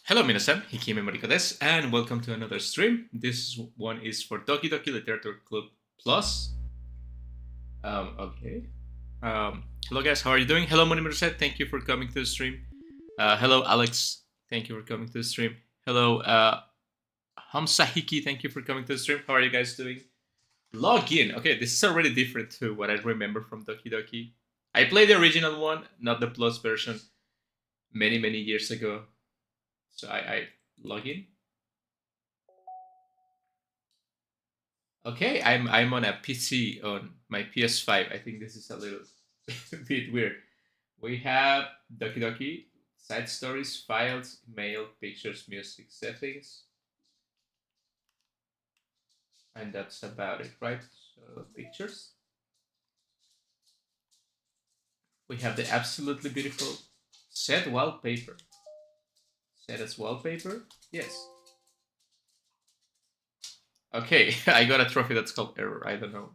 Hello, minasan. Hikime Mariko desu, and welcome to another stream. This one is for Doki Doki Literature Club Plus. Okay. Hello, guys. How are you doing? Hello, Monimuruset. Thank you for coming to the stream. Hello, Alex. Thank you for coming to the stream. Hello, Hamsahiki. Thank you for coming to the stream. How are you guys doing? Log in. Okay, this is already different to what I remember from Doki Doki. I played the original one, not the Plus version, many years ago. So I log in. Okay, I'm on a PC on my PS5. I think this is a little bit weird. We have Doki Doki, side stories, files, mail, pictures, music, settings. And that's about it, right? So pictures. We have the absolutely beautiful set wallpaper. Set as wallpaper? Yes. Okay, I got a trophy that's called error. I don't know.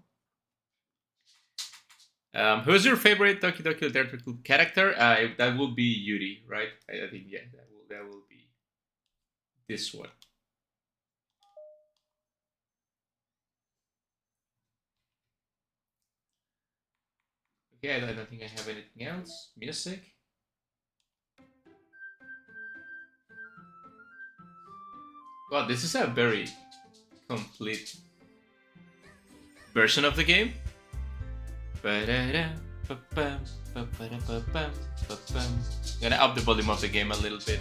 Who's your favorite Doki Doki Literature Club character? That will be Yuri, right? I think yeah, that will be this one. Okay, I don't think I have anything else. Music. Well, this is a very complete version of the game. Gonna up the volume of the game a little bit.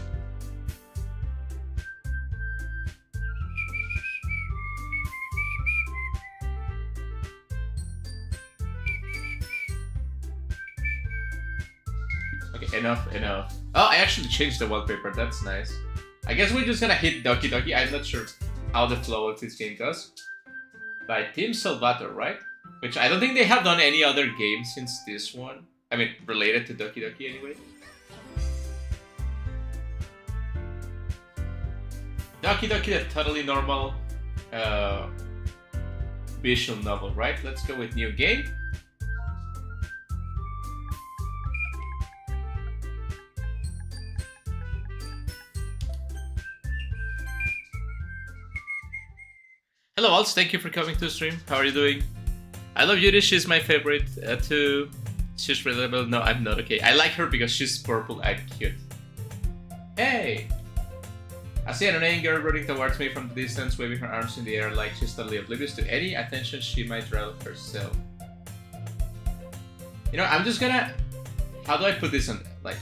Okay, enough. Oh, I actually changed the wallpaper. That's nice. I guess we're just gonna hit Doki Doki. I'm not sure how the flow of this game goes. By Team Salvatore, right? Which I don't think they have done any other game since this one. I mean, related to Doki Doki anyway. Doki Doki, a totally normal visual novel, right? Let's go with new game. Hello, Alts. Thank you for coming to the stream. How are you doing? I love Yuri. She's my favorite too. She's relatable. No, I'm not okay. I like her because she's purple and cute. Hey! I see an annoying girl running towards me from the distance, waving her arms in the air like she's totally oblivious to any attention she might draw herself. You know, I'm just gonna... How do I put this on? Like...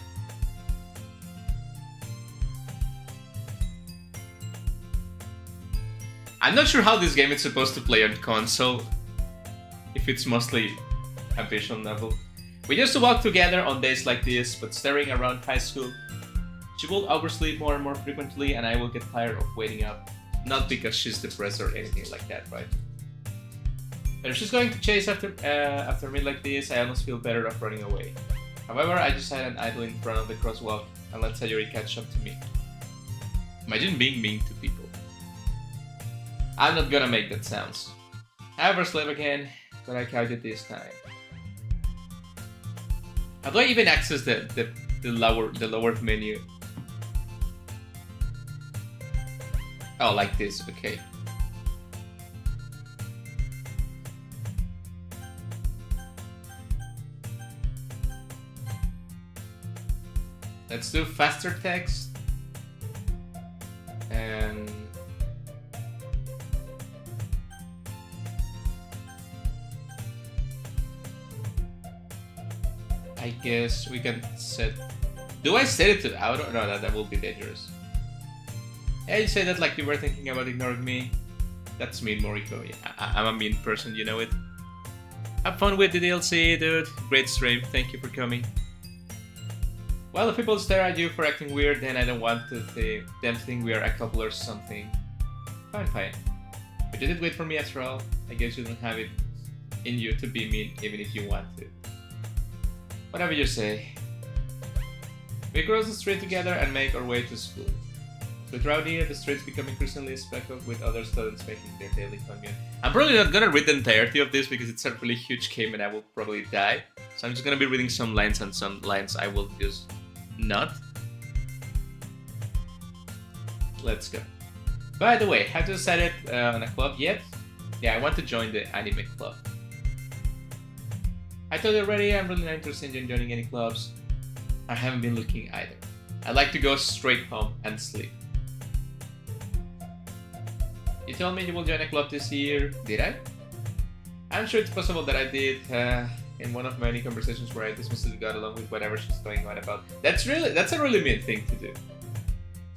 I'm not sure how this game is supposed to play on console, if it's mostly a visual novel. We used to walk together on days like this, but staring around high school. She will oversleep more and more frequently, and I will get tired of waiting up. Not because she's depressed or anything like that, right? But if she's going to chase after me like this, I almost feel better off running away. However, I just sat and idle in front of the crosswalk and let Sayuri catch up to me. Imagine being mean to people. I'm not gonna make that sounds. I overslept again, but I caught it this time. How do I even access the lower menu? Oh, like this, okay. Let's do faster text. And I guess we can set... Do I set it to auto? No, that will be dangerous. Yeah, you say that like you were thinking about ignoring me. That's mean, Moriko. Yeah, I'm a mean person, you know it. Have fun with the DLC, dude. Great stream. Thank you for coming. Well, if people stare at you for acting weird, then I don't want them to think we are a couple or something. Fine. But you did wait for me after all. I guess you don't have it in you to be mean, even if you want to. Whatever you say. We cross the street together and make our way to school. With rowdy, the streets become increasingly speckled with other students making their daily commute. I'm probably not gonna read the entirety of this because it's a really huge game and I will probably die. So I'm just gonna be reading some lines, and some lines I will just not. Let's go. By the way, have you decided on a club yet? Yeah, I want to join the anime club. I told you already, I'm really not interested in joining any clubs. I haven't been looking either. I like to go straight home and sleep. You told me you will join a club this year, did I? I'm sure it's possible that I did in one of many conversations where I dismissively got along with whatever she's going on about. That's a really mean thing to do.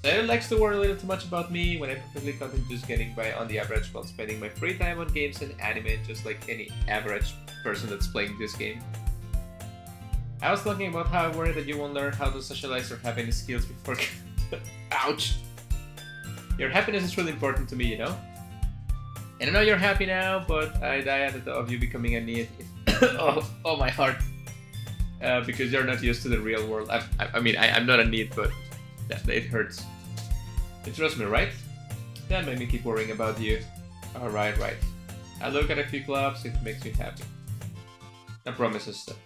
Sayori likes to worry a little too much about me when I'm perfectly content just getting by on the average while spending my free time on games and anime just like any average person that's playing this game. I was talking about how I worry that you won't learn how to socialize or have any skills before... Ouch! Your happiness is really important to me, you know? And I know you're happy now, but I die at the thought of you becoming a need. oh, my heart. Because you're not used to the real world. I'm not a need, but it hurts. You trust me, right? That made me keep worrying about you. Alright, right. I look at a few clubs, it makes me happy. No promises though.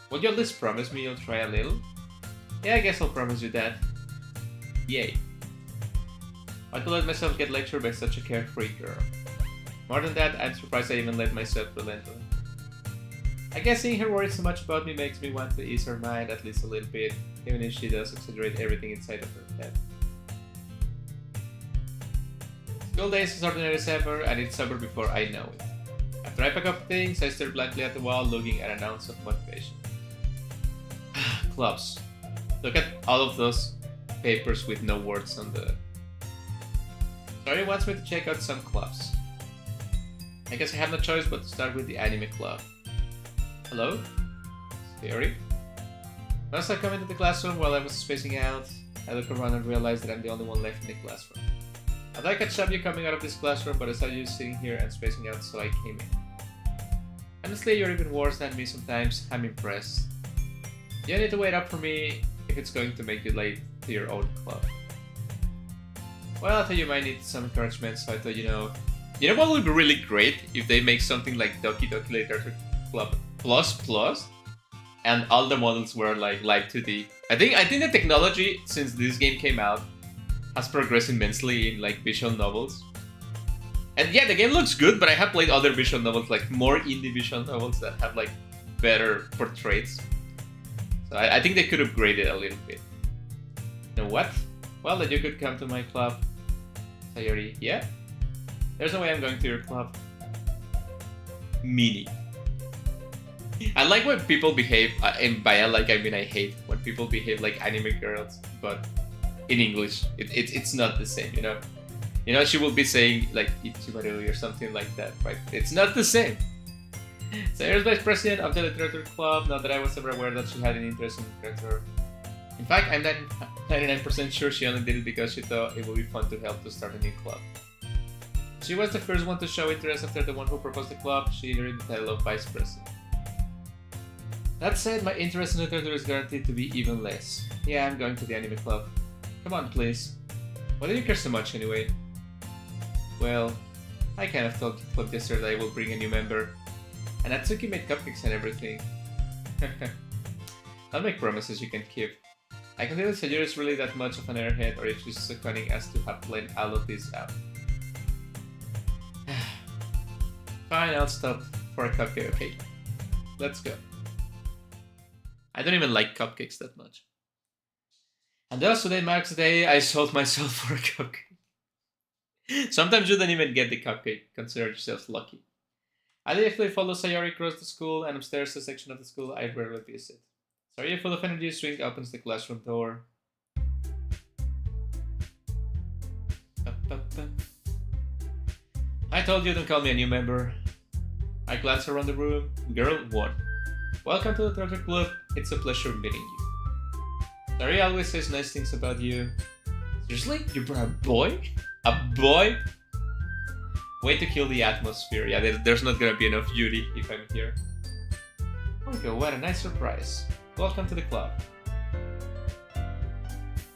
Will you at least promise me you'll try a little? Yeah, I guess I'll promise you that. Yay. I could let myself get lectured by such a carefree girl. More than that, I'm surprised I even let myself relent on it. I guess seeing her worry so much about me makes me want to ease her mind at least a little bit, even if she does exaggerate everything inside of her head. School day is as ordinary as ever, and it's over before I know it. After I pack up things, I stare blankly at the wall, looking at an ounce of motivation. Clubs. Look at all of those papers with no words on the... Sayori wants me to check out some clubs. I guess I have no choice but to start with the anime club. Hello? Sayori? Once I come into the classroom while I was spacing out, I look around and realize that I'm the only one left in the classroom. I thought I could stop you coming out of this classroom, but I saw you sitting here and spacing out, so I came in. Honestly, you're even worse than me sometimes. I'm impressed. You need to wait up for me if it's going to make you late to your own club. Well, I thought you might need some encouragement, so I thought, you know what would be really great if they make something like Doki Literature Club Plus, and all the models were like Live 2D. I think the technology since this game came out has progressed immensely in like visual novels. And yeah, the game looks good, but I have played other visual novels, like more indie visual novels that have like better portraits. So I think they could upgrade it a little bit. You know what? Well, that you could come to my club. Sayori, yeah? There's no way I'm going to your club. Mini. I like when people behave, and by I like I mean I hate when people behave like anime girls, but in English. It's not the same, you know? You know, she will be saying like Ichimaru or something like that, right? It's not the same. Sayori's vice president of the literature club, not that I was ever aware that she had an interest in literature. In fact, I'm 99% sure she only did it because she thought it would be fun to help to start a new club. She was the first one to show interest after the one who proposed the club. She earned the title of vice president. That said, my interest in literature is guaranteed to be even less. Yeah, I'm going to the anime club. Come on, please. Why do you care so much anyway? Well, I kind of told the club yesterday I will bring a new member. And Natsuki made cupcakes and everything. I'll make promises you can keep. I can tell if Sayori is really that much of an airhead or if she's so cunning as to have planned all of this out. Fine, I'll stop for a cupcake, okay? Let's go. I don't even like cupcakes that much. And thus today marks the day I sold myself for a cupcake. Sometimes you don't even get the cupcake. Consider yourself lucky. I usually follow Sayori across the school and upstairs the section of the school I rarely visit. Sayori, full of energy, swing opens the classroom door. I told you don't call me a new member. I glance around the room. Girl 1. Welcome to the literature club. It's a pleasure meeting you. Sayori always says nice things about you. Seriously? You brought a boy? A boy? Way to kill the atmosphere. Yeah, there's not gonna be enough beauty if I'm here. Okay, what a nice surprise. Welcome to the club.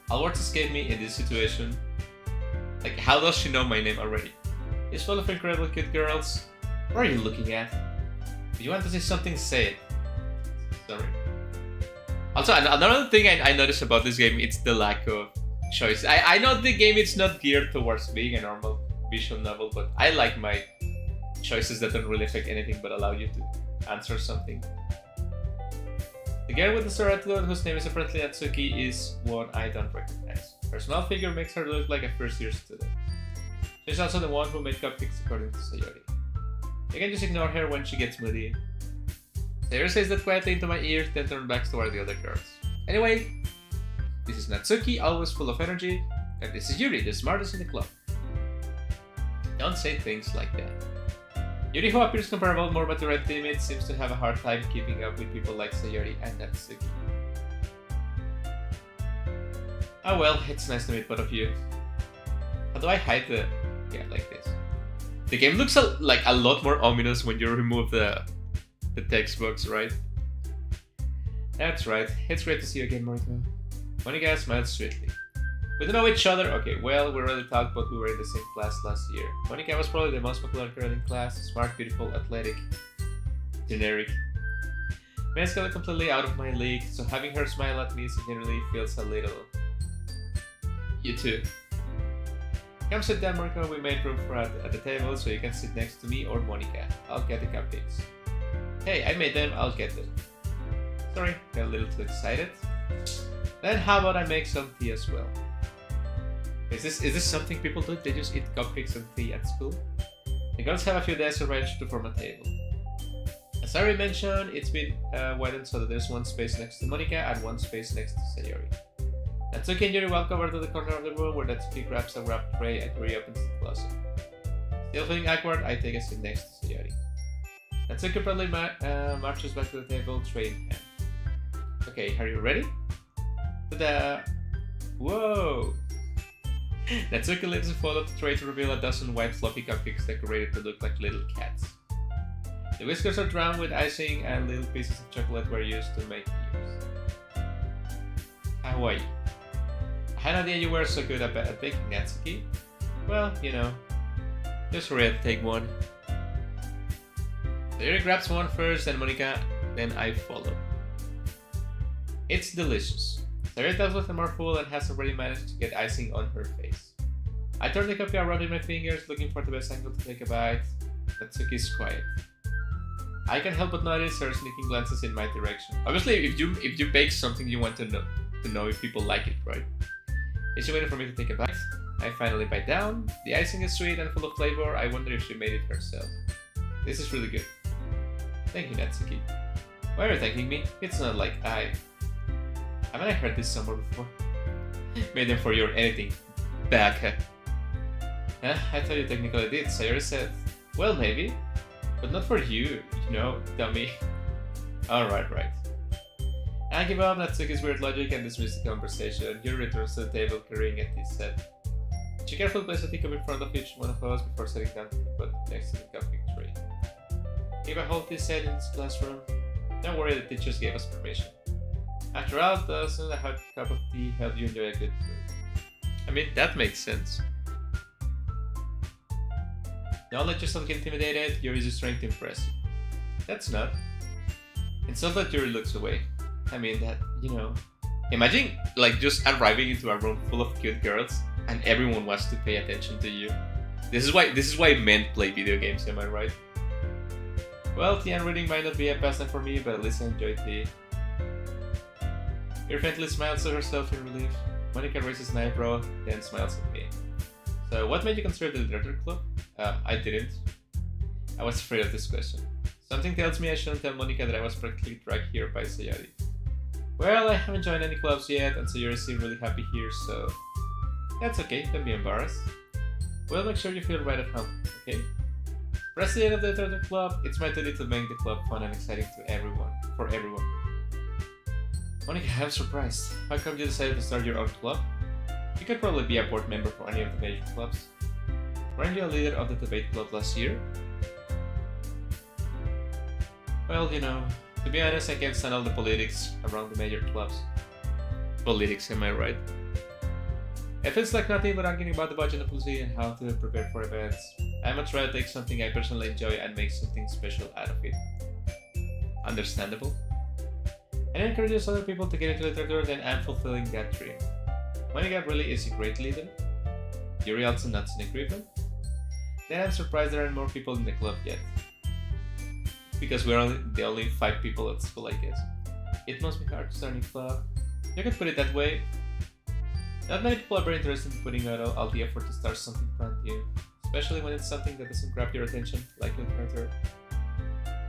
All words escape me in this situation. Like, how does she know my name already? It's full of incredibly cute girls. What are you looking at? If you want to say something, say it. Sorry. Also, another thing I noticed about this game, it's the lack of choice. I know the game is not geared towards being a normal visual novel, but I like my choices that don't really affect anything but allow you to answer something. The girl with the sword attitude, whose name is apparently Natsuki, is one I don't recognize. Her small figure makes her look like a first-year student. She's also the one who made cupcakes according to Sayori. You can just ignore her when she gets moody. Sayori says that quietly into my ear, then turns back toward the other girls. Anyway, this is Natsuki, always full of energy, and this is Yuri, the smartest in the club. Don't say things like that. Yuri, who appears comparable, more mature and timid, seems to have a hard time keeping up with people like Sayori and Natsuki. Oh well, it's nice to meet both of you. How do I hide the... yeah, like this. The game looks like a lot more ominous when you remove the text box, right? That's right, it's great to see you again, Moriko. Monika smiles sweetly. We don't know each other. Okay, well, we already talked, but we were in the same class last year. Monika was probably the most popular girl in class. Smart, beautiful, athletic, generic. Basically completely out of my league, so having her smile at me generally feels a little... You too. Come sit down, Moriko. We made room for at the table, so you can sit next to me or Monika. I'll get the cupcakes. Hey, I made them. I'll get them. Sorry, got a little too excited. Then how about I make some tea as well? Is this something people do? They just eat cupcakes and tea at school? The girls have a few desks arranged to form a table. As I already mentioned, it's been widened so that there's one space next to Monika and one space next to Sayori. Natsuki and Yuri walk over to the corner of the room where Natsuki grabs a wrapped tray and Yuri opens the closet. Still feeling awkward, I take a seat next to Sayori. Natsuki proudly marches back to the table, tray in hand. Okay, are you ready? Ta-da! Whoa! Natsuki lifts a fold of the tray to reveal a dozen white fluffy cupcakes decorated to look like little cats. The whiskers are drowned with icing and little pieces of chocolate were used to make ears. Kawaii. I had no idea you were so good at baking, Natsuki. Well, you know, just hurry up and take one. Sayori grabs one first, then Monika, then I follow. It's delicious. Sayori does with a mouthful and has already managed to get icing on her face. I turn the cupcake around in my fingers, looking for the best angle to take a bite. Natsuki is quiet. I can't help but notice her sneaking glances in my direction. Obviously, if you bake something, you want to know if people like it, right? Is she waiting for me to take a bite? I finally bite down. The icing is sweet and full of flavor. I wonder if she made it herself. This is really good. Thank you, Natsuki. Why are you thanking me? It's not like haven't I heard this somewhere before? Made them for your editing. Baka. I thought you technically did, Sayori said. Well, maybe. But not for you, you know, dummy. Alright, right. I give up Natsuki's weird logic and dismiss the conversation. Yuri returns to the table carrying a tea set. She carefully places a teacup in front of each one of us before setting down to put next to the cupcake tray. Give a whole tea set in this classroom. Don't worry, the teachers gave us permission. After all, doesn't a hot cup of tea help you enjoy a good food? I mean, that makes sense. Don't let yourself get intimidated, Yuri is just trying to impress you. That's not. It's not that Yuri looks away. I mean that, you know. Imagine, like, just arriving into a room full of cute girls and everyone wants to pay attention to you. This is why men play video games, am I right? Well, tea and reading might not be a pastime for me, but at least I enjoy tea. Yuri faintly smiles to herself in relief. Monika raises an eyebrow, then smiles at me. So, what made you consider the literature club? I didn't. I was afraid of this question. Something tells me I shouldn't tell Monika that I was practically dragged here by Sayori. Well, I haven't joined any clubs yet, and Sayori seemed really happy here, so... That's okay, don't be embarrassed. We'll make sure you feel right at home, okay? President of the literature club, it's my duty to make the club fun and exciting to everyone, for everyone. Monika, I'm surprised. How come you decided to start your own club? You could probably be a board member for any of the major clubs. Weren't you a leader of the debate club last year? Well, you know, to be honest, I can't stand all the politics around the major clubs. Politics, am I right? It feels like nothing but arguing about the budget and policy and how to prepare for events. I much rather take something I personally enjoy and make something special out of it. Understandable? And it encourages other people to get into literature, then I'm fulfilling that dream. Monica really is a great leader. Yuri also nods in agreement. Then I'm surprised there aren't more people in the club yet. Because we're the only 5 people at school, I guess. It must be hard to start a new club. You could put it that way. Not many people are very interested in putting out all the effort to start something brand new. Especially when it's something that doesn't grab your attention, like Influencer.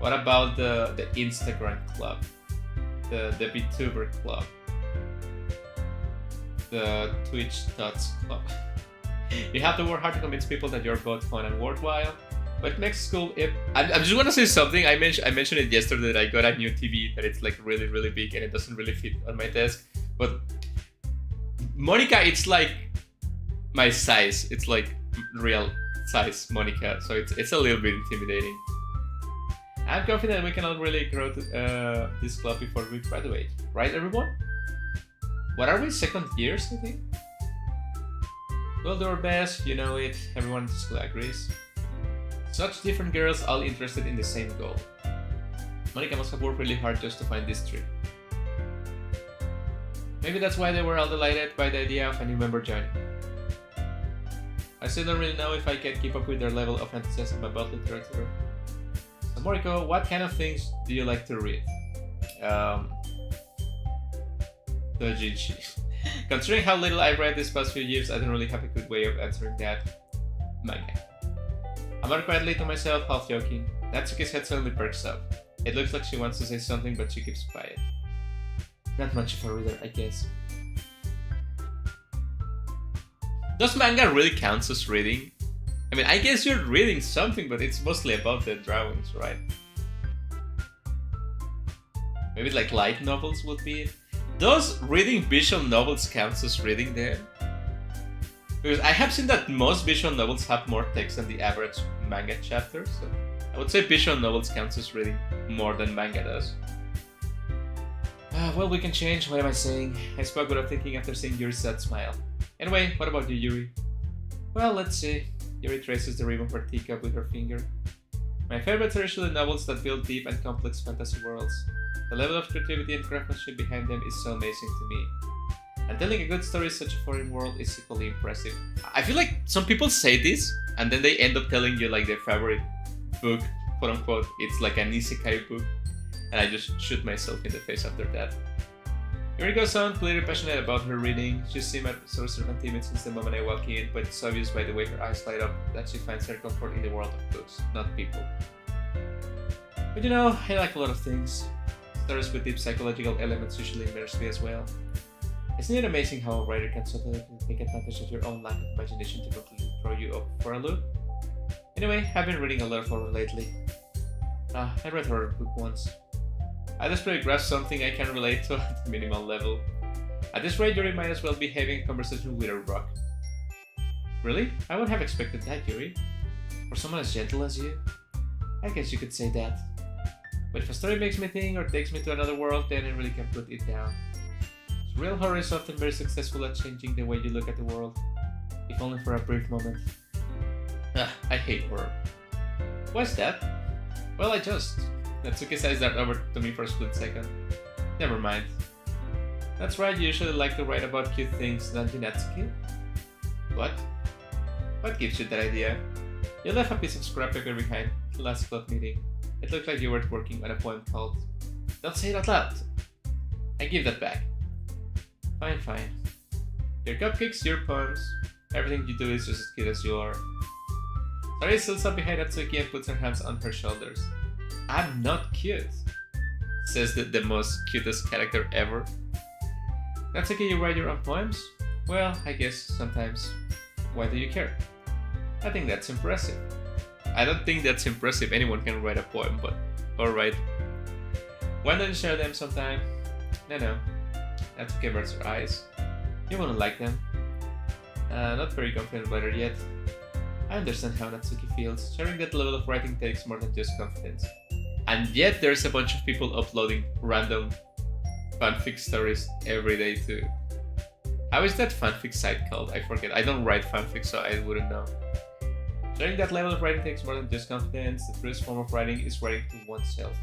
What about the Instagram club? The Vtuber club? The Twitch Tots club? You have to work hard to convince people that you're both fun and worthwhile. But next school, I just want to say something. I mentioned it yesterday that I got a new TV that it's like really, really big and it doesn't really fit on my desk. But Monica, it's like my size. It's like real size Monica, so it's a little bit intimidating. I'm confident we can all really grow this club before we graduate, right, everyone? What are we, second years, I think? We'll do our best, you know it. Everyone in the school agrees. Such different girls, all interested in the same goal. Monica must have worked really hard just to find this tree. Maybe that's why they were all delighted by the idea of a new member joining. I still don't really know if I can keep up with their level of enthusiasm about literature. So Moriko, what kind of things do you like to read? Dojinshi. Considering how little I've read these past few years, I don't really have a good way of answering that. Manga. I muttered quietly to myself, half joking. Natsuki's head suddenly perks up. It looks like she wants to say something, but she keeps quiet. Not much of a reader, I guess. Does manga really count as reading? I mean, I guess you're reading something, but it's mostly about the drawings, right? Maybe like light novels would be it. Does reading visual novels count as reading then? Because I have seen that most visual novels have more text than the average manga chapter, so I would say visual novels count as reading more than manga does. Well, we can change. What am I saying? I spoke without thinking after seeing Yuri's sad smile. Anyway, what about you, Yuri? Well, let's see. Yuri traces the rim of her teacup with her finger. My favorites are usually novels that build deep and complex fantasy worlds. The level of creativity and craftsmanship behind them is so amazing to me. And telling a good story in such a foreign world is equally impressive. I feel like some people say this, and then they end up telling you like their favorite book, quote unquote. It's like an isekai book. And I just shoot myself in the face after that. Yuri goes on, clearly passionate about her reading. She seemed a source of timid since the moment I walk in, but it's obvious by the way her eyes light up that she finds her comfort in the world of books, not people. But you know, I like a lot of things. Stories with deep psychological elements usually immerse me as well. Isn't it amazing how a writer can so delicately take advantage of your own lack of imagination to completely throw you up for a loop? Anyway, I've been reading a lot of horror lately. I read a horror book once. I desperately grasp something I can relate to at the minimal level. At this rate, Yuri might as well be having a conversation with a rock. Really? I wouldn't have expected that, Yuri. For someone as gentle as you? I guess you could say that. But if a story makes me think or takes me to another world, then I really can put it down. So real horror is often very successful at changing the way you look at the world, if only for a brief moment. I hate horror. Why's that? Well, Natsuki says that over to me for a split second. Never mind. That's right, you usually like to write about cute things, don't you, Natsuki? What? What gives you that idea? You left a piece of scrap paper behind the last club meeting. It looked like you were working on a poem called... Don't say it out loud! I give that back. Fine. Your cupcakes, your poems, everything you do is just as cute as you are. Sari sits up behind Natsuki and puts her hands on her shoulders. I'm not cute, says the most cutest character ever. Natsuki, you write your own poems? Well, I guess sometimes. Why do you care? I think that's impressive. I don't think that's impressive. Anyone can write a poem, but alright. Why don't you share them sometime? No. Natsuki averts her eyes. You wouldn't like them. Not very confident writer yet. I understand how Natsuki feels. Sharing that level of writing takes more than just confidence. And yet there's a bunch of people uploading random fanfic stories every day too. How is that fanfic site called? I forget. I don't write fanfic, so I wouldn't know. Sharing that level of writing takes more than just confidence. The truest form of writing is writing to oneself.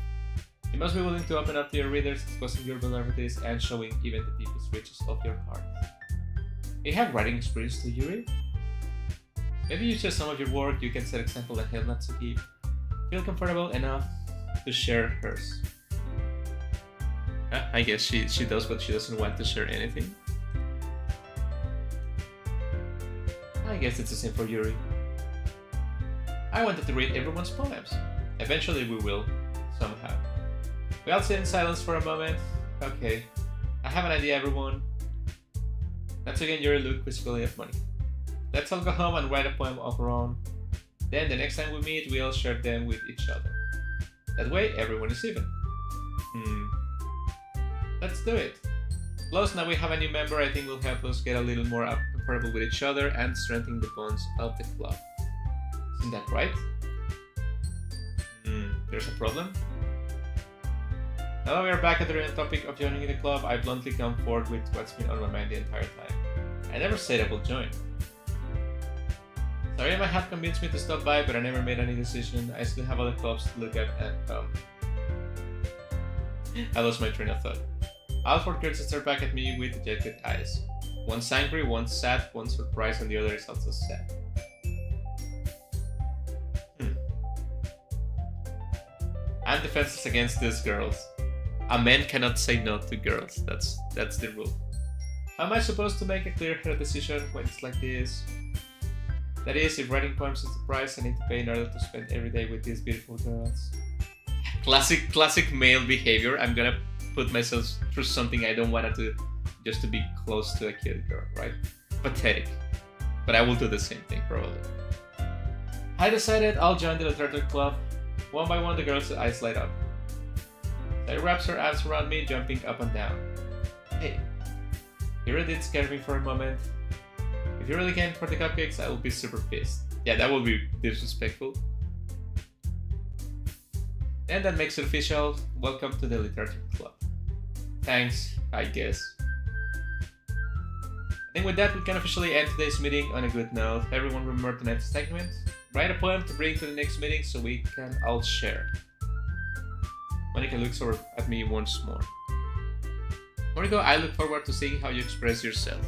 You must be willing to open up to your readers, exposing your vulnerabilities and showing even the deepest reaches of your heart. You have writing experience to Yuri? Maybe you share some of your work, you can set example and help Natsuki feel comfortable enough to share hers. I guess she does, but she doesn't want to share anything. I guess it's the same for Yuri. I wanted to read everyone's poems. Eventually we will, somehow. We all sit in silence for a moment. Okay, I have an idea, everyone. Natsuki and Yuri look quizzically at money. Let's all go home and write a poem of our own. Then the next time we meet, we all share them with each other. That way, everyone is even. Let's do it. Plus, now we have a new member, I think will help us get a little more comfortable with each other and strengthen the bonds of the club. Isn't that right? There's a problem? Now we are back at the real topic of joining the club, I bluntly come forward with what's been on my mind the entire time. I never said I will join. Sorry, I might have convinced me to stop by, but I never made any decision. I still have other clubs to look at and I lost my train of thought. All four girls stare back at me with dejected eyes. One's angry, one's sad, one's surprised, and the other is also sad. I'm defenseless against these girls. A man cannot say no to girls. That's the rule. How am I supposed to make a clear-headed decision when it's like this? That is, if writing poems is the price I need to pay in order to spend every day with these beautiful girls. Classic male behavior. I'm gonna put myself through something I don't want to do just to be close to a cute girl, right? Pathetic. But I will do the same thing, probably. I decided I'll join the literature club. One by one, the girl's eyes light up. She wraps her arms around me, jumping up and down. Hey, you really did scare me for a moment. If you really came for the cupcakes, I will be super pissed. Yeah, that would be disrespectful. And that makes it official. Welcome to the literature club. Thanks, I guess. I think with that, we can officially end today's meeting on a good note. Everyone remember tonight's segment. Write a poem to bring to the next meeting so we can all share. Monica looks over at me once more. Moriko, I look forward to seeing how you express yourself.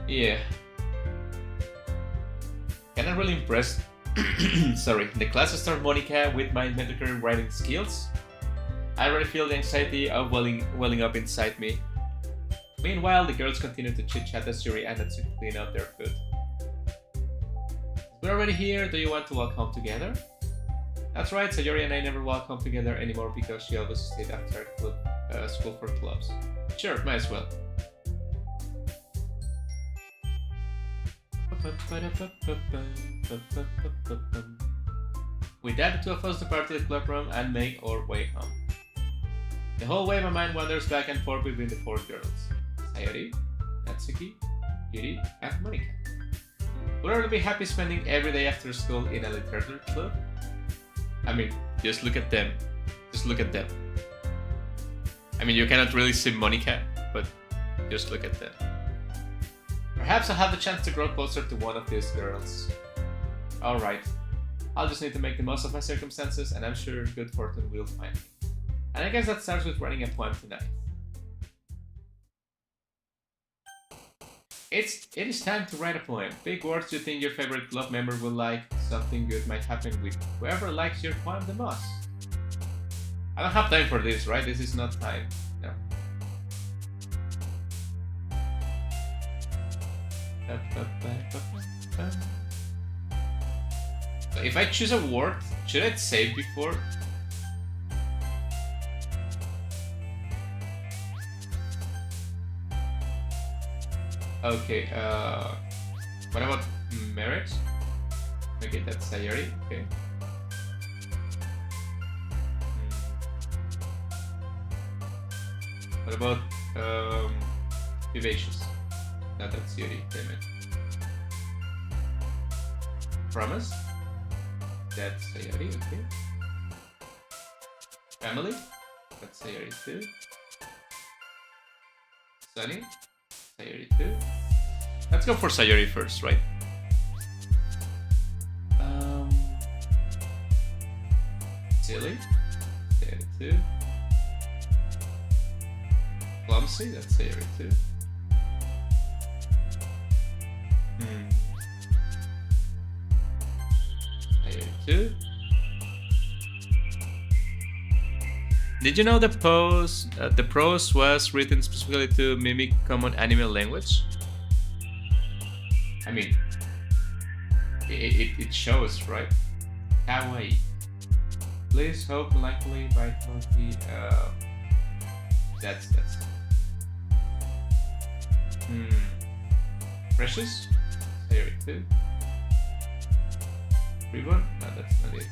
Yeah. Can I really impress the class star Monica with my mediocre writing skills? I already feel the anxiety of welling up inside me. Meanwhile, the girls continue to chit-chat as Yuri and Natsuki clean up their food. We're already here, do you want to walk home together? That's right, Sayori and I never walk home together anymore because she always stayed after school for clubs. Sure, might as well. With that, the two of us depart to the club room and make our way home. The whole way my mind wanders back and forth between the four girls. Sayori, Natsuki, Yuri, and Monica. Would I really be happy spending every day after school in a literature club? I mean, just look at them. Just look at them. I mean, you cannot really see Monica, but just look at them. Perhaps I'll have the chance to grow closer to one of these girls. Alright, I'll just need to make the most of my circumstances, and I'm sure good fortune will find me. And I guess that starts with writing a poem tonight. It is time to write a poem. Big words you think your favorite club member will like. Something good might happen with whoever likes your poem the most. I don't have time for this, right? This is not time. No. So if I choose a word, should I save before? Okay, what about marriage? Okay, that's Sayori, okay. What about vivacious? No, that's Yuri, damn it. Promise? That's Sayori, okay. Family? That's Sayori too. Sunny? Sayori too. Let's go for Sayori first, right? Silly? Sayori too. Clumsy, that's area 2. Area 2. Did you know the prose was written specifically to mimic common anime language? I mean, it shows, right? Kawaii. Please hope likely by Doki. That's. Precious? Area 2. Ribbon? No, that's not it.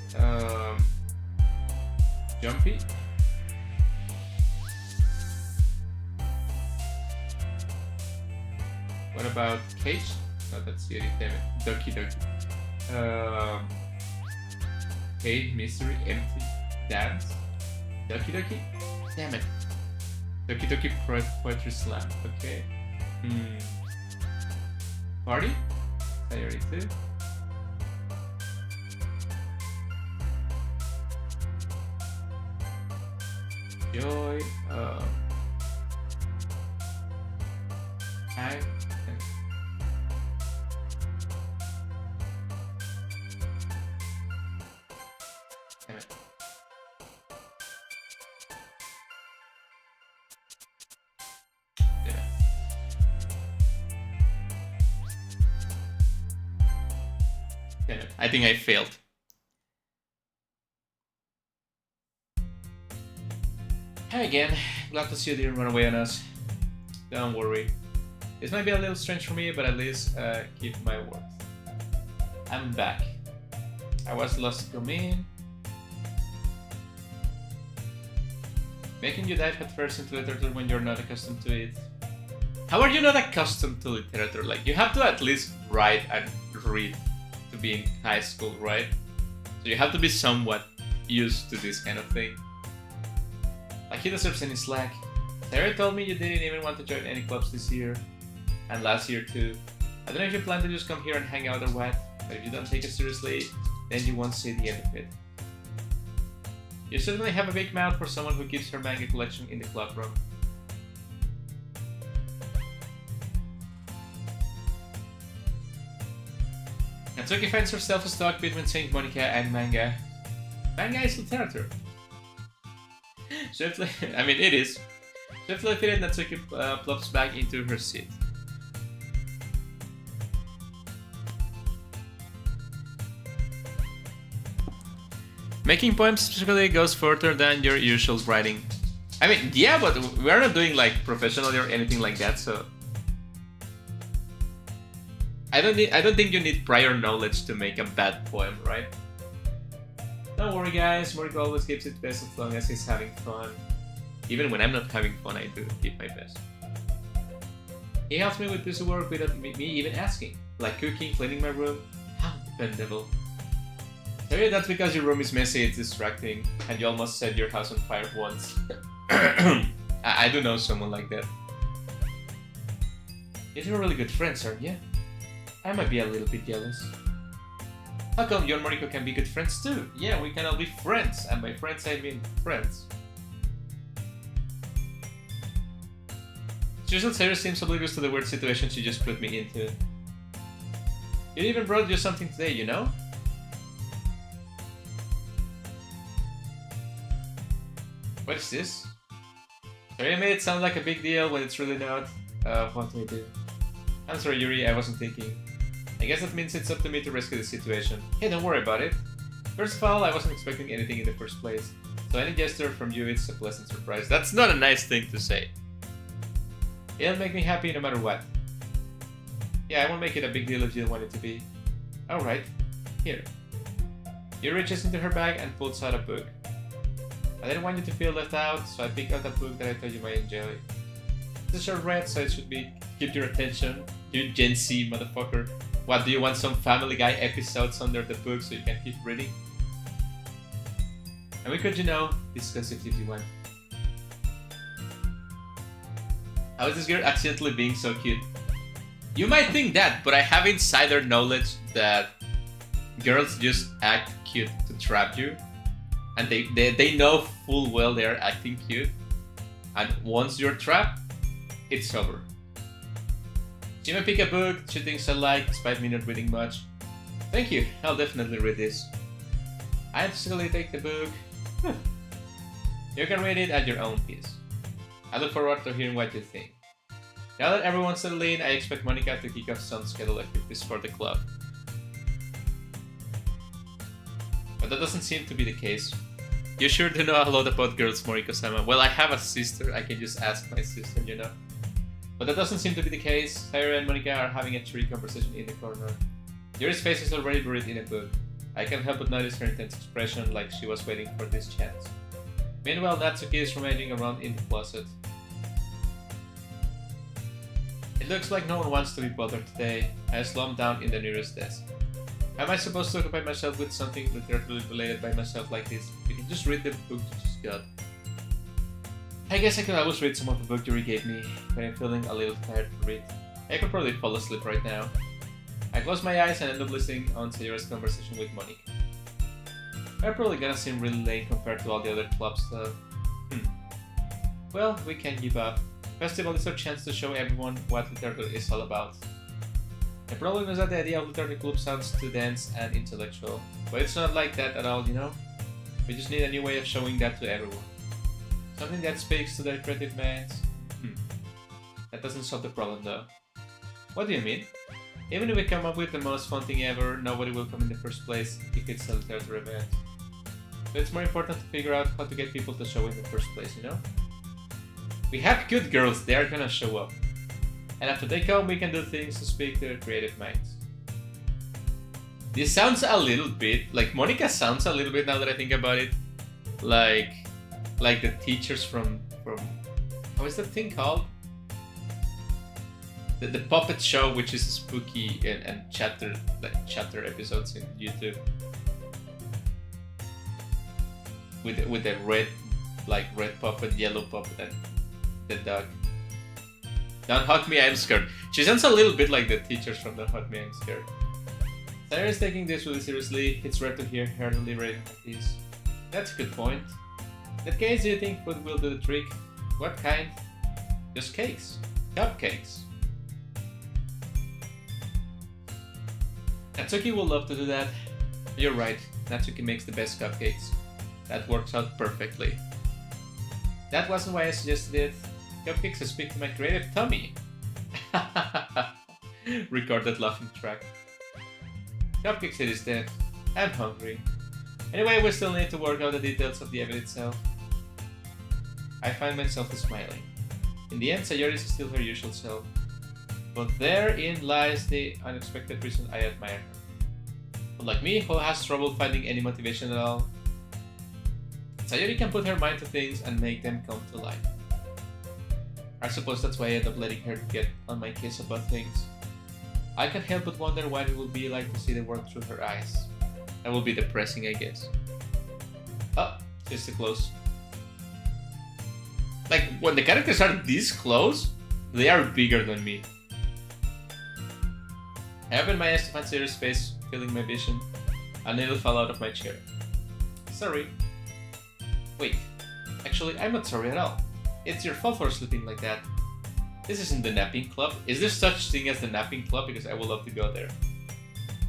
Jumpy? What about Cage? No, that's Yuri, damn it. Doki. Cage, Mystery, Empty, Dance. Doki? Damn it. Doki Poetry Slam, okay. Party? Area 2. Joy, Hang. Damn it. Yeah. Damn it. I think I failed. Hi again, glad to see you didn't run away on us. Don't worry. This might be a little strange for me, but at least keep my word. I'm back. I was lost to come in. Making you dive headfirst into literature when you're not accustomed to it. How are you not accustomed to literature? Like, you have to at least write and read to be in high school, right? So you have to be somewhat used to this kind of thing. Like, he deserves any slack. Sarah told me you didn't even want to join any clubs this year. And last year too. I don't know if you plan to just come here and hang out or what, but if you don't take it seriously, then you won't see the end of it. You certainly have a big mouth for someone who keeps her manga collection in the club room. Natsuki finds herself stuck between Saint Monica and manga. Manga is literature. Swiftly, I mean, it is. Swiftly fitted, Natsuki plops back into her seat. Making poems specifically goes further than your usual writing. I mean, yeah, but we're not doing like professionally or anything like that, so I don't think you need prior knowledge to make a bad poem, right? Don't worry guys, Moriko always gives it best as long as he's having fun. Even when I'm not having fun, I do give my best. He helps me with busy work without me even asking, like cooking, cleaning my room. How dependable. Maybe that's because your room is messy, it's distracting, and you almost set your house on fire once. I do know someone like that. You're really good friends, aren't you? I might be a little bit jealous. How come you and Moriko can be good friends too? Yeah, we can all be friends, and by friends I mean friends. Usually Sarah seems oblivious to the weird situation she just put me into. It even brought you something today, you know? What is this? Sorry, I made it sound like a big deal when it's really not. What do I do? I'm sorry, Yuri, I wasn't thinking. I guess that means it's up to me to rescue the situation. Hey, don't worry about it. First of all, I wasn't expecting anything in the first place, so any gesture from you is a pleasant surprise. That's not a nice thing to say. It'll make me happy no matter what. Yeah, I won't make it a big deal if you don't want it to be. Alright, here. He reaches into her bag and pulls out a book. I didn't want you to feel left out, so I picked out a book that I thought you might enjoy. It's a short read, so it should keep your attention. You Gen Z motherfucker. What, do you want some Family Guy episodes under the book so you can keep reading? And we could, you know, discuss it if you want. How is this girl accidentally being so cute? You might think that, but I have insider knowledge that girls just act cute to trap you. And they know full well they're acting cute. And once you're trapped, it's over. She may pick a book she thinks I like, despite me not reading much. Thank you, I'll definitely read this. I instantly take the book. You can read it at your own pace. I look forward to hearing what you think. Now that everyone's settled in, I expect Monica to kick off some scheduled activities for the club. But that doesn't seem to be the case. You sure do know a lot about girls, Moriko-sama. Well, I have a sister, I can just ask my sister, you know. But that doesn't seem to be the case. Sayori and Monica are having a cheery conversation in the corner. Yuri's face is already buried in a book. I can't help but notice her intense expression, like she was waiting for this chance. Meanwhile, Natsuki is rummaging around in the closet. It looks like no one wants to be bothered today. I slump down in the nearest desk. How am I supposed to occupy myself with something literally related by myself like this? You can just read the book you just got. I guess I could always read some of the book Yuri gave me, but I'm feeling a little tired to read. I could probably fall asleep right now. I close my eyes and end up listening on Sayori's conversation with Monica. We're probably gonna seem really lame compared to all the other club stuff. Well, we can't give up. Festival is our chance to show everyone what literature is all about. The problem is that the idea of literary club sounds too dense and intellectual, but it's not like that at all, you know? We just need a new way of showing that to everyone. Something that speaks to their creative minds. That doesn't solve the problem though. What do you mean? Even if we come up with the most fun thing ever, nobody will come in the first place if it's a literary event. So it's more important to figure out how to get people to show in the first place, you know? We have good girls, they are gonna show up. And after they come, we can do things to speak to their creative minds. This sounds a little bit, like Monica sounds a little bit, now that I think about it, like the teachers from how is that thing called? The puppet show, which is spooky and chapter episodes in YouTube. With the red puppet, yellow puppet, and the dog. Don't hug me, I'm scared. She sounds a little bit like the teachers from Don't Hug Me, I'm Scared. Sayori is taking this really seriously. It's rare to hear her deliberating like this. That's a good point. In that case, do you think food will do the trick? What kind? Just cakes. Cupcakes. Natsuki will love to do that. You're right, Natsuki makes the best cupcakes. That works out perfectly. That wasn't why I suggested it. Cupcakes speak to my creative tummy. Record that laughing track. Cupcakes it is then. I'm hungry. Anyway, we still need to work out the details of the event itself. I find myself smiling. In the end, Sayori is still her usual self. But therein lies the unexpected reason I admire her. Unlike me, who has trouble finding any motivation at all, Sayori can put her mind to things and make them come to life. I suppose that's why I end up letting her get on my case about things. I can't help but wonder what it will be like to see the world through her eyes. That will be depressing, I guess. Oh, just too close. Like, when the characters are this close, they are bigger than me. I open my eyes to find Sayori's face, filling my vision. A needle fell out of my chair. Sorry. Wait, actually, I'm not sorry at all. It's your fault for sleeping like that. This isn't the napping club. Is there such thing as the napping club? Because I would love to go there.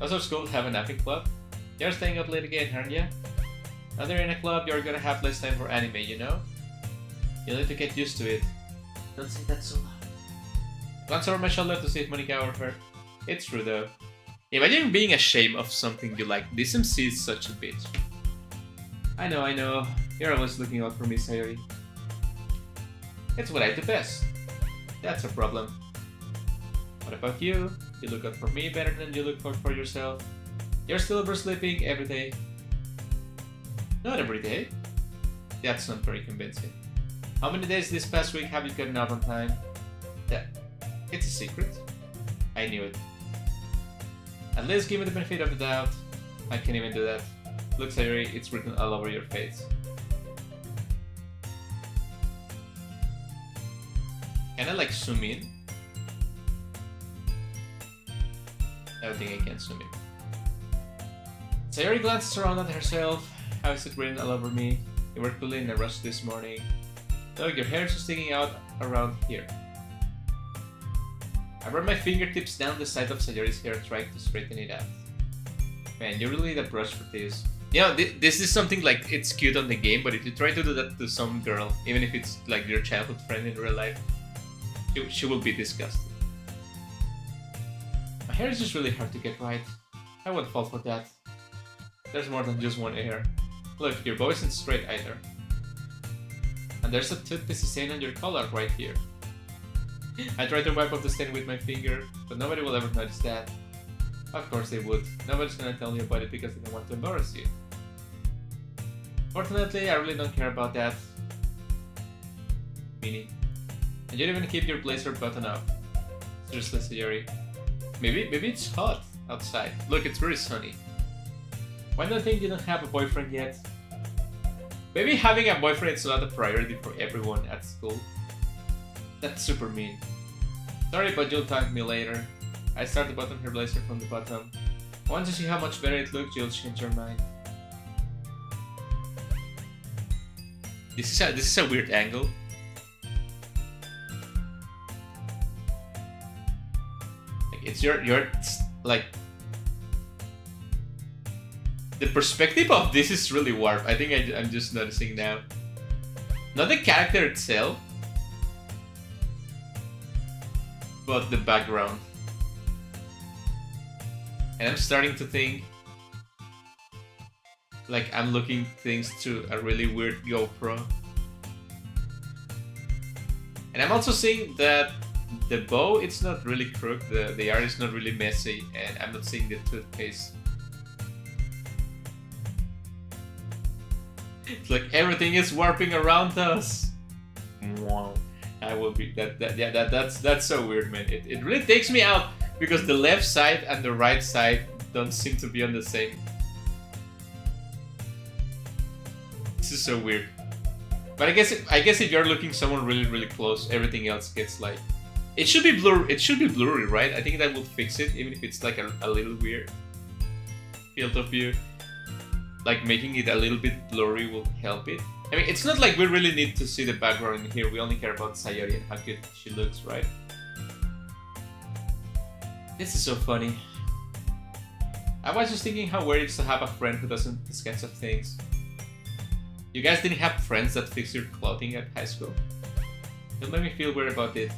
Does our school have a napping club? You're staying up late again, aren't you? Now they're in a club, you're gonna have less time for anime, you know? You'll need to get used to it. Don't say that so loud. Glance over my shoulder to see if Monica overheard. It's true though. Imagine being ashamed of something you like. This MC is such a bitch. I know. You're always looking out for me, Sayori. It's what I do best. That's a problem. What about you? You look out for me better than you look for yourself. You're still oversleeping every day. Not every day. That's not very convincing. How many days this past week have you gotten out on time? That. It's a secret. I knew it. At least give me the benefit of the doubt. I can't even do that. Look, Sayori, it's written all over your face. Can I like zoom in? I don't think I can zoom in. Sayori glances around at herself. How is it written all over me? You were clearly in a rush this morning. Look, your hair is sticking out around here. I run my fingertips down the side of Sayori's hair trying to straighten it out. Man, you really need a brush for this. You know, this is something like, it's cute on the game, but if you try to do that to some girl, even if it's like your childhood friend in real life, she will be disgusted. My hair is just really hard to get right. I won't fall for that. There's more than just one hair. Look, your bow isn't straight either. And there's a toothpaste stain on your collar right here. I tried to wipe off the stain with my finger, but nobody will ever notice that. Of course they would. Nobody's gonna tell you about it because they don't want to embarrass you. Fortunately, I really don't care about that. Meaning. And you don't even keep your blazer button up. Seriously, Sayori. Maybe it's hot outside. Look, it's very sunny. Why do you think you don't have a boyfriend yet? Maybe having a boyfriend is not a priority for everyone at school. That's super mean. Sorry, but you'll thank me later. I start to button her blazer from the bottom. Once you see how much better it looks, you'll change your mind. This is a weird angle. Like it's your like the perspective of this is really warped. I think I'm just noticing now. Not the character itself, but the background. And I'm starting to think like I'm looking things to a really weird GoPro. And I'm also seeing that the bow, it's not really crooked, the art is not really messy, and I'm not seeing the toothpaste. It's like everything is warping around us. Wow. I will be that's so weird, man. It really takes me out because the left side and the right side don't seem to be on the same. This is so weird. But I guess if you're looking someone really close, everything else gets like it should be blur. It should be blurry, right? I think that will fix it, even if it's like a little weird field of view. Like making it a little bit blurry will help it. I mean, it's not like we really need to see the background in here. We only care about Sayori and how good she looks, right? This is so funny. I was just thinking how weird it is to have a friend who doesn't these kinds of things. You guys didn't have friends that fix your clothing at high school? Don't make me feel weird about it.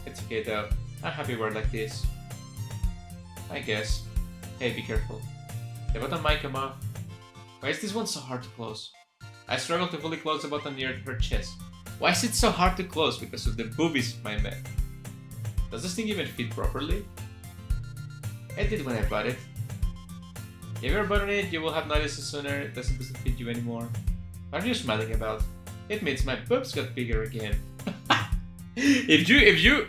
It's okay though. I'm happy we're like this. I guess. Hey, be careful. The button might come off. Why is this one so hard to close? I struggle to fully close the button near her chest. Why is it so hard to close? Because of the boobies, my man. Does this thing even fit properly? It did when I bought it. If you ever button it, you will have noticed it sooner. It doesn't fit you anymore. What are you smiling about? It means my boobs got bigger again. If you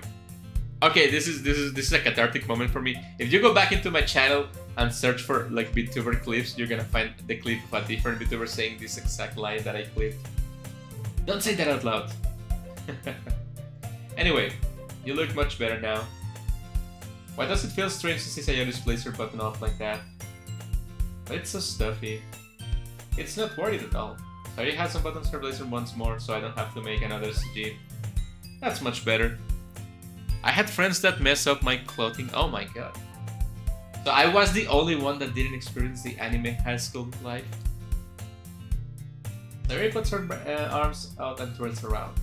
okay, this is a cathartic moment for me. If you go back into my channel and search for like Vtuber clips, you're gonna find the clip of a different Vtuber saying this exact line that I clipped. Don't say that out loud. Anyway, you look much better now. Why does it feel strange to see Sayori's blazer button off like that? But it's so stuffy. It's not worried at all. Sayori has some buttons her blazer once more, so I don't have to make another CG. That's much better. I had friends that mess up my clothing. Oh my god. So I was the only one that didn't experience the anime high school life. Sayori puts her arms out and twirls around.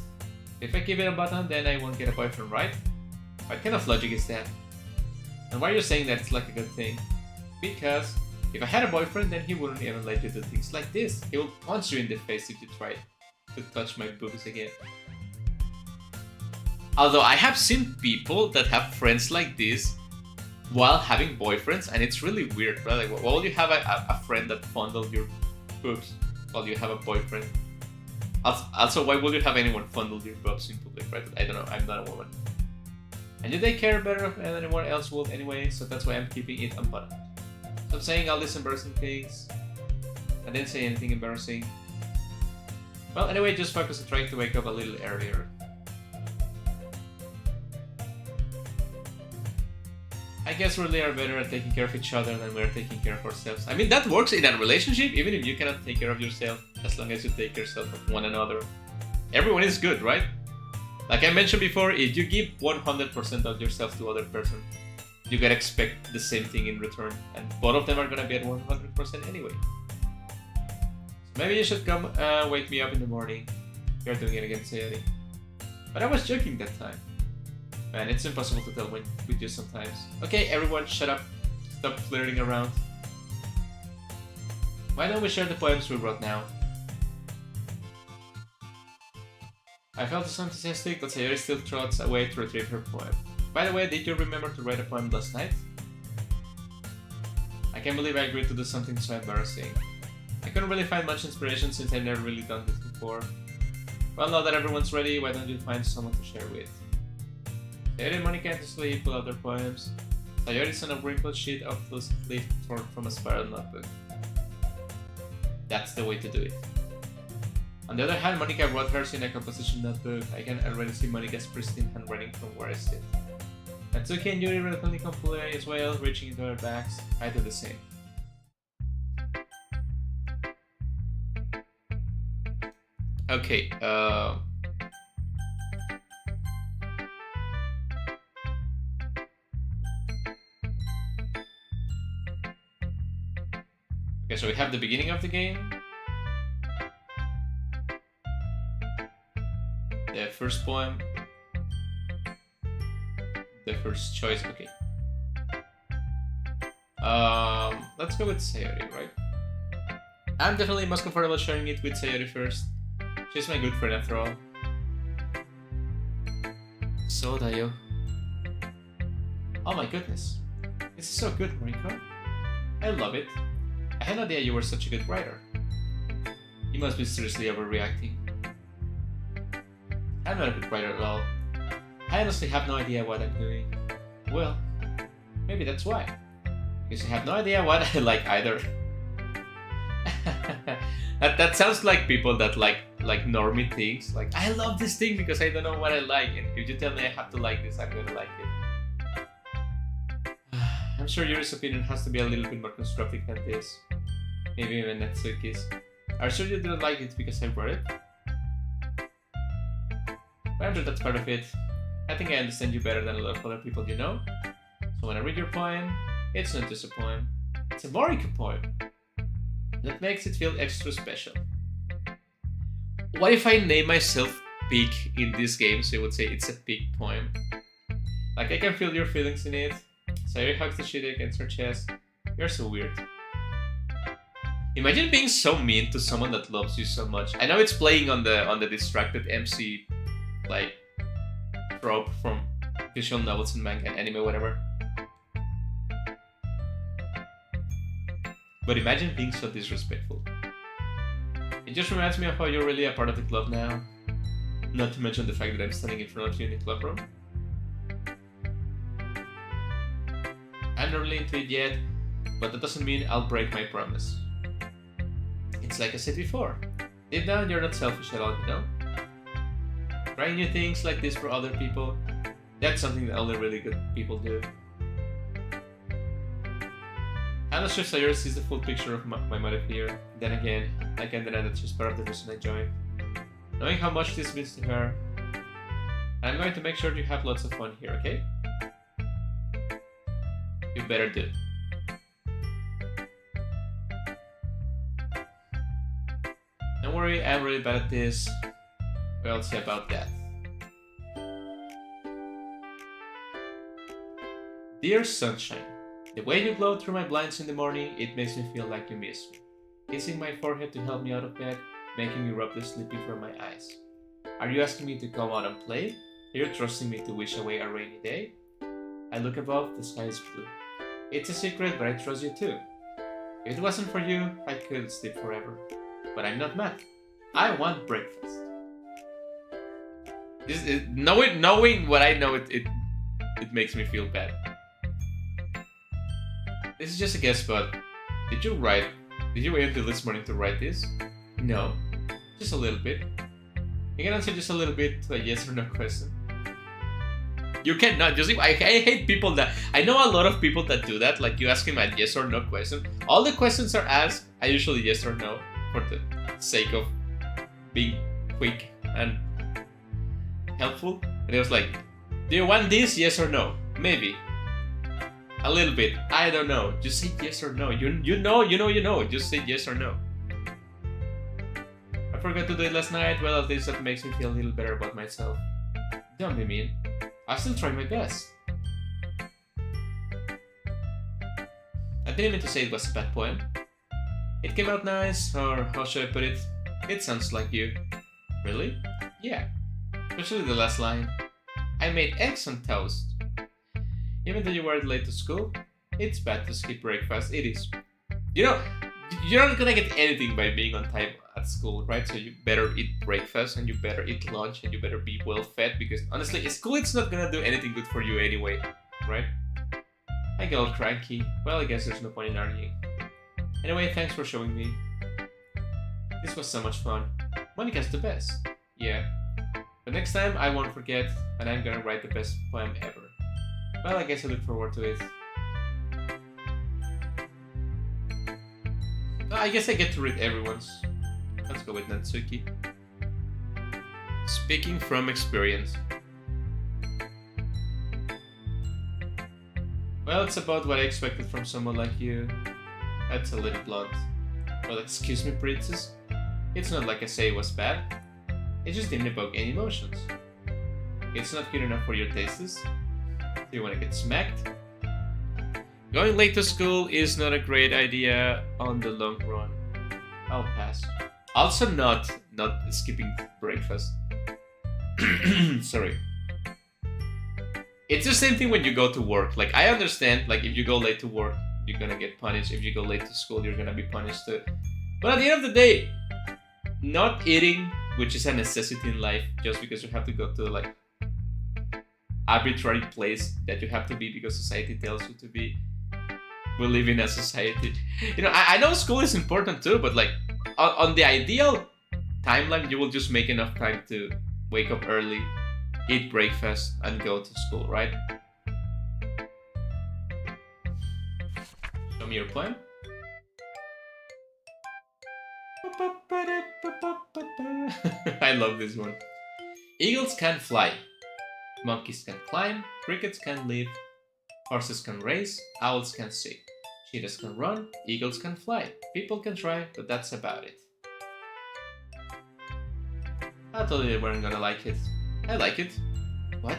If I give it a button, then I won't get a boyfriend, right? What kind of logic is that? And why are you saying that it's like a good thing? Because if I had a boyfriend, then he wouldn't even let you do things like this. He will punch you in the face if you try to touch my boobs again. Although I have seen people that have friends like this while having boyfriends, and it's really weird, right? Like, why will you have a friend that fondles your boobs while you have a boyfriend? Also, why would you have anyone fondle your boobs in public, right? I don't know, I'm not a woman. And do they care better than anyone else would anyway, so that's why I'm keeping it unbuttoned. So I'm saying all these embarrassing things. I didn't say anything embarrassing. Well, anyway, just focus on trying to wake up a little earlier. I guess we really are better at taking care of each other than we're taking care of ourselves. I mean, that works in a relationship, even if you cannot take care of yourself, as long as you take care of one another. Everyone is good, right? Like I mentioned before, if you give 100% of yourself to other person, you gotta expect the same thing in return, and both of them are gonna be at 100% anyway. So maybe you should come wake me up in the morning. You're doing it again, Sayori. But I was joking that time. Man, it's impossible to tell with you sometimes. Okay, everyone, shut up. Stop flirting around. Why don't we share the poems we wrote now? I felt so enthusiastic, but Sayori still trots away to retrieve her poem. By the way, did you remember to write a poem last night? I can't believe I agreed to do something so embarrassing. I couldn't really find much inspiration since I've never really done this before. Well, now that everyone's ready, why don't you find someone to share with? Sayori and Monika enthusiastically pull out their poems. Sayori's on a wrinkled sheet of loose leaf torn from a spiral notebook. That's the way to do it. On the other hand, Monika wrote hers in a composition notebook. I can already see Monika's pristine handwriting from where I sit. Natsuki and Yuri reluctantly comply as well, reaching into their bags. I do the same. Okay, okay, so we have the beginning of the game. The first poem. The first choice, okay. Let's go with Sayori, right? I'm definitely most comfortable sharing it with Sayori first. She's my good friend after all. So Dayo. Oh my goodness. This is so good, Mariko. I love it. I had no idea you were such a good writer. You must be seriously overreacting. I'm not a good writer at all. I honestly have no idea what I'm doing. Well, maybe that's why. Because I have no idea what I like either. that sounds like people that like normie things. Like, I love this thing because I don't know what I like. And if you tell me I have to like this, I'm gonna like it. I'm sure Yuri's opinion has to be a little bit more constructive than this. Maybe even Natsuki's. Are you sure you didn't like it because I wrote it? But I'm sure that's part of it. I think I understand you better than a lot of other people you know. So when I read your poem, it's not just a poem. It's a Mariko poem. That makes it feel extra special. What if I name myself Pig in this game, so you would say it's a pig poem? Like, I can feel your feelings in it. Sayori hugs the sheet against her chest. You're so weird. Imagine being so mean to someone that loves you so much. I know it's playing on the distracted MC, like, trope from visual novels and manga and anime, whatever. But imagine being so disrespectful. It just reminds me of how you're really a part of the club now. Not to mention the fact that I'm standing in front of you in the club room. I'm not really into it yet, but that doesn't mean I'll break my promise. It's like I said before, deep down you're not selfish at all, you know? Trying new things like this for other people, that's something that only really good people do. I'm not sure Sayori sees the full picture of my motive here. Then again, I can deny that's just part of the reason I joined. Knowing how much this means to her, I'm going to make sure you have lots of fun here, okay? You better do. Don't worry, I'm really bad at this. We'll see about that. Dear Sunshine, the way you glow through my blinds in the morning, it makes me feel like you miss me. Kissing my forehead to help me out of bed, making me rub the sleeping from my eyes. Are you asking me to come out and play? Are you trusting me to wish away a rainy day? I look above, the sky is blue. It's a secret, but I trust you too. If it wasn't for you, I could sleep forever. But I'm not mad. I want breakfast. Knowing what I know, it makes me feel bad. This is just a guess, but did you wait until this morning to write this? No, just a little bit. You can answer just a little bit to a yes or no question. You cannot. You see, I hate people that... I know a lot of people that do that, like you ask him a yes or no question. All the questions are asked, I usually yes or no, for the sake of being quick and helpful. And it was like, do you want this? Yes or no? Maybe. A little bit. I don't know. Just say yes or no. You know. Just say yes or no. I forgot to do it last night. Well, at least that makes me feel a little better about myself. Don't be mean. I still try my best. I didn't mean to say it was a bad poem. It came out nice, or how should I put it? It sounds like you. Really? Yeah. Especially the last line. I made eggs on toast. Even though you were late to school, it's bad to skip breakfast. It is. You know, you're not gonna get anything by being on time at school, right? So you better eat breakfast and you better eat lunch and you better be well fed, because honestly, school it's not gonna do anything good for you anyway, right? I get all cranky. Well, I guess there's no point in arguing. Anyway, thanks for showing me. This was so much fun. Monica's the best. Yeah. But next time I won't forget, and I'm gonna write the best poem ever. Well, I guess I look forward to it. I guess I get to read everyone's. Let's go with Natsuki. Speaking from experience. Well, it's about what I expected from someone like you. That's a little blunt. Well, excuse me, princess. It's not like I say it was bad. It just didn't evoke any emotions. It's not good enough for your tastes. Do you want to get smacked? Going late to school is not a great idea on the long run. I'll pass. Also not skipping breakfast. Sorry. It's the same thing when you go to work. Like, I understand, like, if you go late to work, you're gonna get punished. If you go late to school, you're gonna be punished too. But at the end of the day, not eating, which is a necessity in life, just because you have to go to, like, arbitrary place that you have to be because society tells you to be. We live in a society. You know, I know school is important too, but like on the ideal timeline, you will just make enough time to wake up early, eat breakfast, and go to school, right? Show me your plan. I love this one. Eagles can fly. Monkeys can climb, crickets can live, horses can race, owls can sing, cheetahs can run, eagles can fly, people can try, but that's about it. I told you they weren't gonna like it. I like it. What?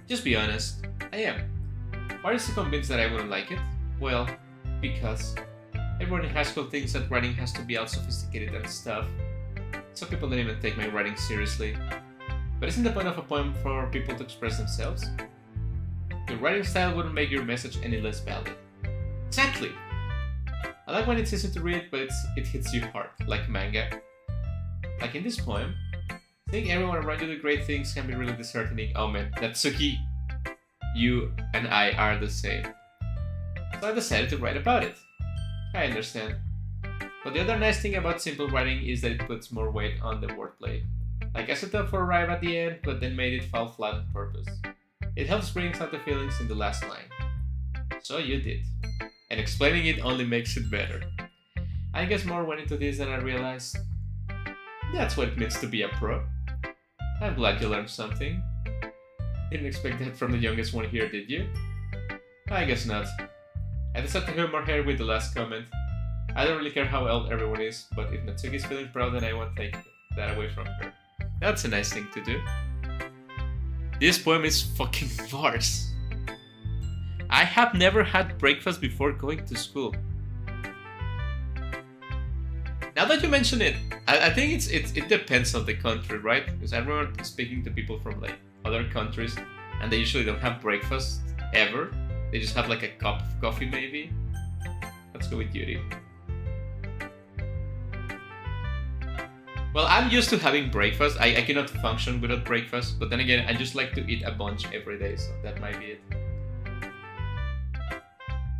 Just be honest. I am. Why are you so convinced that I wouldn't like it? Well, because everyone in high school thinks that writing has to be all sophisticated and stuff. Some people don't even take my writing seriously. But isn't the point of a poem for people to express themselves? Your writing style wouldn't make your message any less valid. Exactly! I like when it's easy to read, but it hits you hard, like manga. Like in this poem, seeing everyone around you do great things can be really disheartening. Oh man, Natsuki, you and I are the same. So I decided to write about it. I understand. But the other nice thing about simple writing is that it puts more weight on the wordplay. Like I set up for a rhyme at the end, but then made it fall flat on purpose. It helps bring out the feelings in the last line. So you did. And explaining it only makes it better. I guess more went into this than I realized. That's what it means to be a pro. I'm glad you learned something. Didn't expect that from the youngest one here, did you? I guess not. I decided to humor her with the last comment. I don't really care how old everyone is, but if Natsuki's feeling proud, then I won't take that away from her. That's a nice thing to do. This poem is fucking farce. I have never had breakfast before going to school. Now that you mention it, I think it depends on the country, right? Because I remember speaking to people from like other countries, and they usually don't have breakfast ever. They just have like a cup of coffee maybe. Let's go with Yuri. Well, I'm used to having breakfast. I cannot function without breakfast, but then again, I just like to eat a bunch every day, so that might be it.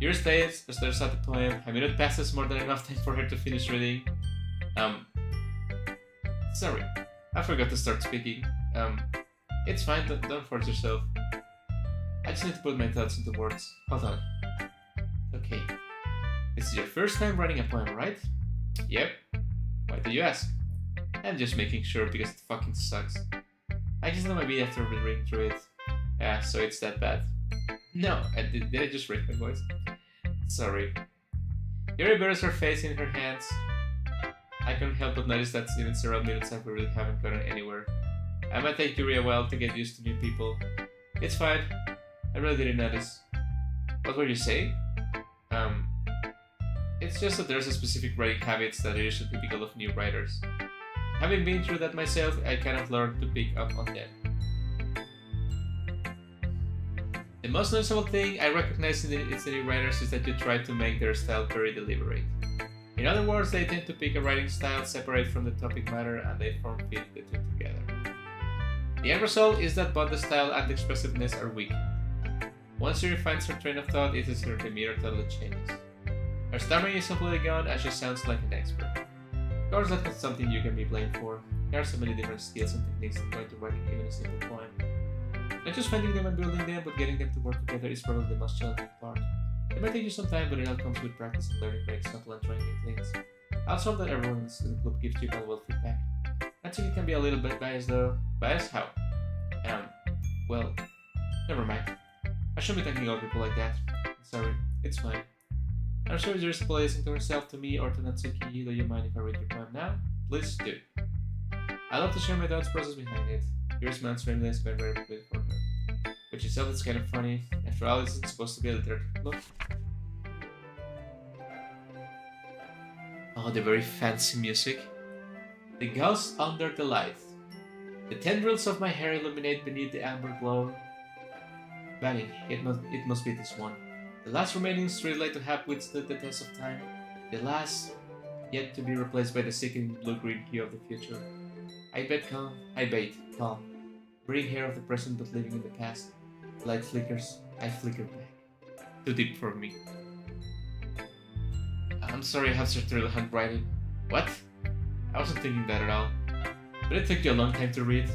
Yuri states at the poem, a minute passes more than enough time for her to finish reading. Sorry, I forgot to start speaking. It's fine, don't force yourself. I just need to put my thoughts into words. Hold on. Okay. This is your first time writing a poem, right? Yep. Why do you ask? I'm just making sure because it fucking sucks. I just know maybe after reading through it. Yeah, so it's that bad. No, did I just raise my voice? Sorry. Yuri buries her face in her hands. I can't help but notice that even several minutes after we really haven't gotten anywhere. I might take Yuri a while to get used to new people. It's fine. I really didn't notice. What were you saying? It's just that there's a specific writing habits that are usually typical of new writers. Having been through that myself, I kind of learned to pick up on them. The most noticeable thing I recognize in the new writers is that you try to make their style very deliberate. In other words, they tend to pick a writing style separate from the topic matter and they form fit the two together. The end result is that both the style and the expressiveness are weak. Once she refines her train of thought, it is her demeanor totally changes. Her stammering is completely gone and she sounds like an expert. Of course, that's not something you can be blamed for. There are so many different skills and techniques that go into writing even a simple poem. Not just finding them and building them, but getting them to work together is probably the most challenging part. It might take you some time, but it all comes with practice and learning by example and trying new things. I also hope that everyone in the club gives you valuable feedback. I think it can be a little bit biased though. Biased how? Well, never mind. I shouldn't be talking about people like that. Sorry, it's fine. I'm sure you're listening to herself, to me, or to Natsuki. Do you mind if I read your poem now? Please do. I love to share my thoughts process behind it. Yours man's frameless, but very good for her. Which itself is kind of funny. After all, it's supposed to be a literature book. Oh, the very fancy music. The ghost under the light. The tendrils of my hair illuminate beneath the amber glow. Bang, it must be this one. The last remaining streetlight to have withstood the test of time. The last yet to be replaced by the sickening blue-green hue of the future. I bait calm. Breathing hair of the present but living in the past. The light flickers, I flicker back. Too deep for me. I'm sorry I have such terrible handwriting. What? I wasn't thinking that at all. But it took you a long time to read.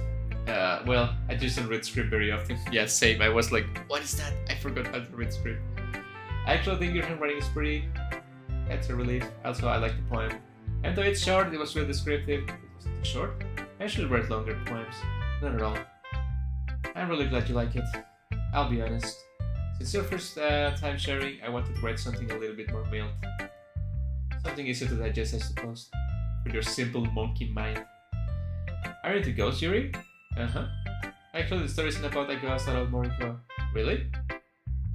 Well, I just don't read script very often. Yeah, same. I was like, what is that? I forgot how to read script. I actually think your handwriting is pretty. That's a relief. Also, I like the poem. And though it's short, it was really descriptive. It was too short. I should write longer poems. Not at all. I'm really glad you like it. I'll be honest. Since your first time sharing, I wanted to write something a little bit more mild. Something easy to digest, I suppose. For your simple monkey mind. Are you into ghosts, Yuri? Uh-huh. Actually, the story isn't about a ghost at all, Moriko. Really?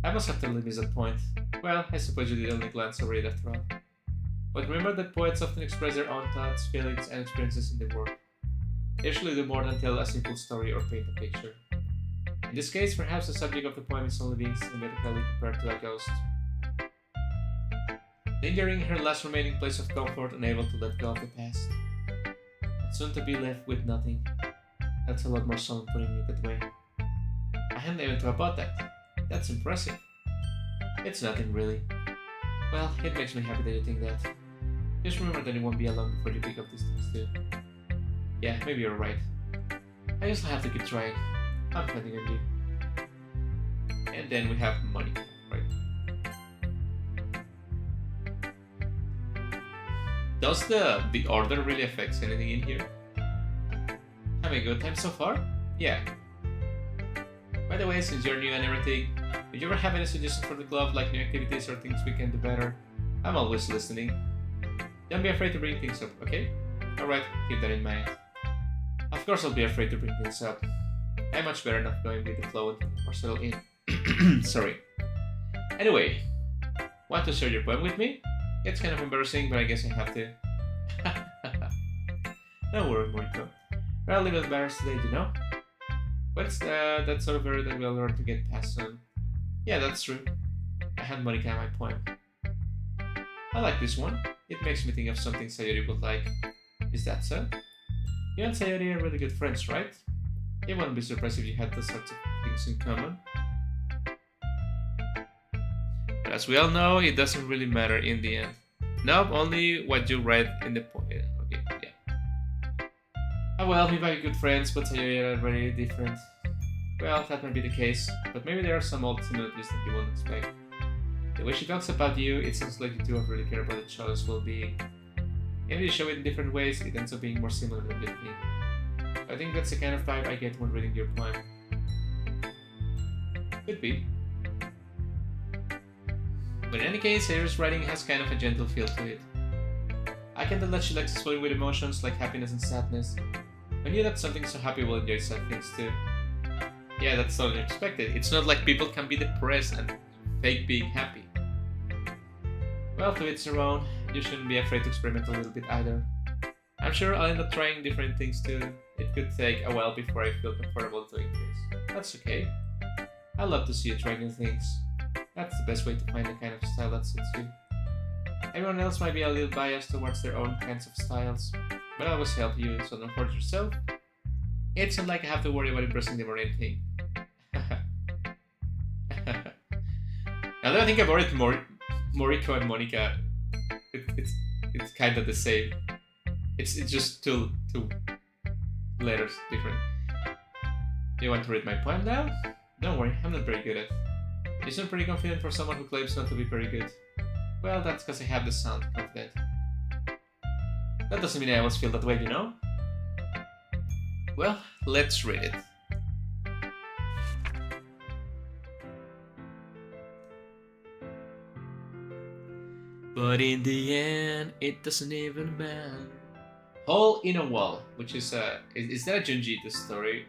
I must have totally missed that point. Well, I suppose you did only glance over it after all. But remember that poets often express their own thoughts, feelings, and experiences in the work. They usually do more than tell a simple story or paint a picture. In this case, perhaps the subject of the poem is only being cinematically compared to a ghost. Lingering in her last remaining place of comfort, unable to let go of the past. And soon to be left with nothing. That's a lot more solemn putting it that way. I hadn't even thought about that. That's impressive. It's nothing really. Well, it makes me happy that you think that. Just remember that it won't be alone before you pick up these things too. Yeah, maybe you're right. I just have to keep trying. I'm counting on you. And then we have money, right? Does the order really affect anything in here? Having a good time so far? Yeah. By the way, since you're new and everything, if you ever have any suggestions for the club, like new activities or things we can do better, I'm always listening. Don't be afraid to bring things up, okay? Alright, keep that in mind. Of course I'll be afraid to bring things up. I'm much better not going with the flow or settle in. Sorry. Anyway, want to share your poem with me? It's kind of embarrassing, but I guess I have to. Don't worry, Moriko. We're a little embarrassed today, you know? But it's that sort of area that we'll learn to get past soon. Yeah, that's true. I had Monica in my poem. I like this one. It makes me think of something Sayori would like. Is that so? You and Sayori are really good friends, right? It wouldn't be surprised if you had those sorts of things in common. But as we all know, it doesn't really matter in the end. Nope, only what you write in the poem. Okay, yeah. Oh well, we might be good friends, but Sayori are very different. Well, that might be the case, but maybe there are some old similarities that you won't expect. The way she talks about you, it sounds like you two really care about each other's well-being. Even if you show it in different ways, it ends up being more similar than you think. I think that's the kind of vibe I get when reading your poem. Could be. But in any case, Aira's writing has kind of a gentle feel to it. I can tell that she likes exploring with emotions like happiness and sadness. I knew that something so happy will enjoy sad things too. Yeah, that's totally unexpected. It's not like people can be depressed and fake being happy. Well, to each their own. You shouldn't be afraid to experiment a little bit either. I'm sure I'll end up trying different things too. It could take a while before I feel comfortable doing this. That's okay. I love to see you try new things. That's the best way to find the kind of style that suits you. Everyone else might be a little biased towards their own kinds of styles, but I always help you, so don't hurt yourself. It's not like I have to worry about impressing them or anything. Now that I think about it, Moriko and Monica, it's kind of the same. It's just two letters different. Do you want to read my poem now? Don't worry, I'm not very good at it. You sound pretty confident for someone who claims not to be very good. Well, that's because I have the sound confident. That doesn't mean I always feel that way, you know? Well, let's read it. But in the end, it doesn't even matter. Hole in a Wall, which is that a Junji Ito story?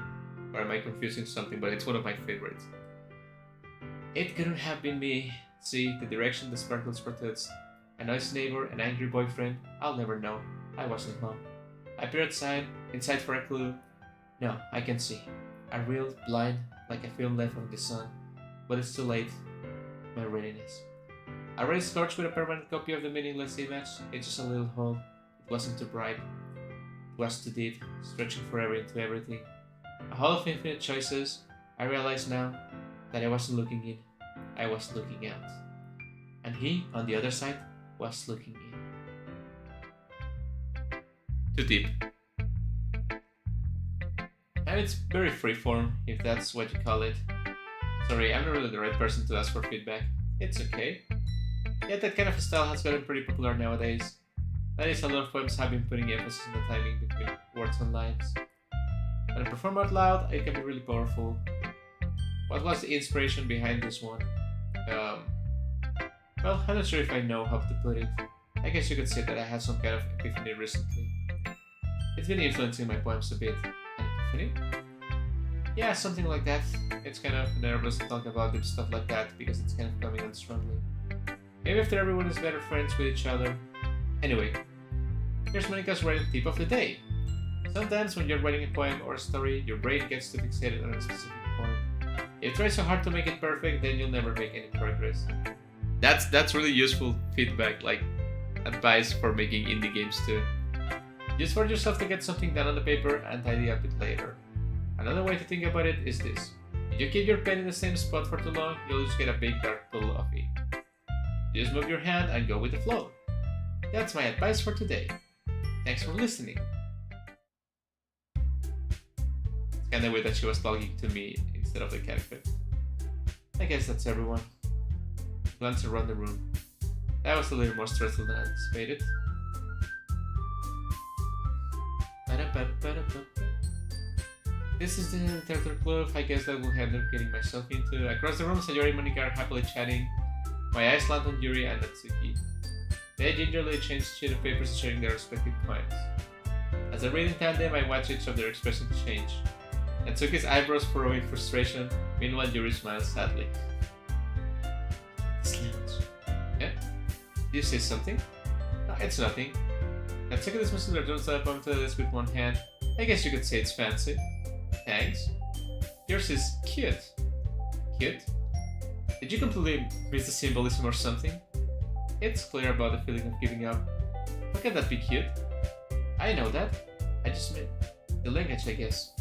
Or am I confusing something? But it's one of my favorites. It couldn't have been me. See, the direction the sparkles protects. A noisy neighbor, an angry boyfriend. I'll never know. I wasn't home. I peered inside for a clue. No, I can see. I reeled blind, like a film left from the sun. But it's too late. My readiness. I raised torch with a permanent copy of the meaningless image. It's just a little hole. It wasn't too bright. It was too deep, stretching forever into everything. A hall of infinite choices. I realize now that I wasn't looking in. I was looking out. And he, on the other side, was looking in. Too deep. And it's very freeform, if that's what you call it. Sorry, I'm not really the right person to ask for feedback. It's okay. Yet that kind of style has gotten pretty popular nowadays. That is, a lot of poems have been putting emphasis on the timing between words and lines. When I perform out loud, it can be really powerful. What was the inspiration behind this one? Well, I'm not sure if I know how to put it. I guess you could say that I had some kind of epiphany recently. It's been influencing my poems a bit. An epiphany? Yeah, something like that. It's kind of nervous to talk about deep stuff like that because it's kind of coming on strongly. Maybe after everyone is better friends with each other. Anyway, here's Monica's writing tip of the day. Sometimes when you're writing a poem or a story, your brain gets too fixated on a specific point. If you try so hard to make it perfect, then you'll never make any progress. That's really useful feedback, like advice for making indie games too. Just force yourself to get something done on the paper and tidy up it later. Another way to think about it is this. If you keep your pen in the same spot for too long, you'll just get a big dark pool of ink. Just move your hand and go with the flow. That's my advice for today. Thanks for listening. It's kinda weird that she was talking to me instead of the character. I guess that's everyone. Glance around the room. That was a little more stressful than anticipated. This is the theater club. I guess that will end up getting myself into. Across the room, Sayori and Monica are happily chatting. My eyes land on Yuri and Natsuki. They gingerly exchange sheet of papers sharing their respective poems. As I read in tandem, I watch each of their expressions change. Natsuki's eyebrows furrow in frustration, meanwhile Yuri smiles sadly. Slouch. Yeah? Did you say something? No, it's nothing. Natsuki dismisses her Jones up onto the desk with one hand. I guess you could say it's fancy. Thanks. Yours is cute. Cute? Did you completely miss the symbolism or something? It's clear about the feeling of giving up. How can that be cute? I know that. I just meant the language, I guess.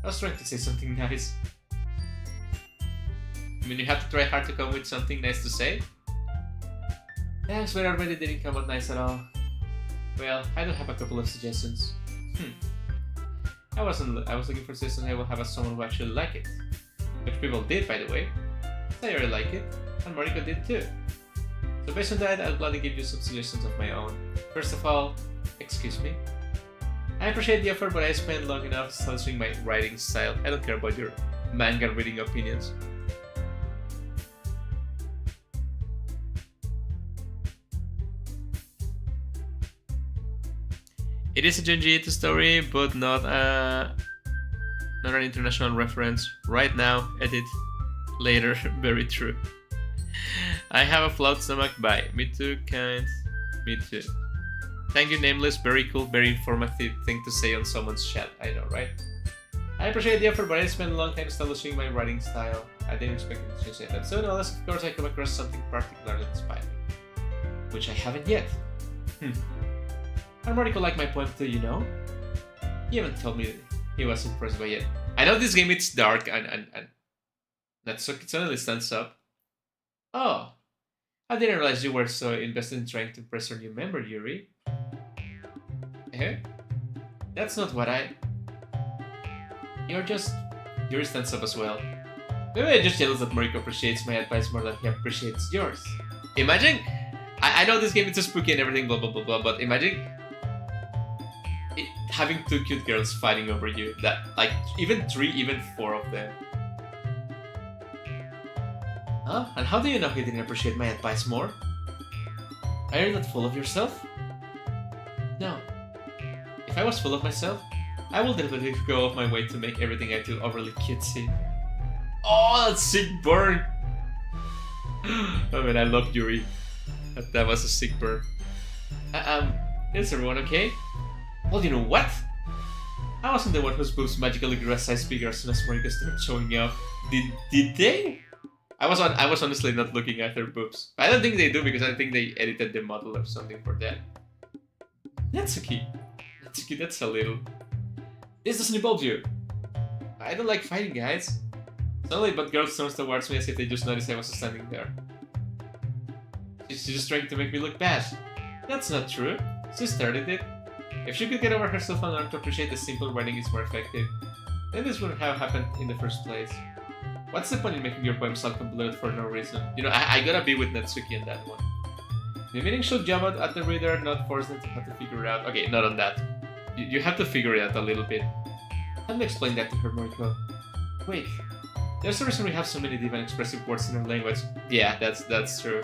I was trying to say something nice. I mean, you have to try hard to come with something nice to say? Thanks, but already didn't come out nice at all. Well, I do have a couple of suggestions. I was looking for suggestions I will have as someone who actually like it. Which people did, by the way. I already like it, and Mariko did too. So based on that, I'll gladly give you some suggestions of my own. First of all, excuse me. I appreciate the effort, but I spent long enough censoring my writing style. I don't care about your manga reading opinions. It is a Junji Ito story, but not an international reference. Right now, edit. Later, very true. I have a flawed stomach. Bye. Me too, kind. Me too. Thank you, Nameless. Very cool, very informative thing to say on someone's chat. I know, right? I appreciate the effort, but I spent a long time establishing my writing style. I didn't expect it to change that soon, unless of course I come across something particularly inspiring. Which I haven't yet. Harmonico liked my poem too, you know? He haven't told me he was impressed by it. I know this game it's dark and Natsuki suddenly stands up. Oh, I didn't realize you were so invested in trying to impress our new member, Yuri. Eh? That's not what I... Yuri stands up as well. Maybe I'm just jealous that Mariko appreciates my advice more than he appreciates yours. Imagine... I know this game is so spooky and everything, blah blah blah blah, but imagine... having two cute girls fighting over you. That, like, even 3, even 4 of them. Huh? And how do you know he didn't appreciate my advice more? Are you not full of yourself? No. If I was full of myself, I will definitely go off my way to make everything I do overly cutesy. Oh, that's sick burn! Oh man, I love Yuri. That was a sick burn. Is everyone okay? Well, you know what? I wasn't the one whose boobs magically grew a size bigger as soon as Marika started showing up. Did they? I was honestly not looking at their boobs. I don't think they do because I think they edited the model or something for that. Natsuki. Natsuki, that's a little... This doesn't involve you. I don't like fighting, guys. Suddenly, but girl turns towards me as if they just noticed I was standing there. She's just trying to make me look bad. That's not true. She started it. If she could get over herself and learn to appreciate the simple writing is more effective, then this wouldn't have happened in the first place. What's the point in making your poem self-completed for no reason? You know, I gotta be with Natsuki on that one. The meaning should jump out at the reader, not force them to have to figure it out. Okay, not on that. You have to figure it out a little bit. Let me explain that to her, Mariko. Wait, there's a reason we have so many deep and expressive words in our language. Yeah, that's true.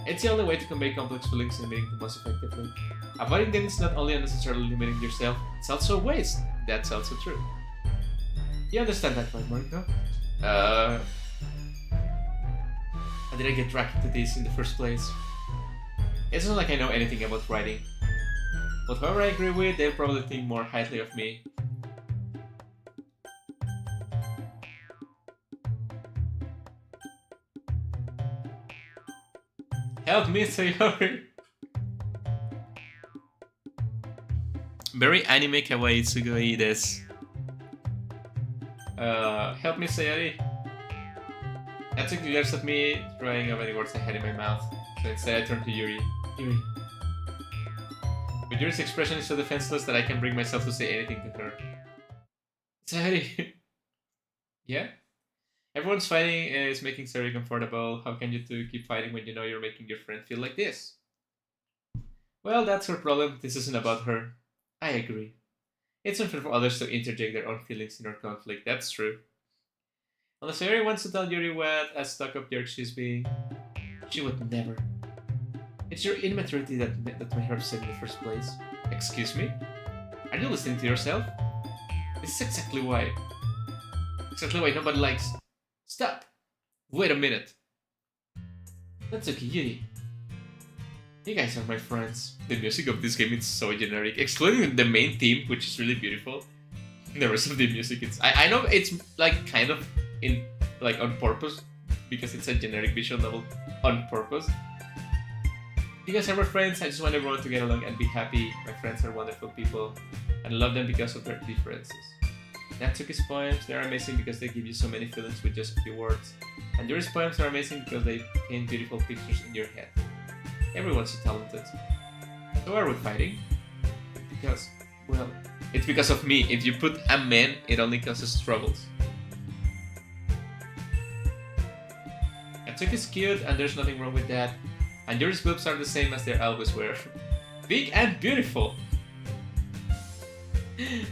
It's the only way to convey complex feelings and meaning the most effectively. Avoiding them is not only unnecessarily limiting yourself, it's also a waste. That's also true. You understand that, right, Mariko? How did I get dragged into this in the first place? It's not like I know anything about writing. But whoever I agree with, they'll probably think more highly of me. Help me, Sayori! Very anime kawaii tsugoi desu. Help me, Sayori. Natsuki glares at me, trying of any words I had in my mouth. So instead I turn to Yuri. Yuri. But Yuri's expression is so defenseless that I can bring myself to say anything to her. Sayori. Yeah? Everyone's fighting is making Sayori comfortable. How can you two keep fighting when you know you're making your friend feel like this? Well, that's her problem. This isn't about her. I agree. It's unfair for others to interject their own feelings in our conflict. That's true. Unless Sayori wants to tell Yuri what a stuck-up jerk she's being, she would never. It's your immaturity that made her upset in the first place. Excuse me? Are you listening to yourself? This is exactly why. Exactly why nobody likes. Stop! Wait a minute. That's okay, Yuri. You guys are my friends. The music of this game is so generic, excluding the main theme, which is really beautiful. The rest of the music, I know it's like kind of on purpose because it's a generic visual novel on purpose. You guys are my friends. I just want everyone to get along and be happy. My friends are wonderful people, and I love them because of their differences. Natsuki's poems, they're amazing because they give you so many feelings with just a few words. And Yuri's poems are amazing because they paint beautiful pictures in your head. Everyone's so talented. So are we fighting? Because, well, it's because of me. If you put a man, it only causes troubles. Natsuki's cute and there's nothing wrong with that. And Yuri's boobs are the same as they always were. Big and beautiful!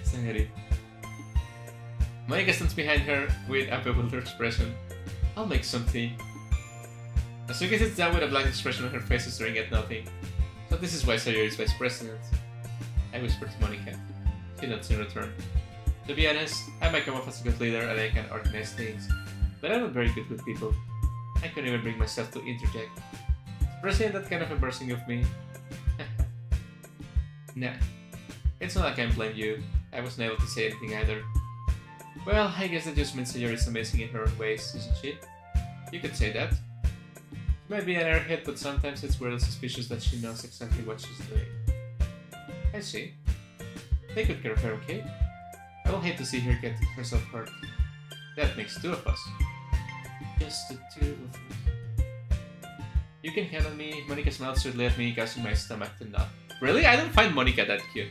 Sayori. Monica stands behind her with a bewildered expression. I'll make something. Asuka sits down with a blank expression on her face, staring at nothing. So this is why Sayori is vice president. I whisper to Monica. She nods in return. To be honest, I might come off as a good leader and I can organize things, but I'm not very good with people. I couldn't even bring myself to interject. Is president that kind of embarrassing of me? Nah. It's not like I blame you. I wasn't able to say anything either. Well, I guess that just means Sayori is amazing in her own ways, isn't she? You could say that. She might be an airhead, but sometimes it's really suspicious that she knows exactly what she's doing. I see. Take good care of her, okay? I will hate to see her get herself hurt. That makes two of us. Just the two of us. You can handle me. Monica smiled sweetly at me, causing my stomach to knot. Really? I don't find Monica that cute.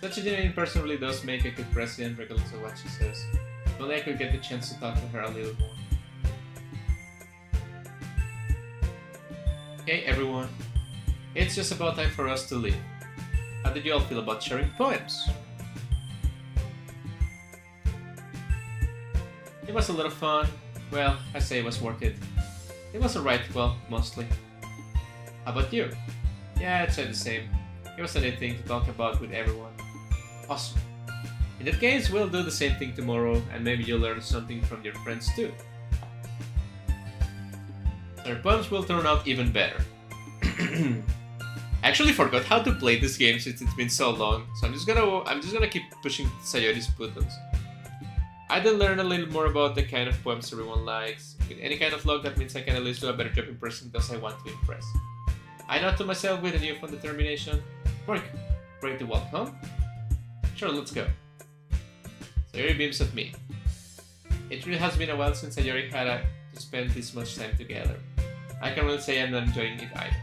Such a genuine person really does make a good president, regardless of what she says. If only I could get the chance to talk to her a little more. Okay, everyone. It's just about time for us to leave. How did you all feel about sharing poems? It was a lot of fun. Well, I say it was worth it. It was alright, well, mostly. How about you? Yeah, I'd say the same. It was a neat thing to talk about with everyone. Awesome. In that case, we'll do the same thing tomorrow, and maybe you'll learn something from your friends too. So your poems will turn out even better. I actually forgot how to play this game since it's been so long, so I'm just gonna keep pushing Sayori's buttons. I did learn a little more about the kind of poems everyone likes. With any kind of luck, that means I can at least do a better job in person because I want to impress. I nod to myself with a newfound determination. Work. Ready to walk home? Sure, let's go. Sayori beams at me. It really has been a while since Sayori had to spend this much time together. I can't really say I'm not enjoying it either.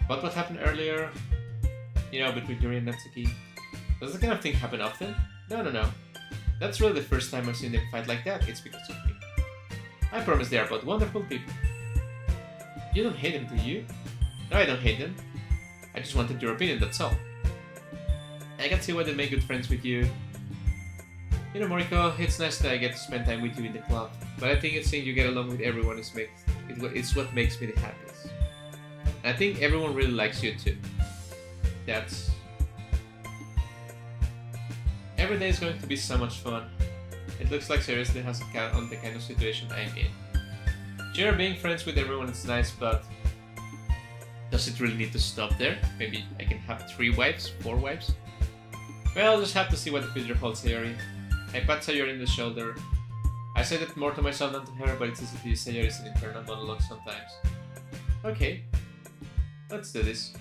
But what happened earlier? You know, between Yuri and Natsuki. Does that kind of thing happen often? No. That's really the first time I've seen them fight like that. It's because of me. I promise they are both wonderful people. You don't hate them, do you? No, I don't hate them. I just wanted your opinion, that's all. I can see why they make good friends with you. You know, Moriko, it's nice that I get to spend time with you in the club, but I think it's seeing you get along with everyone it's what makes me the happiest. And I think everyone really likes you too. That's... Every day is going to be so much fun. It looks like seriously has a count on the kind of situation I'm in. Sure, being friends with everyone is nice, but does it really need to stop there? Maybe I can have 3 wives, 4 wives? Well, I'll just have to see what the future holds, Sayori. I pat Sayori in the shoulder. I said it more to myself than to her, but it's easy to use Sayori's internal monologue sometimes. Okay, let's do this.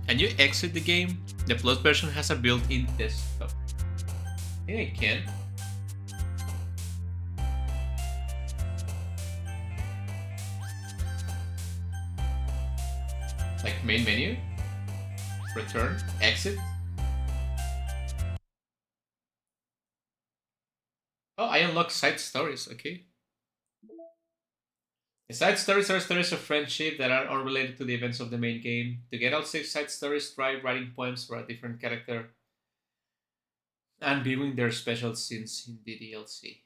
Can you exit the game? The Plus version has a built-in desktop. I think I can. Like main menu, return, exit. Oh, I unlock side stories, okay. The side stories are stories of friendship that are unrelated to the events of the main game. To get all 6 side stories, try writing poems for a different character and viewing their special scenes in the DLC.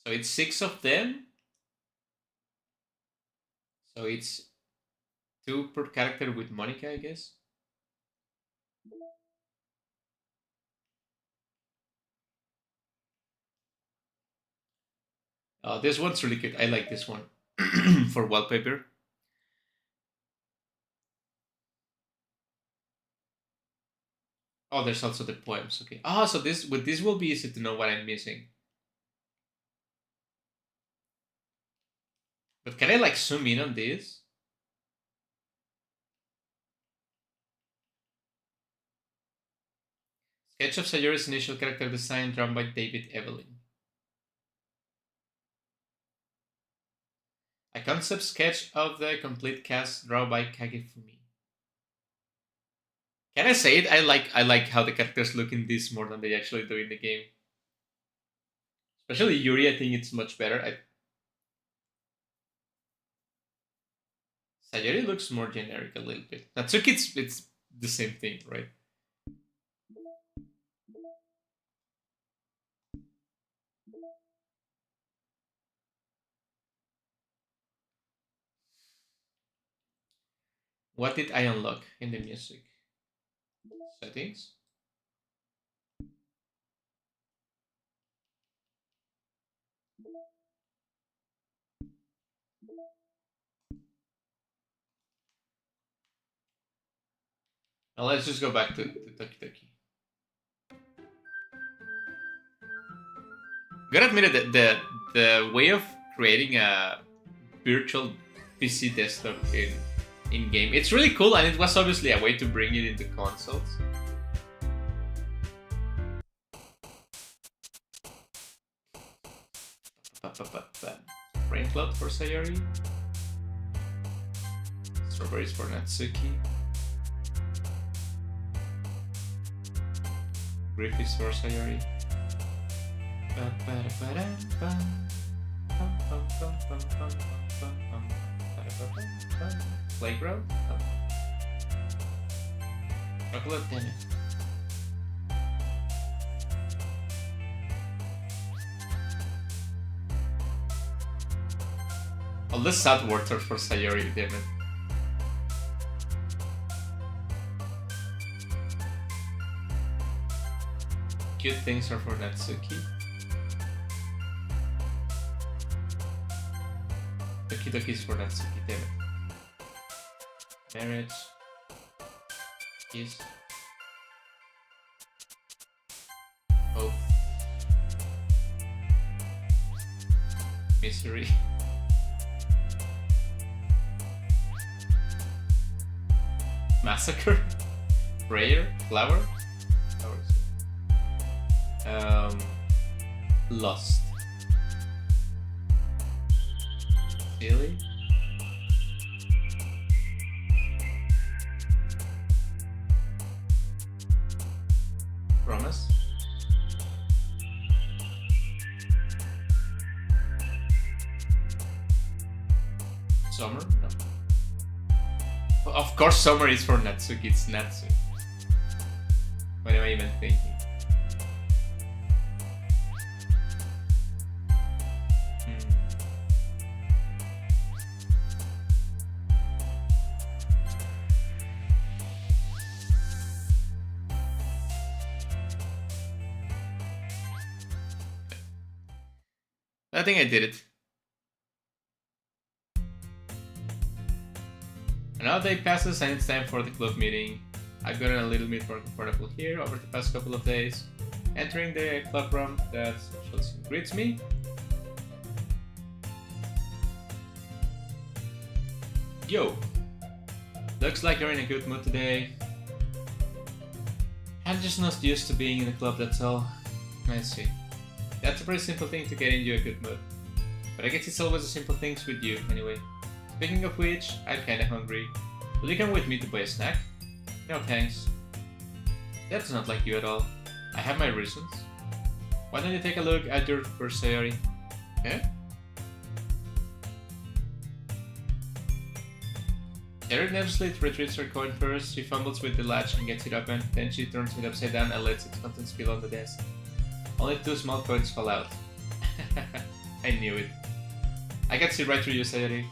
So it's 6 of them. So it's 2 per character with Monica, I guess. Oh, this one's really good. I like this one for wallpaper. Oh, there's also the poems. Okay. Oh, so this will be easy to know what I'm missing. But can I like zoom in on this? Sketch of Sayori's initial character design drawn by David Evelyn. A concept sketch of the complete cast drawn by Kagefumi. Can I say it? I like how the characters look in this more than they actually do in the game. Especially Yuri, I think it's much better. Sayori looks more generic a little bit. Natsuki, it's the same thing, right? What did I unlock in the music? Settings? Now let's just go back to Doki Doki. Gotta admit that the way of creating a virtual PC desktop in game, it's really cool, and it was obviously a way to bring it into consoles. Rain Cloud for Sayori. Strawberries for Natsuki. Griffiths for Sayori. Playground? Oh. Chocolate dinner. All the sad words are for Sayori, damn it. Cute things are for Natsuki. Doki Doki is for Natsuki, damn it. Marriage. Kiss. Hope. Misery. Massacre. Prayer. Flower. Flowers. Lost. Silly. Promise. Summer? No. Well, of course summer is for Natsuki, it's Natsu. What am I even thinking? I think I did it. Another day passes and it's time for the club meeting. I've gotten a little bit more comfortable here over the past couple of days. Entering the club room, that Chelsea greets me. Yo! Looks like you're in a good mood today. I'm just not used to being in the club, that's all. I see. That's a pretty simple thing to get into a good mood. But I guess it's always the simple things with you, anyway. Speaking of which, I'm kinda hungry. Will you come with me to buy a snack? No thanks. That's not like you at all. I have my reasons. Why don't you take a look at your first Sayori? Eh? Sayori nervously retrieves her coin first, she fumbles with the latch and gets it open, then she turns it upside down and lets its contents spill on the desk. Only 2 small coins fall out. I knew it. I can see right through you, Sayori.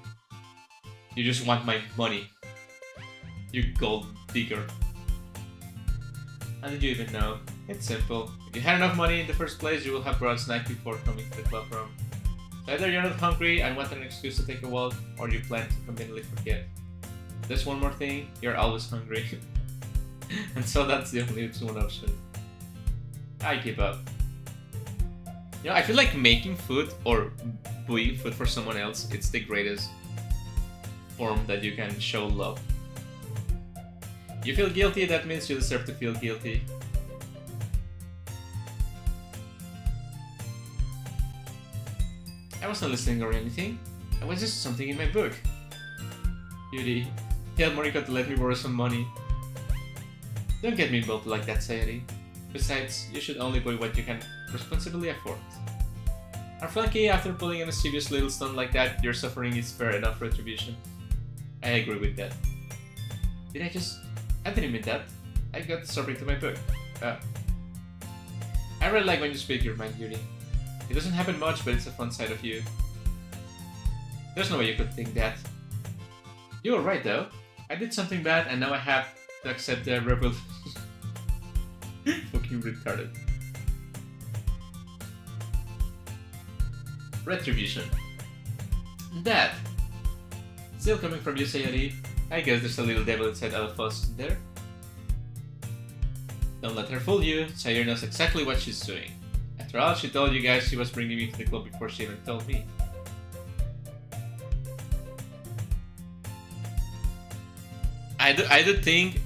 You just want my money. You gold digger. How did you even know? It's simple. If you had enough money in the first place, you will have brought a snack before coming to the club room. So either you're not hungry and want an excuse to take a walk, or you plan to conveniently forget. There's one more thing, you're always hungry. And so that's the only one option. I give up. You know, I feel like making food or buying food for someone else, it's the greatest form that you can show love. You feel guilty, that means you deserve to feel guilty. I wasn't listening or anything. I was just something in my book. Yuri, tell Moriko to let me borrow some money. Don't get me involved like that, Sayori. Besides, you should only buy what you can responsibly afford. And frankly, after pulling a mischievous little stunt like that, your suffering is fair enough retribution. I agree with that. I didn't mean that. I got disturbing to my book. I really like when you speak your mind, Yuri. It doesn't happen much, but it's a fun side of you. There's no way you could think that. You were right, though. I did something bad, and now I have to accept the rebel. Fucking retarded. Retribution. That. Still coming from you, Sayori. I guess there's a little devil inside all of us, isn't there? Don't let her fool you. Sayori knows exactly what she's doing. After all, she told you guys she was bringing me to the club before she even told me. I do think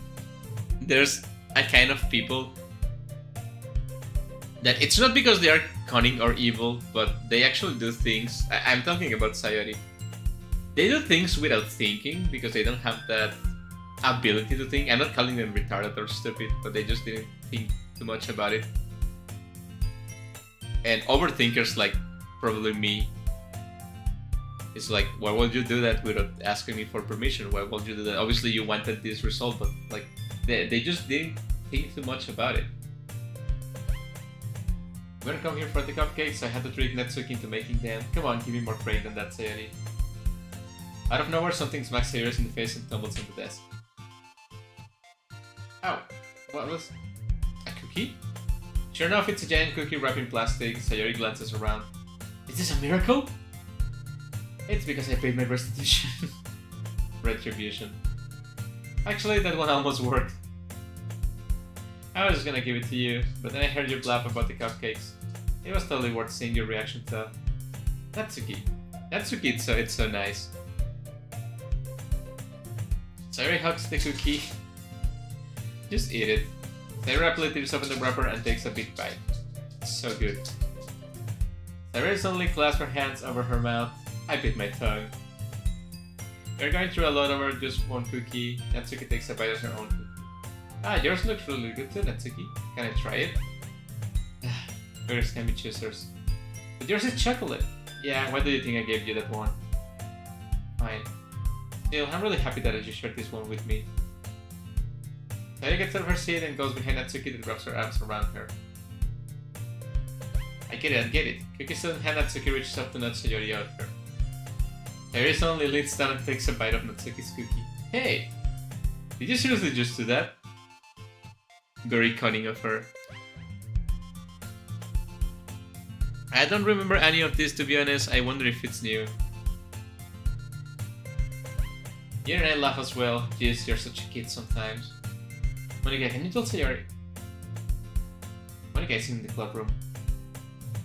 there's a kind of people that it's not because they are cunning or evil, but they actually do things. I'm talking about Sayori. They do things without thinking because they don't have that ability to think. I'm not calling them retarded or stupid, but they just didn't think too much about it. And overthinkers like probably me, it's like, why would you do that without asking me for permission? Why would you do that? Obviously you wanted this result, but like they just didn't think too much about it. When I come here for the cupcakes, I had to trick Natsuki into making them. Come on, give me more credit than that, Sayori. Out of nowhere, something smacks Sayori in the face and tumbles on the desk. Ow! What was... a cookie? Sure enough, it's a giant cookie wrapped in plastic. Sayori glances around. Is this a miracle? It's because I paid my restitution. Retribution. Actually, that one almost worked. I was just gonna give it to you, but then I heard you blab about the cupcakes. It was totally worth seeing your reaction to Natsuki. Natsuki, it's so nice. Sayori hugs the cookie. Just eat it. Sayori rapidly tears open the wrapper and takes a big bite. It's so good. Sayori suddenly clasps her hands over her mouth. I bit my tongue. We're going through a lot over just one cookie. Natsuki takes a bite of her own cookie. Ah, yours looks really good too, Natsuki. Can I try it? Yours can be choosers. But yours is chocolate. Yeah, why do you think I gave you that one? Fine. Still, I'm really happy that you shared this one with me. Sayori gets out of her seat and goes behind Natsuki that wraps her arms around her. I get it. Cookie sudden hand Natsuki reaches up to nudge Sayori out of her. Sayori suddenly leans down and takes a bite of Natsuki's cookie. Hey! Did you seriously just do that? Very cunning of her. I don't remember any of this, to be honest. I wonder if it's new. You and I laugh as well. Jeez, you're such a kid sometimes. Monika, can you tell Sayori? Monika is in the club room.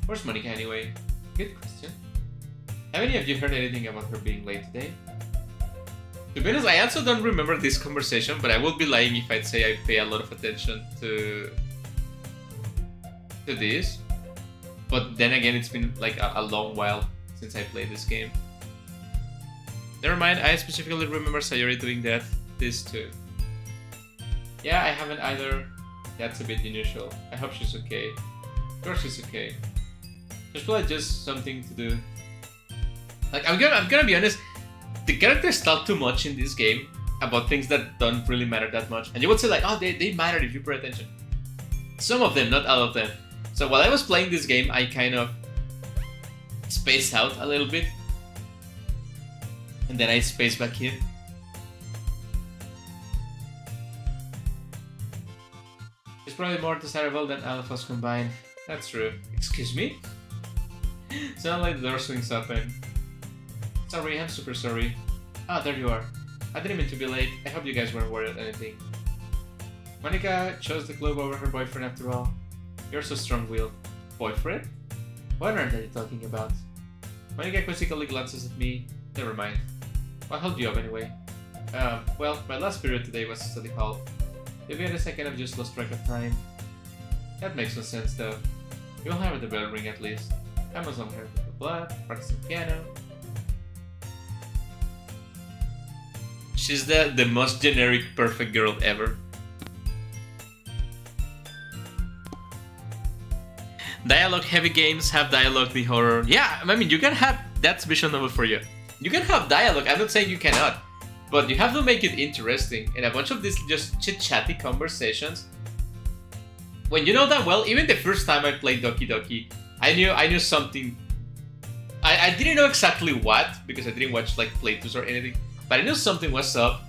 Where's Monika anyway? Good question. Have any of you heard anything about her being late today? To be honest, I also don't remember this conversation, but I would be lying if I'd say I pay a lot of attention to this. But then again, it's been like a long while since I played this game. Never mind, I specifically remember Sayori doing this too. Yeah, I haven't either. That's a bit unusual. I hope she's okay. Of course she's okay. There's probably just something to do. Like, I'm gonna be honest, the characters talk too much in this game about things that don't really matter that much. And you would say like, oh, they matter if you pay attention. Some of them, not all of them. So while I was playing this game, I kind of spaced out a little bit. And then I spaced back in. It's probably more desirable than all of us combined. That's true. Excuse me? Sound like the door swings open. Sorry, I'm super sorry. Ah, there you are. I didn't mean to be late. I hope you guys weren't worried about anything. Monika chose the club over her boyfriend after all. You're so strong-willed. Boyfriend? What are they talking about? Monika quizzically glances at me. Never mind. What held you up anyway? Well, my last period today was study hall. To be honest, I kind of just lost track of time. That makes no sense though. You'll have the bell ring at least. I must learn her blah blah, practicing piano. She's the most generic perfect girl ever. Dialogue-heavy games have dialogue, the horror. Yeah, I mean, you can have... That's visual novel for you. You can have dialogue, I'm not saying you cannot. But you have to make it interesting. And a bunch of these just chit-chatty conversations. When you know that well, even the first time I played Doki Doki, I knew something. I didn't know exactly what, because I didn't watch like playthroughs or anything, but I knew something was up.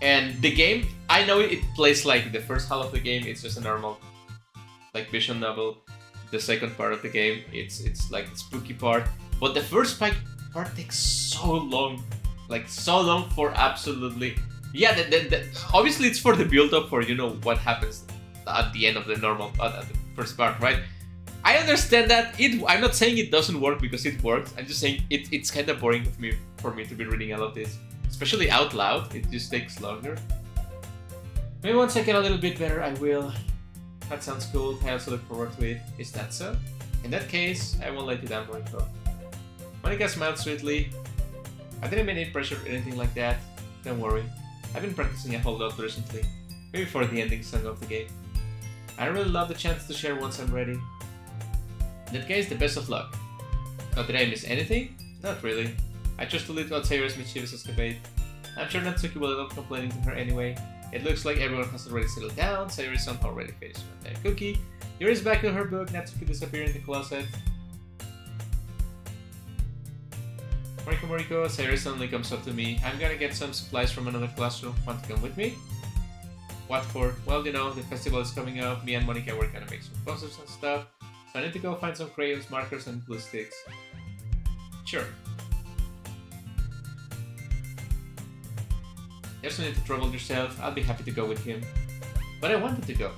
And the game, I know it plays like the first half of the game, it's just a normal like visual novel. The second part of the game, it's like the spooky part. But the first part takes so long. Like so long for absolutely... Yeah, obviously it's for the build-up for, you know, what happens at the end of the normal, at the first part, right? I understand that. I'm not saying it doesn't work because it works. I'm just saying it's kind of boring for me to be reading all of this. Especially out loud, it just takes longer. Maybe once I get a little bit better, I will. That sounds cool. I also look forward to it. Is that so? In that case, I won't let you down, Monica. Monica smiled sweetly. I didn't mean any pressure or anything like that. Don't worry. I've been practicing a whole lot recently. Maybe for the ending song of the game. I really love the chance to share once I'm ready. In that case, the best of luck. Oh, did I miss anything? Not really. I just alluded about Sayori's mischievous escapade. I'm sure Natsuki will end up complaining to her anyway. It looks like everyone has already settled down. Sayori's somehow already finished one entire cookie. Yuri's back in her book. Natsuki disappeared in the closet. Moriko, Sayori suddenly comes up to me. I'm gonna get some supplies from another classroom. Want to come with me? What for? Well, you know, the festival is coming up. Me and Monica were gonna make some posters and stuff. So I need to go find some crayons, markers, and glue sticks. Sure. There's no need to trouble yourself. I'll be happy to go with him. But I wanted to go.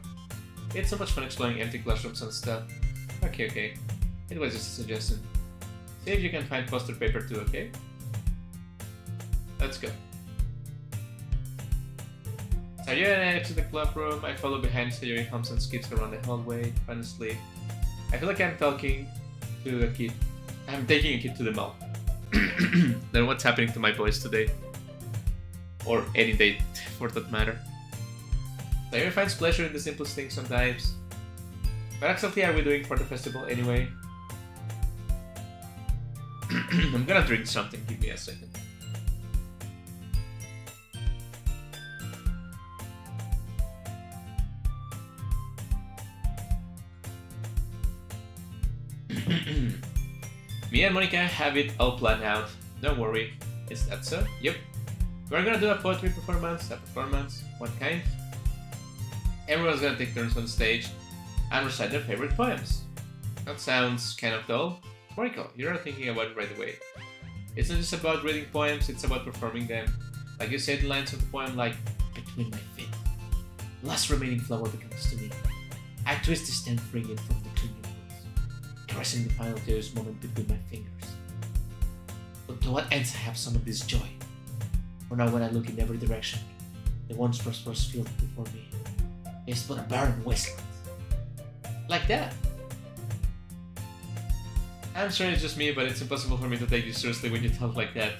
It's so much fun exploring empty classrooms and stuff. Okay. It was just a suggestion. See if you can find poster paper too, okay? Let's go. Sayori and I exit the club room. I follow behind Sayori, hums and skips around the hallway. Honestly, I feel like I'm talking to a kid. I'm taking a kid to the mall. Then what's happening to my boys today? Or any day, for that matter. Sayori finds pleasure in the simplest things sometimes. What exactly are we doing for the festival anyway? I'm gonna drink something, give me a second. Me and Monica have it all planned out. Don't worry. Is that so? Yep. We're gonna do a poetry performance. A performance? What kind? Everyone's gonna take turns on stage and recite their favorite poems. That sounds kind of dull. Moriko, you're not thinking about it right away. It's not just about reading poems, it's about performing them. Like you say the lines of the poem like, between my feet, the last remaining flower becomes to me. I twist the stem freeing it from the clinging roots, caressing the final joyous moment between my fingers. But to what ends I have some of this joy? For now when I look in every direction, the once prosperous field before me is but a barren wasteland. Like that. I'm sure it's just me, but it's impossible for me to take you seriously when you talk like that.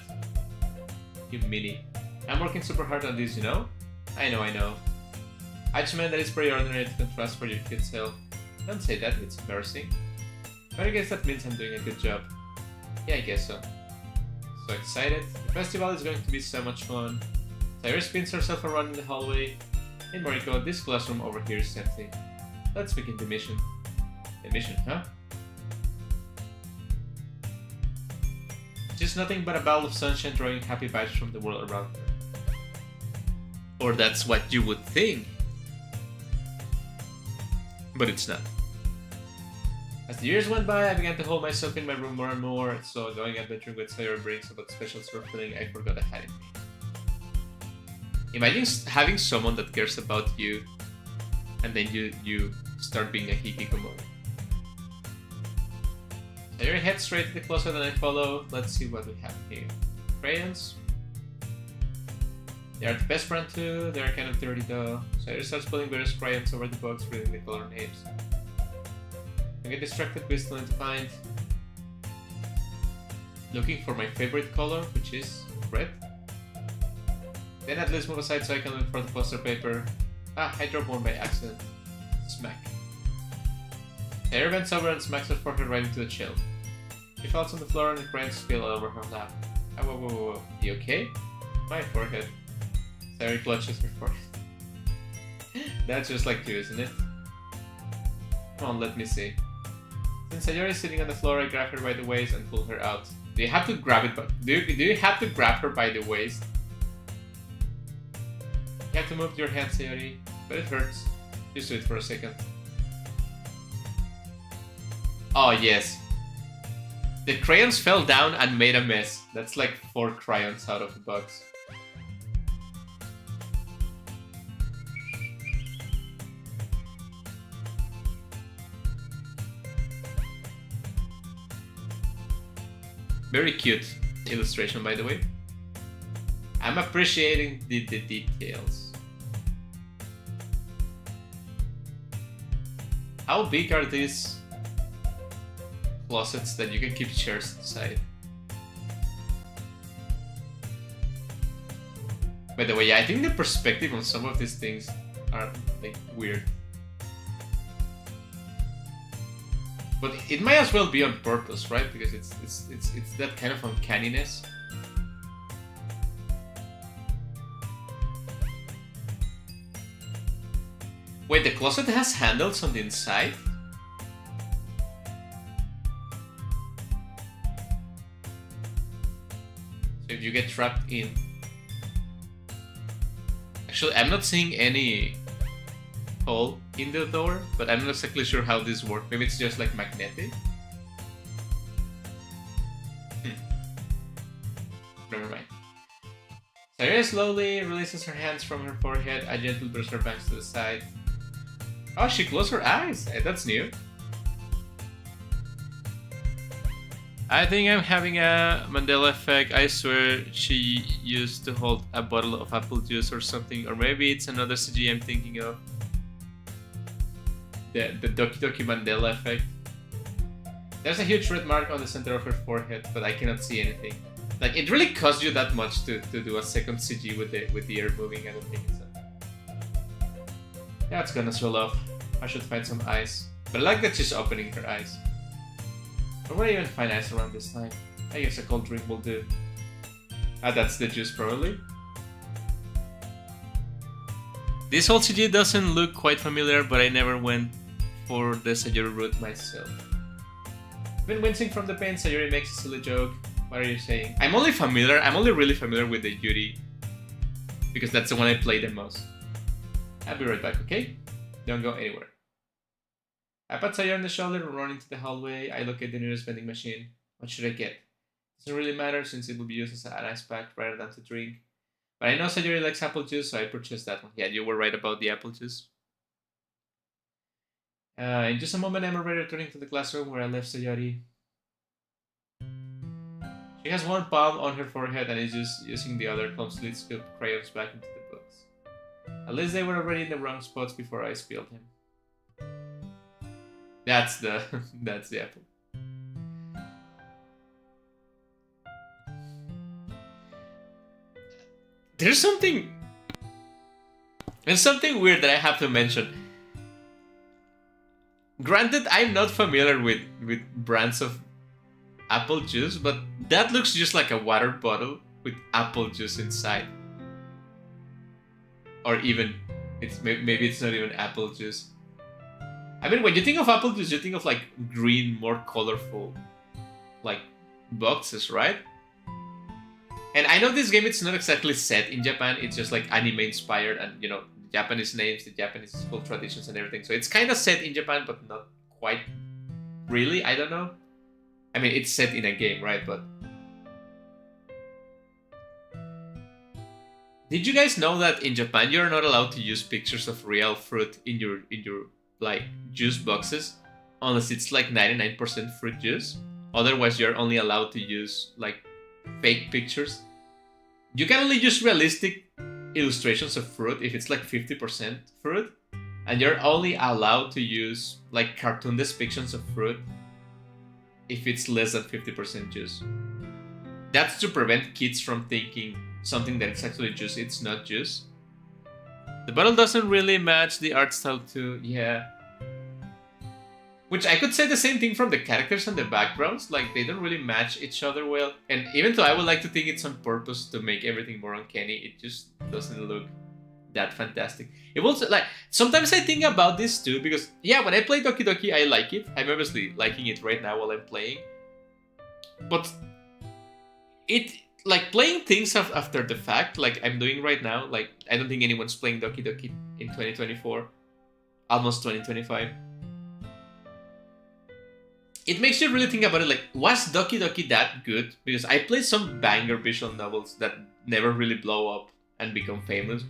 You meanie. I'm working super hard on this, you know? I know. I just meant that it's pretty ordinary to contrast for your kid self. Don't say that, it's embarrassing. But I guess that means I'm doing a good job. Yeah, I guess so. So excited. The festival is going to be so much fun. Sayori spins herself around in the hallway. Hey Moriko, this classroom over here is empty. Let's begin the mission. The mission, huh? Just nothing but a ball of sunshine drawing happy vibes from the world around her. Or that's what you would think. But it's not. As the years went by, I began to hold myself in my room more and more, so going adventuring with Sayori brings about special sort of feeling I forgot I had in me. Imagine having someone that cares about you, and then you start being a hikikomori. Sayori heads straight to the closet and I follow. Let's see what we have here. Crayons. They are the best brand too. They are kind of dirty though. Sayori starts pulling various crayons over the box, reading the color names. I get distracted whistling to find. Looking for my favorite color, which is red. Then at least move aside so I can look for the poster paper. Ah, I dropped one by accident. Smack. Air bends over and smacks her forehead right into the chill. She falls on the floor and the crayons spill all over her lap. Oh, whoa. You okay? My forehead. Sayori clutches her forehead. That's just like you, isn't it? Come on, let me see. Since Sayori is sitting on the floor, I grab her by the waist and pull her out. Do you have to grab it? Do you have to grab her by the waist? You have to move your hand, Sayori, but it hurts. Just do it for a second. Oh yes. The crayons fell down and made a mess. That's like 4 crayons out of the box. Very cute illustration, by the way. I'm appreciating the details. How big are these closets that you can keep chairs inside? By the way, yeah, I think the perspective on some of these things are like weird. But it might as well be on purpose, right? Because it's that kind of uncanniness. Wait, the closet has handles on the inside? So if you get trapped in... Actually, I'm not seeing any hole in the door, but I'm not exactly sure how this works. Maybe it's just like magnetic? Never mind. Sayori slowly releases her hands from her forehead. I gently brush her bangs to the side. Oh, she closed her eyes. That's new. I think I'm having a Mandela effect. I swear she used to hold a bottle of apple juice or something. Or maybe it's another CG I'm thinking of. The Doki Mandela effect. There's a huge red mark on the center of her forehead, but I cannot see anything. Like, it really costs you that much to do a second CG with the ear moving, I don't think so. Yeah, it's gonna swell off. I should find some ice. But I like that she's opening her eyes. Where would I even find ice around this time? I guess a cold drink will do. Ah, that's the juice probably. This whole CG doesn't look quite familiar, but I never went for the Sayori route myself. I've been wincing from the pain. Sayori makes a silly joke. What are you saying? I'm only really familiar with the Yuri, because that's the one I play the most. I'll be right back, okay? Don't go anywhere. I pat Sayori on the shoulder and run into the hallway. I look at the nearest vending machine. What should I get? Doesn't really matter since it will be used as an ice pack rather than to drink. But I know Sayori likes apple juice, so I purchased that one. Yeah, you were right about the apple juice. In just a moment, I'm already returning to the classroom where I left Sayori. She has one palm on her forehead and is just using the other clumsily scooped crayons back into the books. At least they were already in the wrong spots before I spilled him. That's the apple. There's something weird that I have to mention. Granted, I'm not familiar with brands of apple juice, but that looks just like a water bottle with apple juice inside. Or even, maybe it's not even apple juice. I mean, when you think of apple juice, you think of like green, more colorful, like boxes, right? And I know this game, it's not exactly set in Japan, it's just like anime inspired and, you know, Japanese names, the Japanese school traditions and everything. So it's kind of set in Japan, but not quite really, I don't know. I mean, it's set in a game, right? But did you guys know that in Japan, you're not allowed to use pictures of real fruit in your like juice boxes unless it's like 99% fruit juice? Otherwise, you're only allowed to use like fake pictures. You can only use realistic illustrations of fruit if it's like 50% fruit, and you're only allowed to use like cartoon depictions of fruit if it's less than 50% juice. That's to prevent kids from thinking something that is actually juice, it's not juice. The bottle doesn't really match the art style too, yeah. Which I could say the same thing from the characters and the backgrounds. Like, they don't really match each other well. And even though I would like to think it's on purpose to make everything more uncanny, it just doesn't look that fantastic. It was like, sometimes I think about this too, because yeah, when I play Doki Doki, I like it. I'm obviously liking it right now while I'm playing. But it, like, playing things after the fact, like I'm doing right now, like, I don't think anyone's playing Doki Doki in 2024, almost 2025. It makes you really think about it, like, was Doki Doki that good? Because I played some banger visual novels that never really blow up and become famous.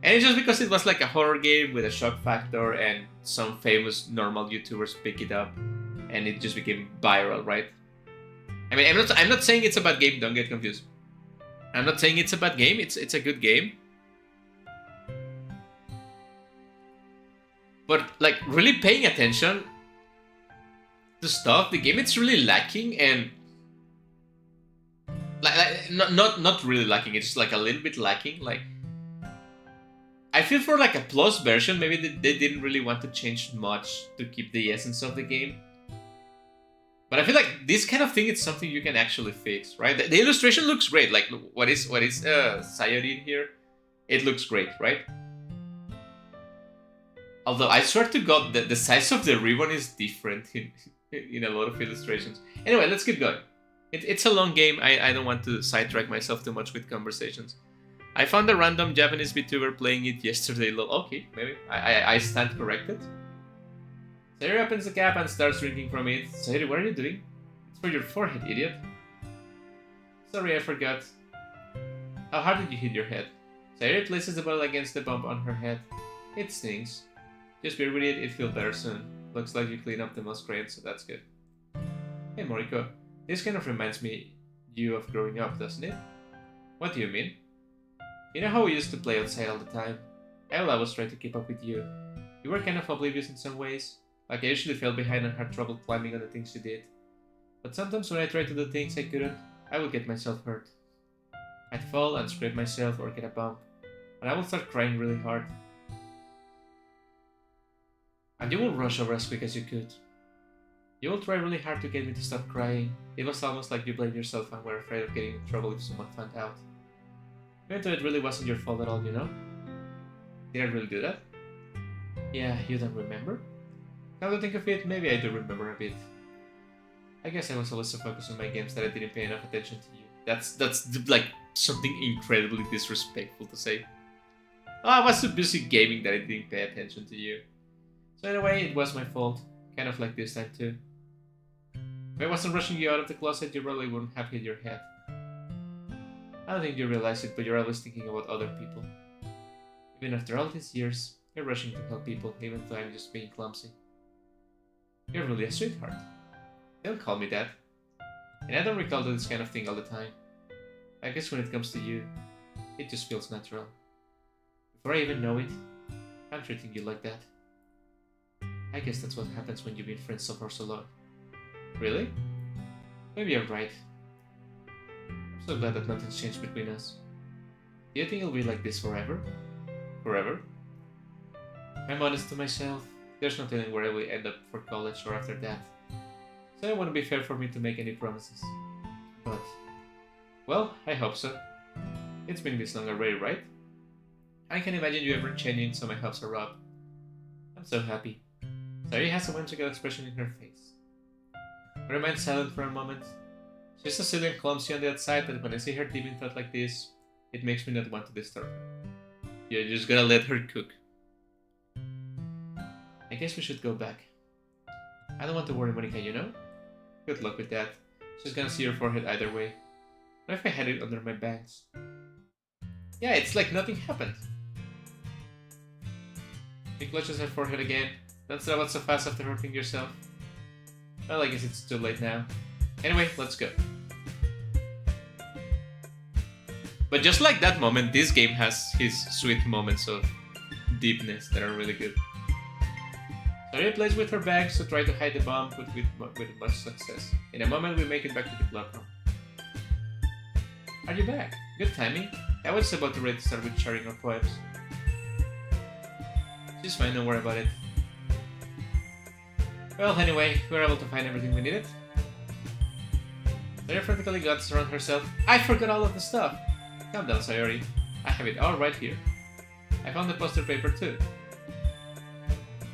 And it's just because it was like a horror game with a shock factor and some famous normal YouTubers pick it up and it just became viral, right? I mean, I'm not saying it's a bad game, don't get confused. I'm not saying it's a bad game, it's a good game. But like, really paying attention to stuff, the game, it's really lacking, and like not really lacking, it's just like a little bit lacking. Like, I feel for like a plus version, maybe they didn't really want to change much to keep the essence of the game. But I feel like this kind of thing is something you can actually fix, right? The illustration looks great. Like, what is Sayori here? It looks great, right? Although I swear to God that the size of the ribbon is different in a lot of illustrations. Anyway, let's keep going. It's a long game. I don't want to sidetrack myself too much with conversations. I found a random Japanese Vtuber playing it yesterday. Okay, maybe. I stand corrected. Sayori opens the cap and starts drinking from it. Sayori, what are you doing? It's for your forehead, idiot. Sorry, I forgot. How hard did you hit your head? Sayori places the bottle against the bump on her head. It stings. Just bear with it, it feels better soon. Looks like you clean up the most grain, so that's good. Hey Moriko, this kind of reminds you of growing up, doesn't it? What do you mean? You know how we used to play outside all the time? I will always try to keep up with you. You were kind of oblivious in some ways. Like, I usually fell behind and had trouble climbing on the things you did. But sometimes when I tried to do things I couldn't, I would get myself hurt. I'd fall and scrape myself or get a bump, and I would start crying really hard. And you would rush over as quick as you could. You would try really hard to get me to stop crying. It was almost like you blamed yourself and were afraid of getting in trouble if someone found out. Even though it really wasn't your fault at all, you know? Did I really do that? Yeah, you don't remember? Now to think of it, maybe I do remember a bit. I guess I was always so focused on my games that I didn't pay enough attention to you. That's like something incredibly disrespectful to say. Oh, I was so busy gaming that I didn't pay attention to you. So in a way, it was my fault. Kind of like this time too. If I wasn't rushing you out of the closet, you probably wouldn't have hit your head. I don't think you realize it, but you're always thinking about other people. Even after all these years, you're rushing to help people, even though I'm just being clumsy. You're really a sweetheart. Don't call me that. And I don't recall this kind of thing all the time. I guess when it comes to you, it just feels natural. Before I even know it, I'm treating you like that. I guess that's what happens when you've been friends for so long. Really? Maybe you're right. I'm so glad that nothing's changed between us. Do you think it'll be like this forever? Forever? I'm honest to myself. There's no telling where I will end up for college or after that. So it wouldn't be fair for me to make any promises. But, well, I hope so. It's been this long already, right? I can imagine you ever changing, so my hopes are up. I'm so happy. Sayori has a whimsical expression in her face. I remain silent for a moment. She's so silly and clumsy on the outside that when I see her deep in thought like this, it makes me not want to disturb her. You just gotta let her cook. I guess we should go back. I don't want to worry Monica, you know? Good luck with that. She's gonna see your forehead either way. What if I had it under my bangs? Yeah, it's like nothing happened. She clutches her forehead again. Don't stop out so fast after hurting yourself. Well, I guess it's too late now. Anyway, let's go. But just like that moment, this game has his sweet moments of deepness that are really good. Sayori plays with her bags to try to hide the bomb with much success. In a moment, we make it back to the club room. Are you back? Good timing. I was about to ready to start with sharing our poems. She's fine, don't worry about it. Well, anyway, we were able to find everything we needed. Sayori frantically glanced around herself. I forgot all of the stuff! Calm down, Sayori. I have it all right here. I found the poster paper too.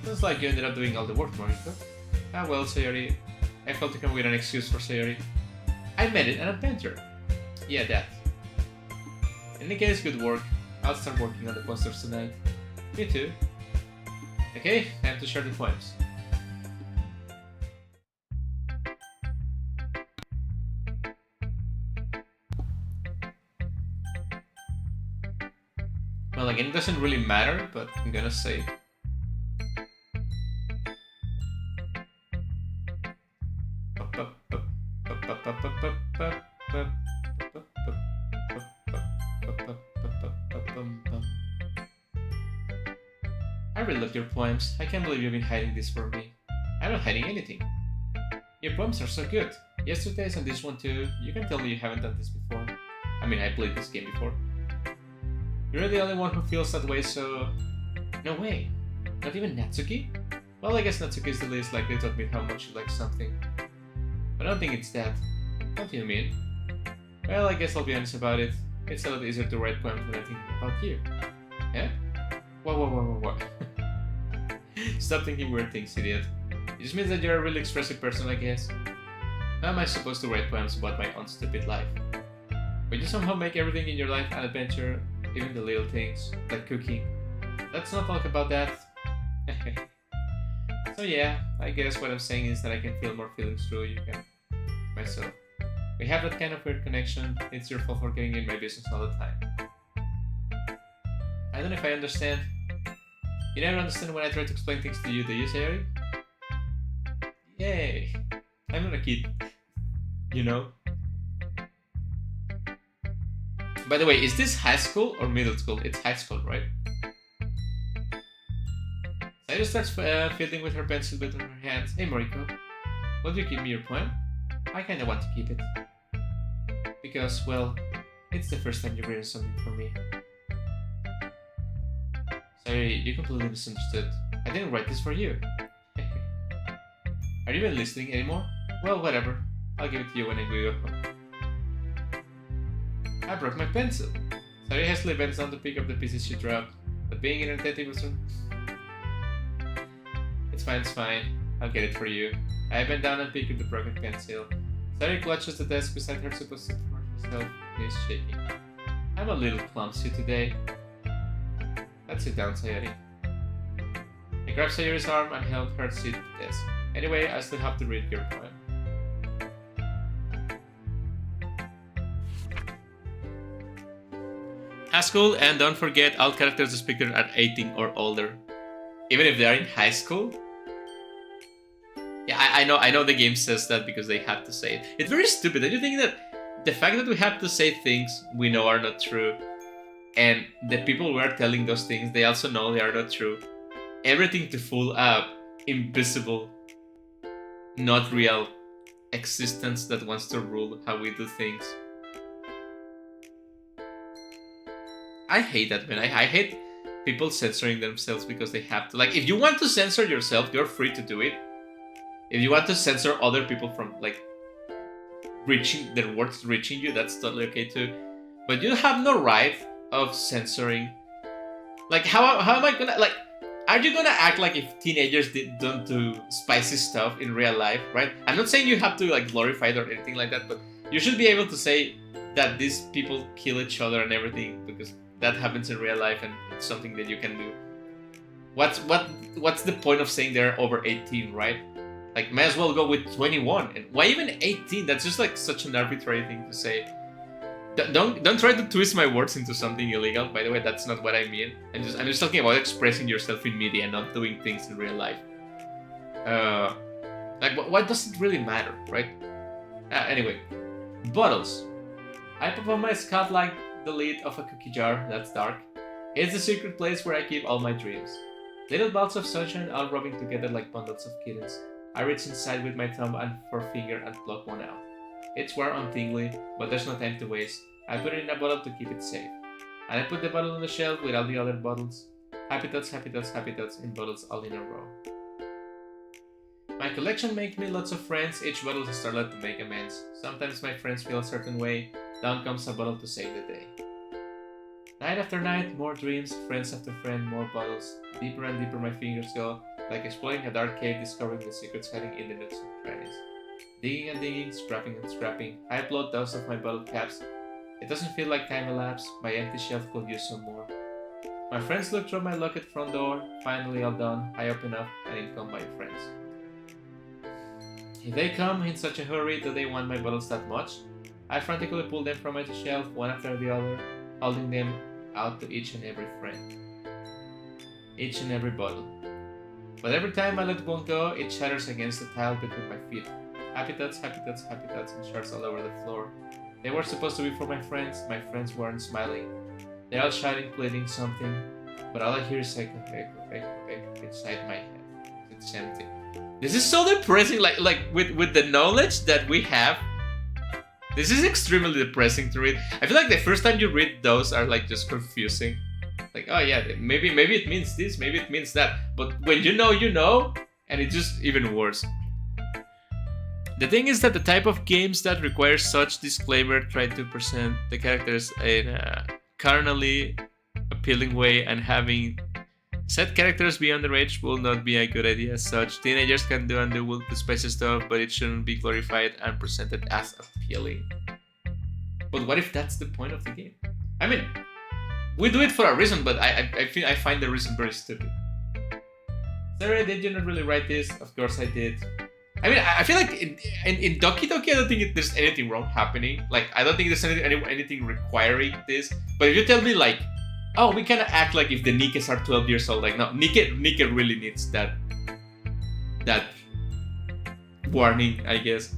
Looks like you ended up doing all the work, Mariko. Ah well, Sayori. I felt to come with an excuse for Sayori. I made it an adventure. Yeah, that. In any case, good work. I'll start working on the posters tonight. Me too. Okay, time to share the poems. Well, again, it doesn't really matter, but I'm gonna say. I really love your poems. I can't believe you've been hiding this from me. I'm not hiding anything. Your poems are so good. Yesterday's and this one too. You can tell me you haven't done this before. I mean, I played this game before. You're the only one who feels that way, so... No way. Not even Natsuki? Well, I guess Natsuki is the least likely to admit how much you like something. But I don't think it's that. What do you mean? Well, I guess I'll be honest about it. It's a lot easier to write poems when I think about you. Yeah? Whoa. Stop thinking weird things, idiot. It just means that you're a really expressive person, I guess. How am I supposed to write poems about my own stupid life? But you somehow make everything in your life an adventure, even the little things, like cooking. Let's not talk about that. So yeah, I guess what I'm saying is that I can feel more feelings through you can myself. We have that kind of weird connection. It's your fault for getting in my business all the time. I don't know if I understand. You never understand when I try to explain things to you, do you, Sayori? Yay! I'm not a kid. You know? By the way, is this high school or middle school? It's high school, right? Sayori starts fiddling with her pencil between her hands. Hey Moriko, will you give me your poem? I kinda want to keep it. Because, well, it's the first time you've written something for me. Sorry, you completely misunderstood. I didn't write this for you. Are you even listening anymore? Well, whatever. I'll give it to you when I go home. I broke my pencil. Sayori hastily bends down to pick up the pieces she dropped, but being inattentive was... It's fine. I'll get it for you. I bend down and pick up the broken pencil. Sayori clutches the desk beside her, supposed to support herself, and is shaking. I'm a little clumsy today. Let's sit down, Sayori. I grabbed Sayori's arm and helped her sit at the desk. Anyway, I still have to read your poem. High school, and don't forget, all characters depicted are 18 or older. Even if they are in high school? Yeah, I know the game says that because they have to say it. It's very stupid. Don't you think that the fact that we have to say things we know are not true, and the people we are telling those things, they also know they are not true. Everything to fool up invisible, not real existence that wants to rule how we do things. I hate that, man. I hate people censoring themselves because they have to. Like, if you want to censor yourself, you're free to do it. If you want to censor other people from, like, reaching their words reaching you, that's totally okay too. But you have no right of censoring. Like, how am I gonna, like, are you gonna act like if teenagers don't do spicy stuff in real life, right? I'm not saying you have to, like, glorify it or anything like that, but you should be able to say that these people kill each other and everything, because that happens in real life and it's something that you can do. What's the point of saying they're over 18, right? Like, might as well go with 21. And why even 18? That's just like such an arbitrary thing to say. Don't try to twist my words into something illegal. By the way, that's not what I mean. I'm just talking about expressing yourself in media, not doing things in real life. Like, what does it really matter, right? Anyway, bottles. I pop on my scalp like the lid of a cookie jar that's dark. It's the secret place where I keep all my dreams. Little balls of sunshine all rubbing together like bundles of kittens. I reach inside with my thumb and forefinger and pluck one out. It's warm and tingly, but there's no time to waste. I put it in a bottle to keep it safe. And I put the bottle on the shelf with all the other bottles. Happy thoughts, happy thoughts, happy thoughts in bottles all in a row. My collection makes me lots of friends, each bottle is a starlet to make amends. Sometimes my friends feel a certain way, down comes a bottle to save the day. Night after night, more dreams, friends after friend, more bottles. Deeper and deeper my fingers go, like exploring a dark cave, discovering the secrets hiding in the nooks and crannies. Digging and digging, scrapping and scrapping, I upload those of my bottle caps. It doesn't feel like time elapsed, my empty shelf could use some more. My friends look through my locked front door, finally all done, I open up and in come my friends. If they come in such a hurry, do they want my bottles that much? I frantically pull them from my shelf, one after the other, holding them out to each and every friend. Each and every bottle. But every time I let one go, it shatters against the tile between my feet. Happy thoughts, and shards all over the floor. They were supposed to be for my friends weren't smiling. They're all shouting, pleading something, but all I hear is echo inside my head. It's empty. This is so depressing, like with the knowledge that we have. This is extremely depressing to read. I feel like the first time you read those are like just confusing. Like, oh yeah, maybe it means this, maybe it means that. But when you know, and it's just even worse. The thing is that the type of games that require such disclaimer try to present the characters in a carnally appealing way, and having set characters beyond their age will not be a good idea as such. Teenagers can do and do with the spicy stuff, but it shouldn't be glorified and presented as appealing. But what if that's the point of the game? I mean, we do it for a reason, but I find the reason very stupid. Sarah, did you not really write this? Of course I did. I mean, I feel like in Doki Doki, I don't think there's anything wrong happening. Like, I don't think there's anything requiring this. But if you tell me, like, oh, we kind of act like if the Nikkes are 12 years old, like, no, Nikke really needs that warning, I guess.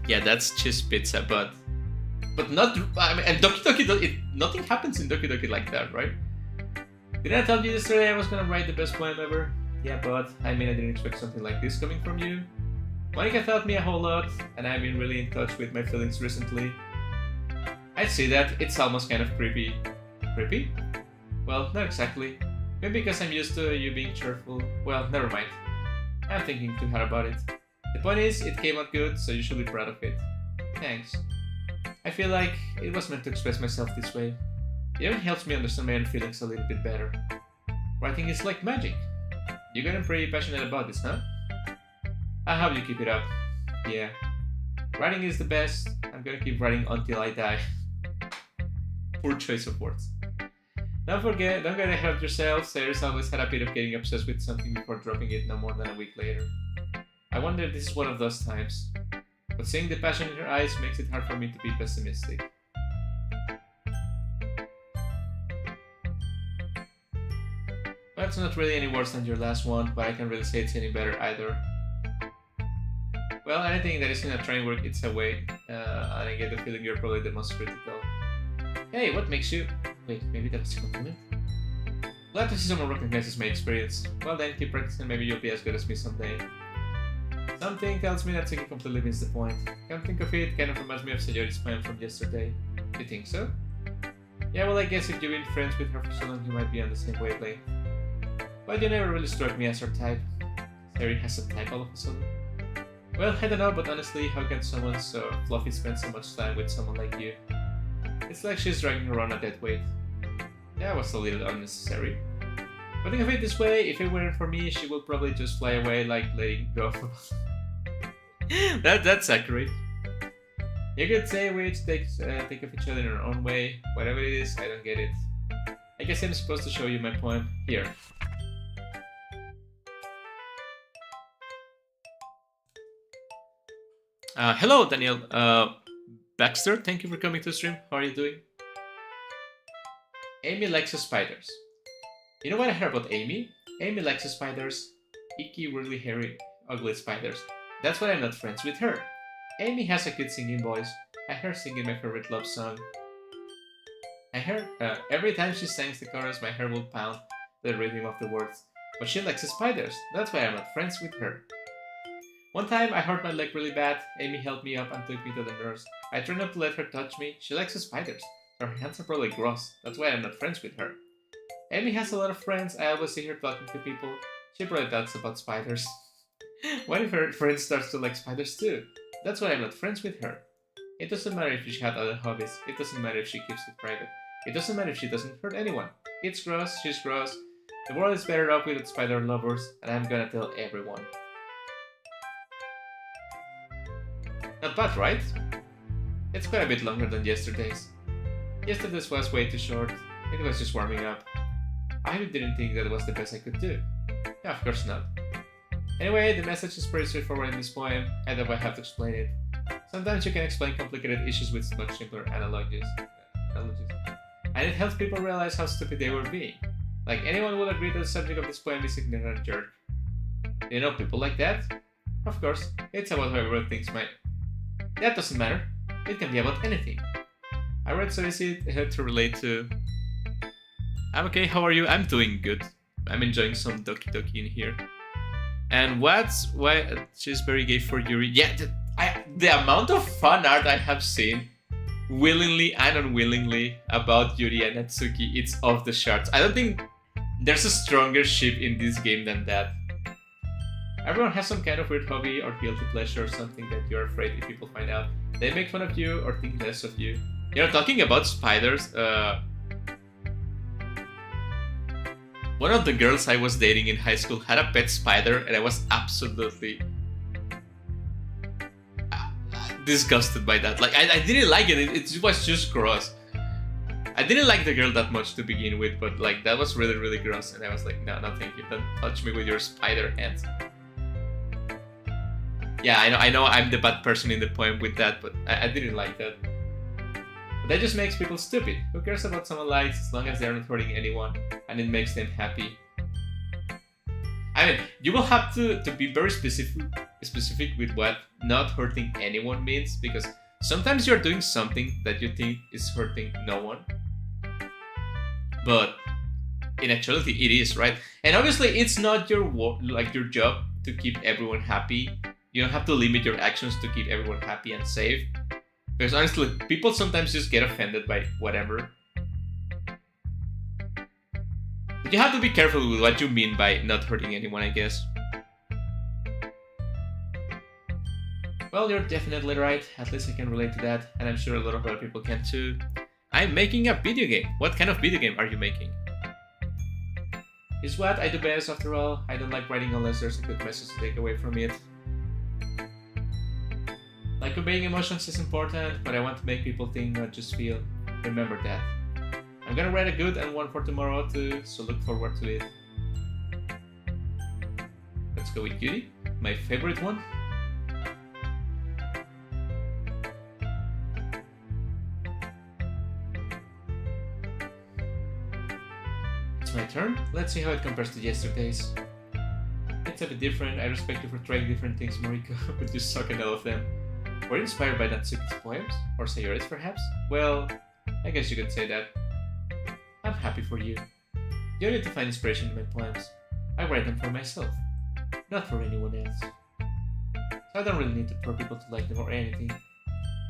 Yeah, that's cheese pizza, but not. I mean, and Doki Doki, nothing happens in Doki Doki like that, right? Didn't I tell you yesterday I was gonna write the best poem ever? Yeah, but I mean, I didn't expect something like this coming from you. Monica taught me a whole lot, and I've been really in touch with my feelings recently. I'd say that it's almost kind of creepy. Creepy? Well, not exactly. Maybe because I'm used to you being cheerful. Well, never mind. I'm thinking too hard about it. The point is, it came out good, so you should be proud of it. Thanks. I feel like it was meant to express myself this way. It even helps me understand my own feelings a little bit better. Writing is like magic. You're getting pretty passionate about this, huh? I hope you keep it up. Yeah. Writing is the best. I'm gonna keep writing until I die. Poor choice of words. Don't get ahead of yourself. Sayers always had a bit of getting obsessed with something before dropping it no more than a week later. I wonder if this is one of those times. But seeing the passion in her eyes makes it hard for me to be pessimistic. Well, it's not really any worse than your last one, but I can't really say it's any better either. Well, anything that is in a train work, it's a way, and I get the feeling you're probably the most critical. Hey, what makes you... Wait, maybe that was a compliment? Glad to see someone recognizes my experience. Well then, keep practicing, maybe you'll be as good as me someday. Something tells me that singing completely missed the point. Can't think of it, kind of reminds me of Sayori's poem from yesterday. You think so? Yeah, well I guess if you've been friends with her for so long, you might be on the same wavelength. But you never really struck me as her type. Sayori has a type all of a sudden. Well, I don't know, but honestly, how can someone so fluffy spend so much time with someone like you? It's like she's dragging around a dead weight. That was a little unnecessary. But think of it this way, if it weren't for me, she would probably just fly away like letting go. That's accurate. You could say we each think of each other in our own way. Whatever it is, I don't get it. I guess I'm supposed to show you my poem. Here. Hello, Daniel Baxter. Thank you for coming to the stream. How are you doing? Amy likes spiders. You know what I heard about Amy? Amy likes spiders. Icky, really hairy, ugly spiders. That's why I'm not friends with her. Amy has a cute singing voice. I heard singing my favorite love song. I heard every time she sings the chorus, my hair will pound the rhythm of the words. But she likes spiders. That's why I'm not friends with her. One time I hurt my leg really bad. Amy helped me up and took me to the nurse. I tried not to let her touch me. She likes spiders. Her hands are probably gross. That's why I'm not friends with her. Amy has a lot of friends. I always see her talking to people. She probably talks about spiders. What if her friend starts to like spiders too? That's why I'm not friends with her. It doesn't matter if she had other hobbies. It doesn't matter if she keeps it private. It doesn't matter if she doesn't hurt anyone. It's gross, she's gross. The world is better off with spider lovers, and I'm gonna tell everyone. Not bad, right? It's quite a bit longer than yesterday's. Yesterday's was way too short. It was just warming up. I didn't think that was the best I could do. Yeah, of course not. Anyway, the message is pretty straightforward in this poem. I don't have to explain it. Sometimes you can explain complicated issues with much simpler analogies. And it helps people realize how stupid they were being. Like, anyone will agree that the subject of this poem is ignorant jerk. Do you know people like that? Of course, it's about how everyone thinks might. That doesn't matter. It can be about anything. I read so easy to relate to. I'm okay, how are you? I'm doing good. I'm enjoying some Doki in here. And why she's very gay for Yuri? Yeah, the amount of fan art I have seen, willingly and unwillingly, about Yuri and Natsuki, it's off the charts. I don't think there's a stronger ship in this game than that. Everyone has some kind of weird hobby or guilty pleasure or something that you're afraid if people find out. They make fun of you or think less of you. You know, talking about spiders, one of the girls I was dating in high school had a pet spider, and I was absolutely disgusted by that. Like, I didn't like it. It was just gross. I didn't like the girl that much to begin with, but like that was really, really gross, and I was like, no, thank you. Don't touch me with your spider hands. Yeah, I know I'm the bad person in the poem with that, but I didn't like that. But that just makes people stupid. Who cares about someone likes as long as they're not hurting anyone and it makes them happy? I mean, you will have to be very specific with what not hurting anyone means, because sometimes you're doing something that you think is hurting no one. But in actuality, it is, right? And obviously, it's not your job to keep everyone happy. You don't have to limit your actions to keep everyone happy and safe. Because honestly, people sometimes just get offended by whatever. But you have to be careful with what you mean by not hurting anyone, I guess. Well, you're definitely right. At least I can relate to that, and I'm sure a lot of other people can too. I'm making a video game. What kind of video game are you making? It's what I do best, after all. I don't like writing unless there's a good message to take away from it. Like, conveying emotions is important, but I want to make people think, not just feel. Remember that. I'm gonna write a good and one for tomorrow too, so look forward to it. Let's go with Cutie, my favorite one. It's my turn. Let's see how it compares to yesterday's. It's a bit different. I respect you for trying different things, Mariko, but you suck at all of them. Were you inspired by Natsuki's poems? Or Sayori's, perhaps? Well, I guess you could say that. I'm happy for you. You don't need to find inspiration in my poems. I write them for myself, not for anyone else. So I don't really need to for people to like them or anything.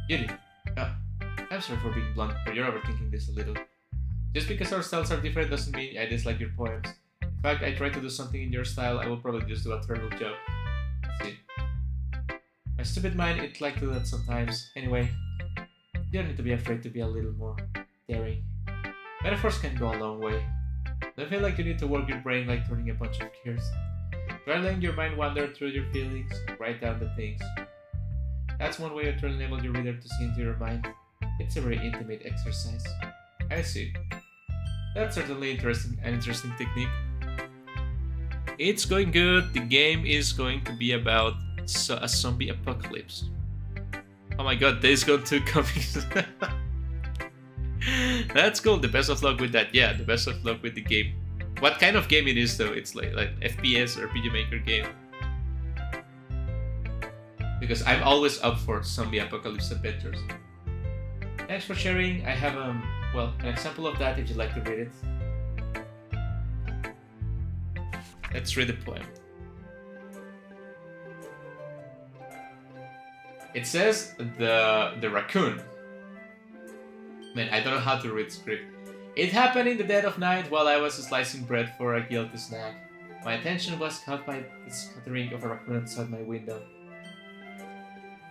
You do. I'm sorry for being blunt, but you're overthinking this a little. Just because our styles are different doesn't mean I dislike your poems. In fact, I try to do something in your style, I will probably just do a terrible job. See. My stupid mind, it like to do that sometimes. Anyway, you don't need to be afraid to be a little more daring. Metaphors can go a long way. Don't feel like you need to work your brain like turning a bunch of gears. Try letting your mind wander through your feelings and write down the things. That's one way to enable your reader to see into your mind. It's a very intimate exercise. I see. That's certainly an interesting technique. It's going good. The game is going to be about a zombie apocalypse. Oh my god, Days Gone 2 coming. That's cool. The best of luck with that. Yeah, the best of luck with the game. What kind of game it is though? It's like FPS or RPG Maker game. Because I'm always up for zombie apocalypse adventures. Thanks for sharing. I have an example of that if you'd like to read it. Let's read the poem. It says the raccoon. Man, I don't know how to read script. It happened in the dead of night while I was slicing bread for a guilty snack. My attention was caught by the scattering of a raccoon outside my window.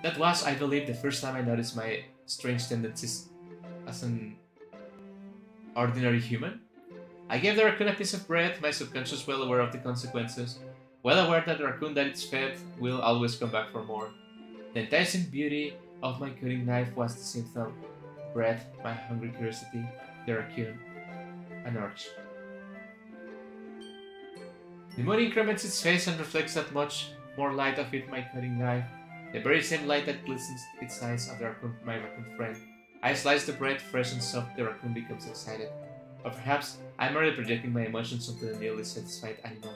That was, I believe, the first time I noticed my strange tendencies as an ordinary human. I gave the raccoon a piece of bread, my subconscious well aware of the consequences, well aware that the raccoon that it's fed will always come back for more. The enticing beauty of my cutting knife was the symptom. Bread, my hungry curiosity, the raccoon, an urge. The moon increments its face and reflects that much more light of it my cutting knife, the very same light that glistens its eyes of the raccoon, my raccoon friend. I slice the bread, fresh and soft, the raccoon becomes excited. Or perhaps I'm already projecting my emotions onto the newly satisfied animal.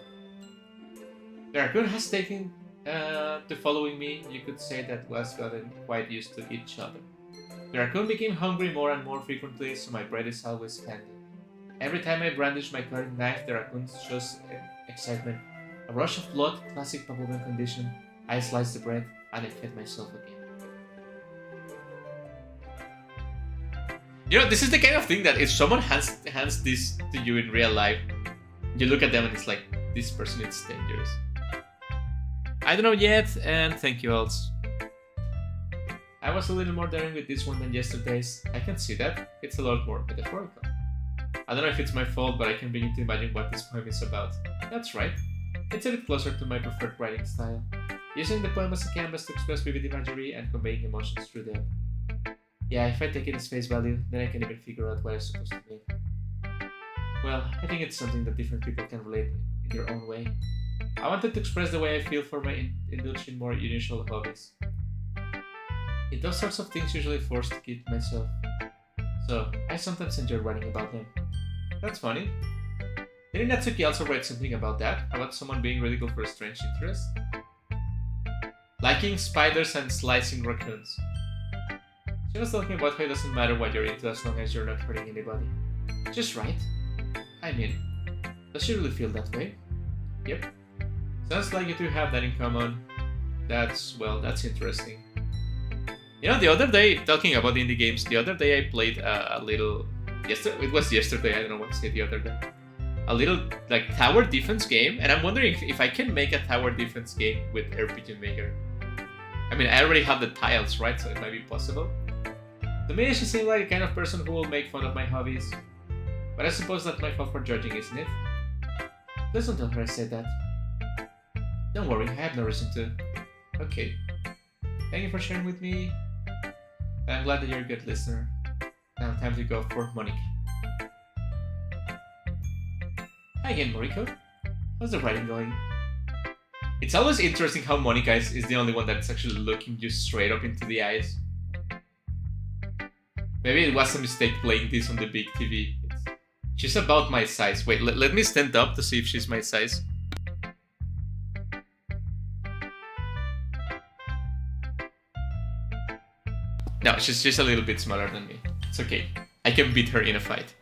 The raccoon has taken to following me. You could say that was gotten quite used to each other. The raccoon became hungry more and more frequently, so my bread is always handy. Every time I brandish my cutting knife, the raccoon shows excitement. A rush of blood, classic Pavlovian condition. I slice the bread and I fed myself again. You know, this is the kind of thing that if someone hands this to you in real life, you look at them and it's like, this person is dangerous. I don't know yet, and thank you all. I was a little more daring with this one than yesterday's. I can see that. It's a lot more metaphorical. I don't know if it's my fault, but I can begin to imagine what this poem is about. That's right. It's a bit closer to my preferred writing style, using the poem as a canvas to express vivid imagery and conveying emotions through them. Yeah, if I take it as face value, then I can even figure out what it's supposed to mean. Well, I think it's something that different people can relate in their own way. I wanted to express the way I feel for my indulge in more unusual hobbies. In those sorts of things usually forced to keep myself, so I sometimes enjoy writing about them. That's funny. Didn't Natsuki also write something about that? About someone being ridiculed for a strange interest? Liking spiders and slicing raccoons. She was talking about how it doesn't matter what you're into as long as you're not hurting anybody. Just right. I mean, does she really feel that way? Yep. Sounds like you two have that in common. That's interesting. You know, the other day, talking about indie games, the other day I played a little... It was yesterday, I don't know what to say the other day. A little, like, tower defense game, and I'm wondering if I can make a tower defense game with RPG Maker. I mean, I already have the tiles, right, so it might be possible. To me, she seemed like the kind of person who will make fun of my hobbies. But I suppose that's my fault for judging, isn't it? Please don't tell her I said that. Don't worry, I have no reason to. Okay. Thank you for sharing with me. I'm glad that you're a good listener. Now time to go for Monica. Hi again, Moriko. How's the writing going? It's always interesting how Monica is the only one that's actually looking you straight up into the eyes. Maybe it was a mistake playing this on the big TV. She's about my size. Wait, let me stand up to see if she's my size. No, she's just a little bit smaller than me. It's okay. I can beat her in a fight.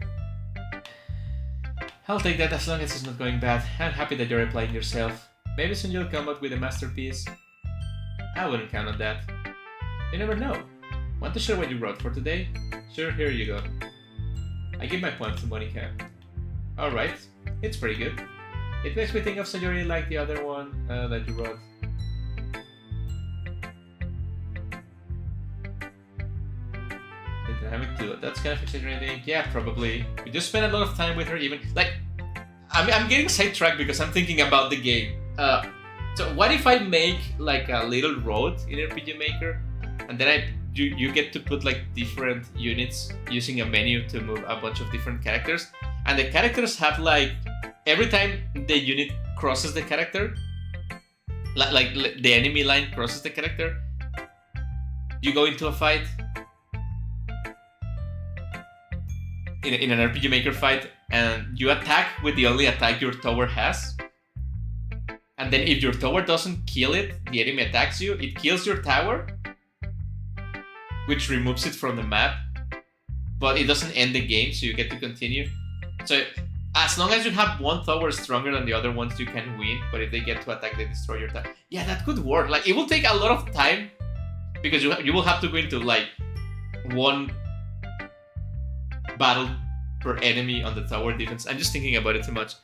I'll take that as long as it's not going bad. I'm happy that you're applying yourself. Maybe soon you'll come up with a masterpiece. I wouldn't count on that. You never know. Want to share what you wrote for today? Sure, here you go. I give my poem to Monica. Alright, it's pretty good. It makes me think of Sayori like the other one that you wrote. The dynamic duo, that's kind of exaggerating. Yeah, probably. We just spent a lot of time with her even. Like, I'm getting sidetracked because I'm thinking about the game. So what if I make like a little road in RPG Maker and then you get to put like different units using a menu to move a bunch of different characters, and the characters have like every time the unit crosses the character, like the enemy line crosses the character, you go into a fight in an RPG Maker fight, and you attack with the only attack your tower has. And then if your tower doesn't kill it, the enemy attacks you, it kills your tower, which removes it from the map, but it doesn't end the game, so you get to continue. So as long as you have one tower stronger than the other ones, you can win, but if they get to attack, they destroy your tower. Yeah, that could work. Like, it will take a lot of time, because you will have to go into like one battle per enemy on the tower defense. I'm just thinking about it too much.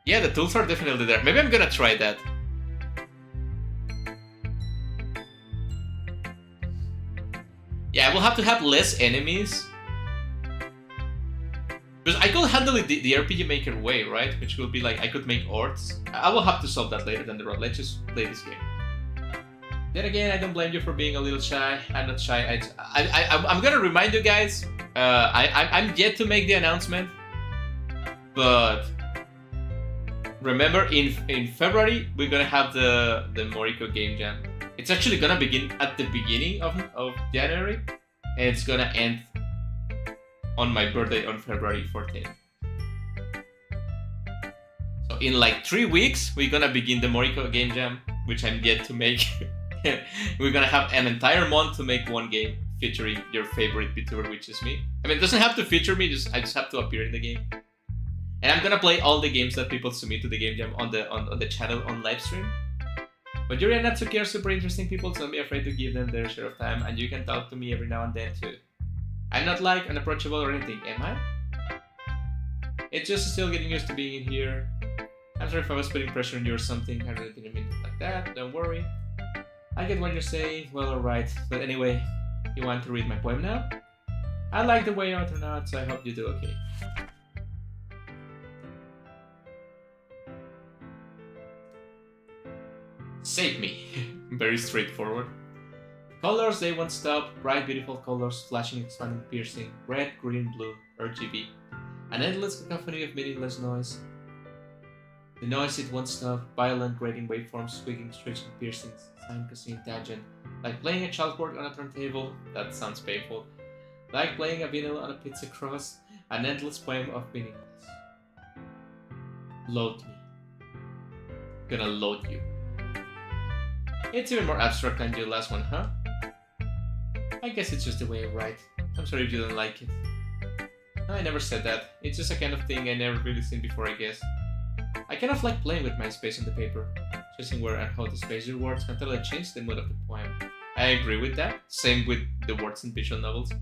Yeah, the tools are definitely there. Maybe I'm gonna try that. Yeah, I will have to have less enemies. Because I could handle it the RPG Maker way, right? Which will be like, I could make orts. I will have to solve that later down the road. Let's just play this game. Then again, I don't blame you for being a little shy. I'm not shy. I'm gonna remind you guys, I'm yet to make the announcement. But remember, in February, we're gonna have the Moriko Game Jam. It's actually gonna begin at the beginning of January, and it's gonna end on my birthday on February 14th. So in like 3 weeks, we're gonna begin the Moriko Game Jam, which I'm yet to make. We're gonna have an entire month to make one game featuring your favorite Vtuber, which is me. I mean, it doesn't have to feature me, I just have to appear in the game. And I'm gonna play all the games that people submit to the Game Jam on the channel on live stream. But you're not so super interesting people, so don't be afraid to give them their share of time, and you can talk to me every now and then too. I'm not like unapproachable or anything, am I? It's just still getting used to being in here. I'm sorry if I was putting pressure on you or something. I really didn't mean it like that. Don't worry. I get what you're saying. Well, alright. But anyway, you want to read my poem now? I like the way it turned out, so I hope you do okay. Save me. Very straightforward. Colors they won't stop, bright beautiful colors, flashing, expanding, piercing, red, green, blue, RGB. An endless cacophony of meaningless noise. The noise it won't stop, violent, grating waveforms, squeaking, stretching, piercings, sine, cosine, tangent. Like playing a chalkboard on a turntable, that sounds painful. Like playing a vinyl on a pizza crust, an endless poem of meaningless. Load me. Gonna load you. It's even more abstract than your last one, huh? I guess it's just the way I write. I'm sorry if you don't like it. No, I never said that. It's just a kind of thing I never really seen before, I guess. I kind of like playing with my space on the paper. Choosing where and how to space your words can totally change the mood of the poem. I agree with that. Same with the words in visual novels.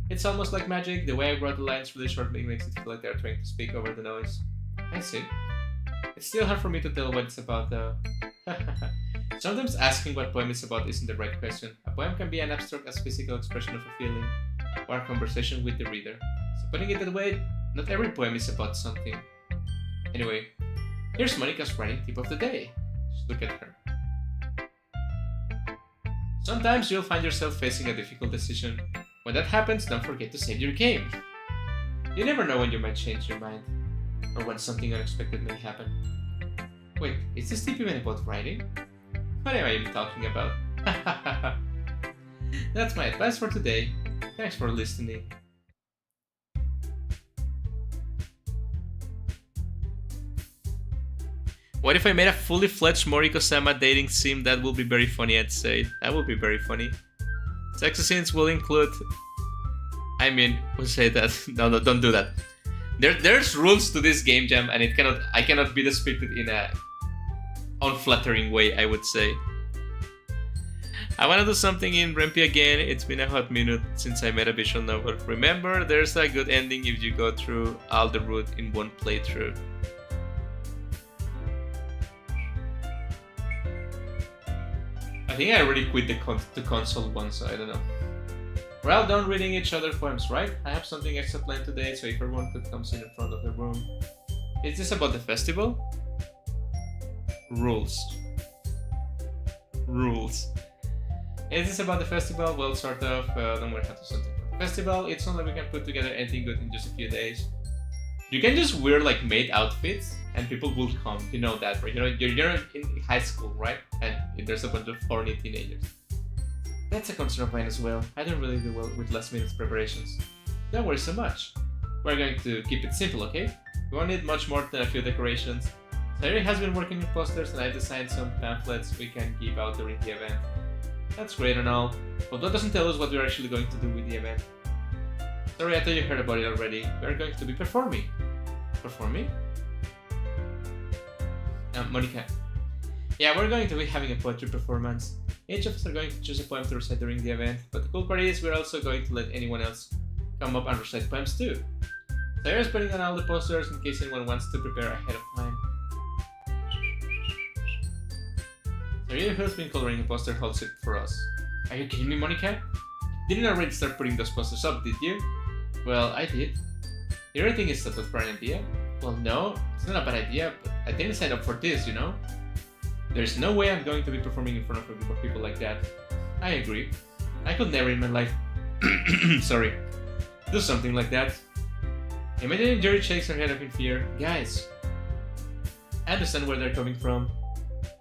It's almost like magic. The way I wrote the lines really shortly makes it feel like they're trying to speak over the noise. I see. It's still hard for me to tell what it's about though. Sometimes asking what poem is about isn't the right question. A poem can be an abstract as physical expression of a feeling, or a conversation with the reader. So putting it that way, not every poem is about something. Anyway, here's Monica's writing tip of the day. Just look at her. Sometimes you'll find yourself facing a difficult decision. When that happens, don't forget to save your game. You never know when you might change your mind, or when something unexpected may happen. Wait, is this tip even about writing? What am I even talking about? That's my advice for today. Thanks for listening. What if I made a fully fledged Moriko-sama dating sim? That will be very funny, I'd say. That would be very funny. Sexy scenes will include... I mean, we'll say that. No, don't do that. There's rules to this game jam, and I cannot be depicted in a unflattering way, I would say. I want to do something in Rempi again. It's been a hot minute since I made a visual novel. Remember, there's a good ending if you go through all the route in one playthrough. I think I already quit the console one, so I don't know. We're all done reading each other poems, right? I have something extra planned today, so if everyone could come sit in front of the room. Is this about the festival? Rules. Is this about the festival? Well, sort of. Then we'll have to something for the festival. It's not like we can put together anything good in just a few days. You can just wear like maid outfits and people will come. You know that, right? You're in high school, right? And there's a bunch of horny teenagers. That's a concern of mine as well. I don't really do well with last minute preparations. Don't worry so much. We're going to keep it simple, okay? We won't need much more than a few decorations. Sayuri has been working with posters and I designed some pamphlets we can give out during the event. That's great and all, but that doesn't tell us what we're actually going to do with the event. Sorry, I thought you heard about it already. We're going to be performing. Performing? Monica. Yeah, we're going to be having a poetry performance. Each of us are going to choose a poem to recite during the event, but the cool part is we're also going to let anyone else come up and recite poems too. Sayuri's putting on all the posters in case anyone wants to prepare ahead of time. Yuri, who's been coloring a poster, holds it for us. Are you kidding me, Monica? You didn't already start putting those posters up, did you? Well, I did. You really think it's a bad idea? Well, no, it's not a bad idea, but I didn't sign up for this, you know? There's no way I'm going to be performing in front of a group of people like that. I agree. I could never in my life sorry, do something like that. Imagining Jerry shakes her head up in fear. Guys, I understand where they're coming from.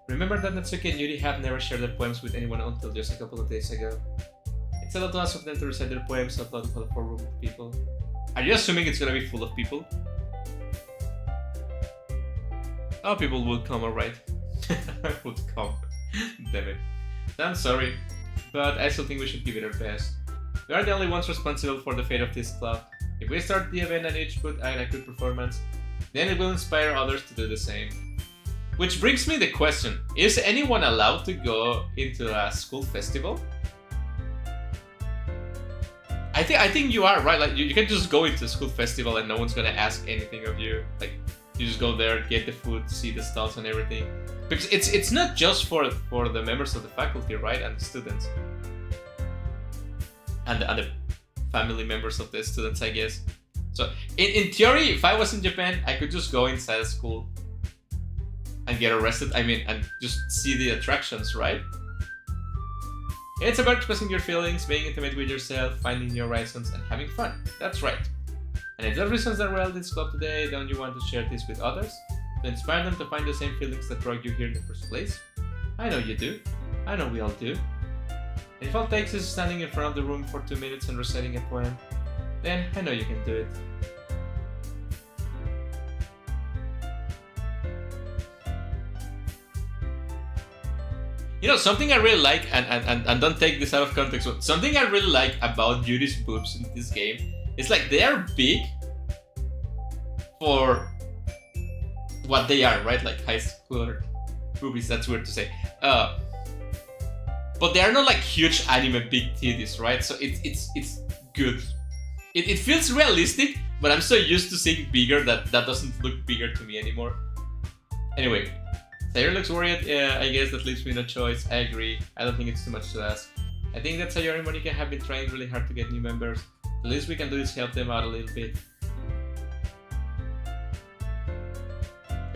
Remember that Natsuki and Yuri have never shared their poems with anyone until just a couple of days ago. It's a lot to ask of them to recite their poems out loud in front of a room of people. Are you assuming it's gonna be full of people? Oh, people will come, alright. Would come. Damn it. I'm sorry, but I still think we should give it our best. We are the only ones responsible for the fate of this club. If we start the event and each put in a good performance, then it will inspire others to do the same. Which brings me the question, is anyone allowed to go into a school festival? I think you are, right? Like you can just go into a school festival and no one's gonna ask anything of you. Like you just go there, get the food, see the stalls and everything. Because it's not just for the members of the faculty, right? And the students. And the family members of the students, I guess. So in theory, if I was in Japan, I could just go inside a school and get arrested. I mean, and just see the attractions, right? It's about expressing your feelings, being intimate with yourself, finding new horizons, and having fun. That's right. And if those reasons are well this club today, don't you want to share this with others? To inspire them to find the same feelings that brought you here in the first place? I know you do. I know we all do. And if all it takes is standing in front of the room for 2 minutes and reciting a poem, then I know you can do it. You know, something I really like, and don't take this out of context, but something I really like about Yuri's boobs in this game is like they are big for what they are, right? Like high schooler boobies, that's weird to say. But they are not like huge anime big titties, right? So it's good. It feels realistic, but I'm so used to seeing bigger that doesn't look bigger to me anymore. Anyway, Sayori looks worried. I guess that leaves me no choice. I agree. I don't think it's too much to ask. I think that Sayori and Monica have been trying really hard to get new members. The least we can do is help them out a little bit.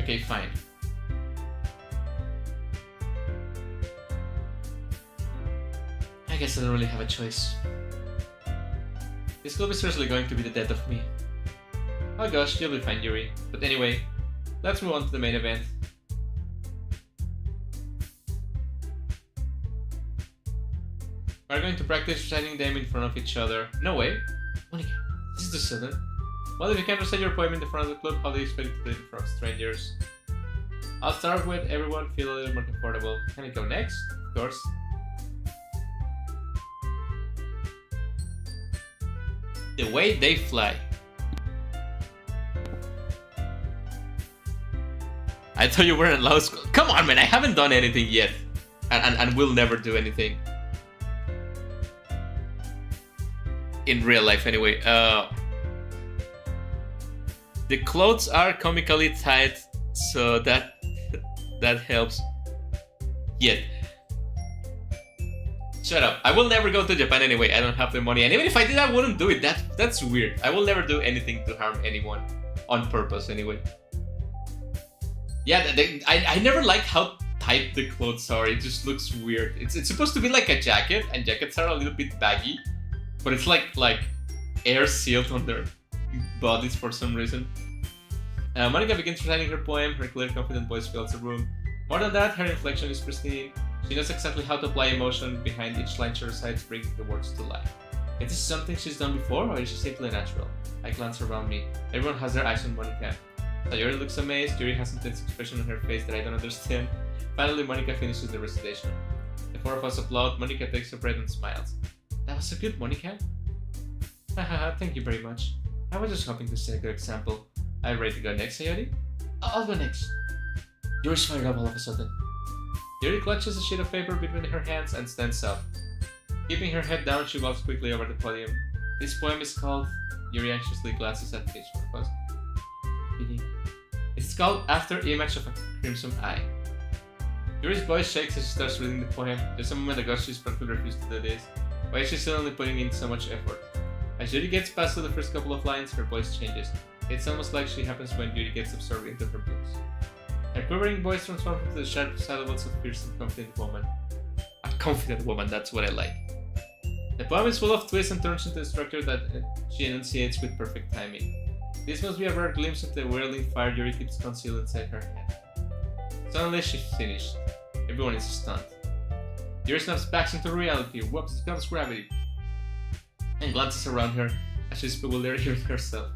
Okay, fine. I guess I don't really have a choice. This club is seriously going to be the death of me. Oh gosh, you'll be fine, Yuri. But anyway, let's move on to the main event. We're going to practice reciting them in front of each other. No way. Monica, this is the sudden. Well, if you can't recite your poem in the front of the club, how do you expect to do it in front of strangers? I'll start with everyone feel a little more comfortable. Can I go next? Of course. The way they fly. I thought you were in law school. Come on, man, I haven't done anything yet. And will never do anything. In real life, anyway. The clothes are comically tight, so that helps. Yet. Shut up. I will never go to Japan anyway. I don't have the money. And even if I did, I wouldn't do it. That's weird. I will never do anything to harm anyone. On purpose, anyway. Yeah, I never liked how tight the clothes are. It just looks weird. It's supposed to be like a jacket, and jackets are a little bit baggy. But it's like air sealed on their bodies for some reason. Monica begins reciting her poem. Her clear, confident voice fills the room. More than that, her inflection is pristine. She knows exactly how to apply emotion behind each line she recites, bringing the words to life. Is this something she's done before, or is she simply natural? I glance around me. Everyone has their eyes on Monica. Sayori looks amazed. Yuri has an intense expression on her face that I don't understand. Finally, Monica finishes the recitation. The four of us applaud. Monica takes a breath and smiles. That was so good, Monica. Haha, thank you very much. I was just hoping to set a good example. Are you ready to go next, Sayori? I'll go next. Yuri's fired up all of a sudden. Yuri clutches a sheet of paper between her hands and stands up. Keeping her head down, she walks quickly over the podium. This poem is called... Yuri anxiously glances at each one of us. It's called After Image of a Crimson Eye. Yuri's voice shakes as she starts reading the poem. Just a moment ago she's practically refused to do this. Why is she suddenly putting in so much effort? As Yuri gets past the first couple of lines, her voice changes. It's almost like she happens when Yuri gets absorbed into her books. Her quivering voice transforms into the sharp syllables of a fierce and confident woman. A confident woman, that's what I like. The poem is full of twists and turns into a structure that she enunciates with perfect timing. This must be a rare glimpse of the whirling fire Yuri keeps concealed inside her head. Suddenly she's finished. Everyone is stunned. Yuri snaps back into reality, whoops becomes gravity, and glances around her as she's bewildered even herself.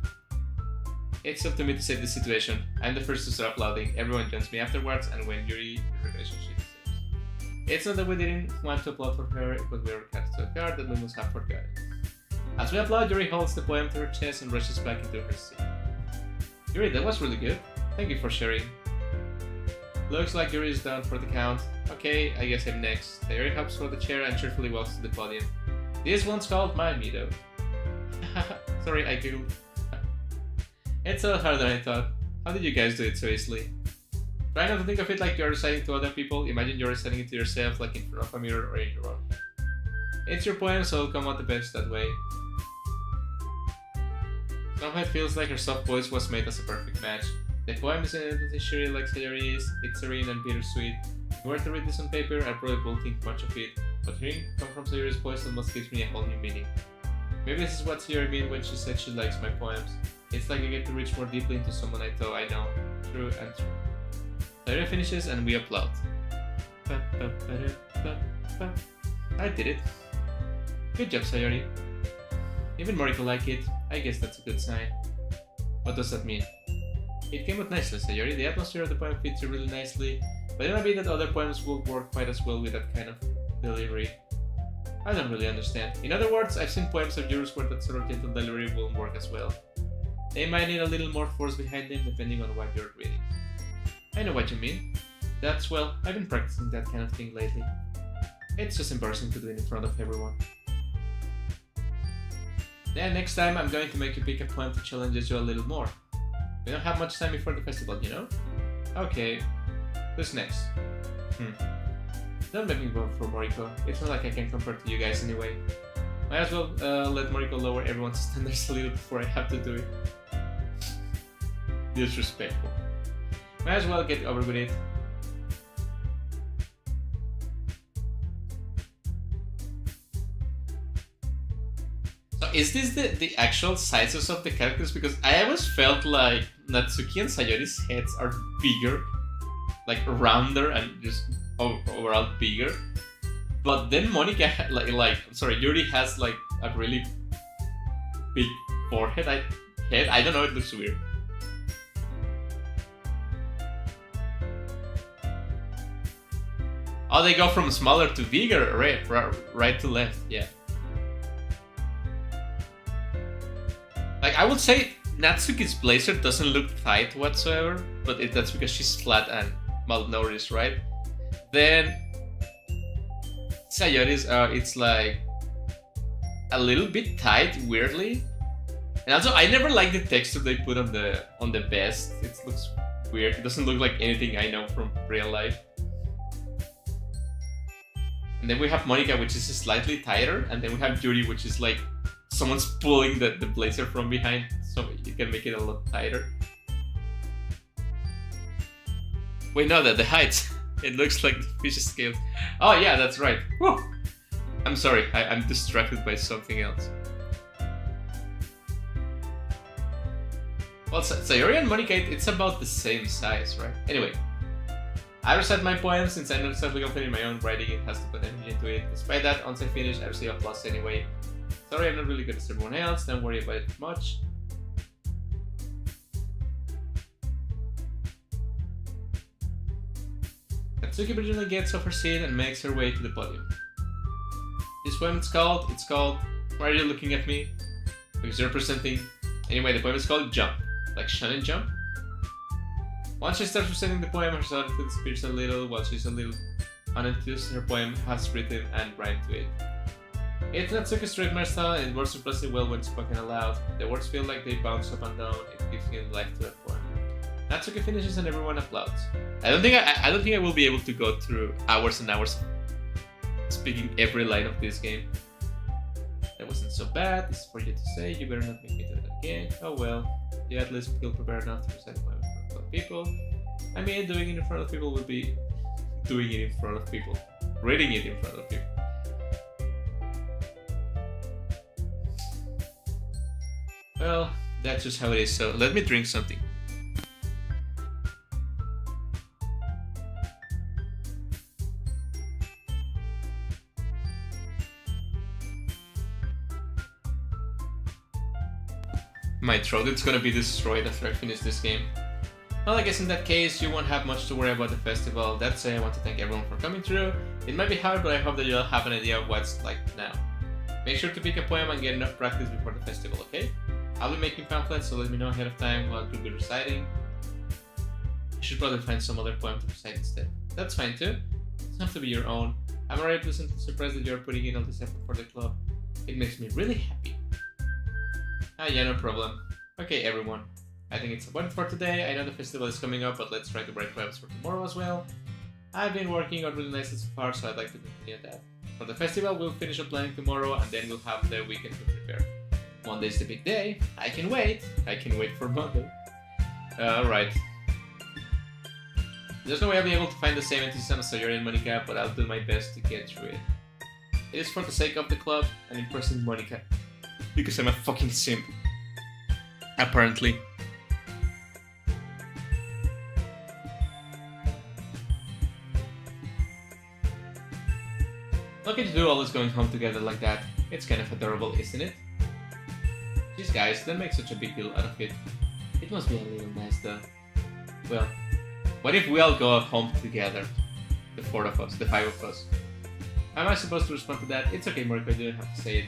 It's up to me to save the situation. I'm the first to start applauding. Everyone joins me afterwards, and when Yuri relationship saves. It's not that we didn't want to applaud for her, but we were cast to a card that we must have forgotten. As we applaud, Yuri holds the poem to her chest and rushes back into her seat. Yuri, that was really good. Thank you for sharing. Looks like Yuri is down for the count. Okay, I guess I'm next. Yuri hops for the chair and cheerfully walks to the podium. This one's called my Mido. Sorry, I giggled. It's a lot harder than I thought. How did you guys do it so easily? Try not to think of it like you're reciting to other people. Imagine you're reciting it to yourself, like in front of a mirror or in your own head. It's your poem, so it'll come out the best that way. Somehow it feels like her soft voice was made as a perfect match. The poem is as cheery like Sayori is. It's serene and bittersweet. If I were to read this on paper, I probably wouldn't think much of it, but hearing it come from Sayori's voice almost gives me a whole new meaning. Maybe this is what Sayori meant when she said she likes my poems. It's like I get to reach more deeply into someone I thought I know. True and true. Sayori finishes and we applaud. I did it. Good job, Sayori. Even Moriko liked it. I guess that's a good sign. What does that mean? It came out nicely, Sayori. The atmosphere of the poem fits you really nicely, but it might be that other poems will work quite as well with that kind of delivery. I don't really understand. In other words, I've seen poems of yours where that sort of gentle delivery won't work as well. They might need a little more force behind them depending on what you're reading. I know what you mean. That's, well, I've been practicing that kind of thing lately. It's just embarrassing to do it in front of everyone. Then next time I'm going to make you pick a poem that challenges you a little more. We don't have much time before the festival, you know? Okay, who's next? Don't make me vote for Moriko. It's not like I can compare to you guys anyway. Might as well let Moriko lower everyone's standards a little before I have to do it. Disrespectful. Might as well get over with it. So is this the actual sizes of the characters? Because I always felt like Natsuki and Sayori's heads are bigger, like rounder and just overall bigger. But then Monica, Yuri has like a really big forehead. I don't know, it looks weird. Oh, they go from smaller to bigger, right to left, yeah. Like, I would say Natsuki's blazer doesn't look tight whatsoever, but that's because she's flat and malnourished, right? Then Sayori's, it's like a little bit tight, weirdly. And also, I never liked the texture they put on the vest. It looks weird. It doesn't look like anything I know from real life. And then we have Monica, which is slightly tighter, and then we have Yuri, which is like someone's pulling the blazer from behind, so you can make it a lot tighter. Wait, no, the height. It looks like the fish scale. Oh yeah, that's right. Whew. I'm sorry, I'm distracted by something else. Well, Sayori and Monica, it's about the same size, right? Anyway, I recite my poem. Since I'm not exactly confident in my own writing, it has to put energy into it. Despite that, once I finish, I receive a plus anyway. Sorry, I'm not really good as everyone else, don't worry about it much. Natsuki originally gets off her seat and makes her way to the podium. This poem it's called, Why Are You Looking At Me? Because you're presenting. Anyway, the poem is called Jump, like Shonen Jump. Once she starts presenting the poem, her attitude disappears a little. While she's a little unenthused, her poem has rhythm and rhyme to it. It's Natsuki's trademark style, and it works surprisingly well when spoken aloud. The words feel like they bounce up and down. It gives new life to the poem. Natsuki finishes and everyone applauds. I don't think I will be able to go through hours and hours speaking every line of this game. That wasn't so bad. This is for you to say. You better not make me do that again. Oh well. You at least feel prepared enough to recite the poem in front of people. I mean, doing it in front of people would be doing it in front of people. Reading it in front of people. Well, that's just how it is. So let me drink something. My throat is gonna be destroyed after I finish this game. Well, I guess in that case, you won't have much to worry about the festival. That said, I want to thank everyone for coming through. It might be hard, but I hope that you'll have an idea of what's like now. Make sure to pick a poem and get enough practice before the festival, okay? I'll be making pamphlets, so let me know ahead of time what you'll be reciting. You should probably find some other poem to recite instead. That's fine too. It doesn't have to be your own. I'm already pleasantly surprised that you're putting in all this effort for the club. It makes me really happy. Ah, yeah, no problem. Okay, everyone. I think it's about it for today. I know the festival is coming up, but let's try to write poems for tomorrow as well. I've been working on really nicely so far, so I'd like to continue that. For the festival, we'll finish up planning tomorrow, and then we'll have the weekend to prepare. Monday's the big day. I can wait. I can wait for Monday. Alright. There's no way I'll be able to find the same enthusiasm as Sayori and Monica, but I'll do my best to get through it. It is for the sake of the club and impressing Monica. Because I'm a fucking simp. Apparently. Look at you do always going home together like that. It's kind of adorable, isn't it? Jeez guys, don't make such a big deal out of it. It must be a little nice though. Well, what if we all go home together? The 4 of us, the 5 of us. How am I supposed to respond to that? It's okay, Mariko, you don't have to say it.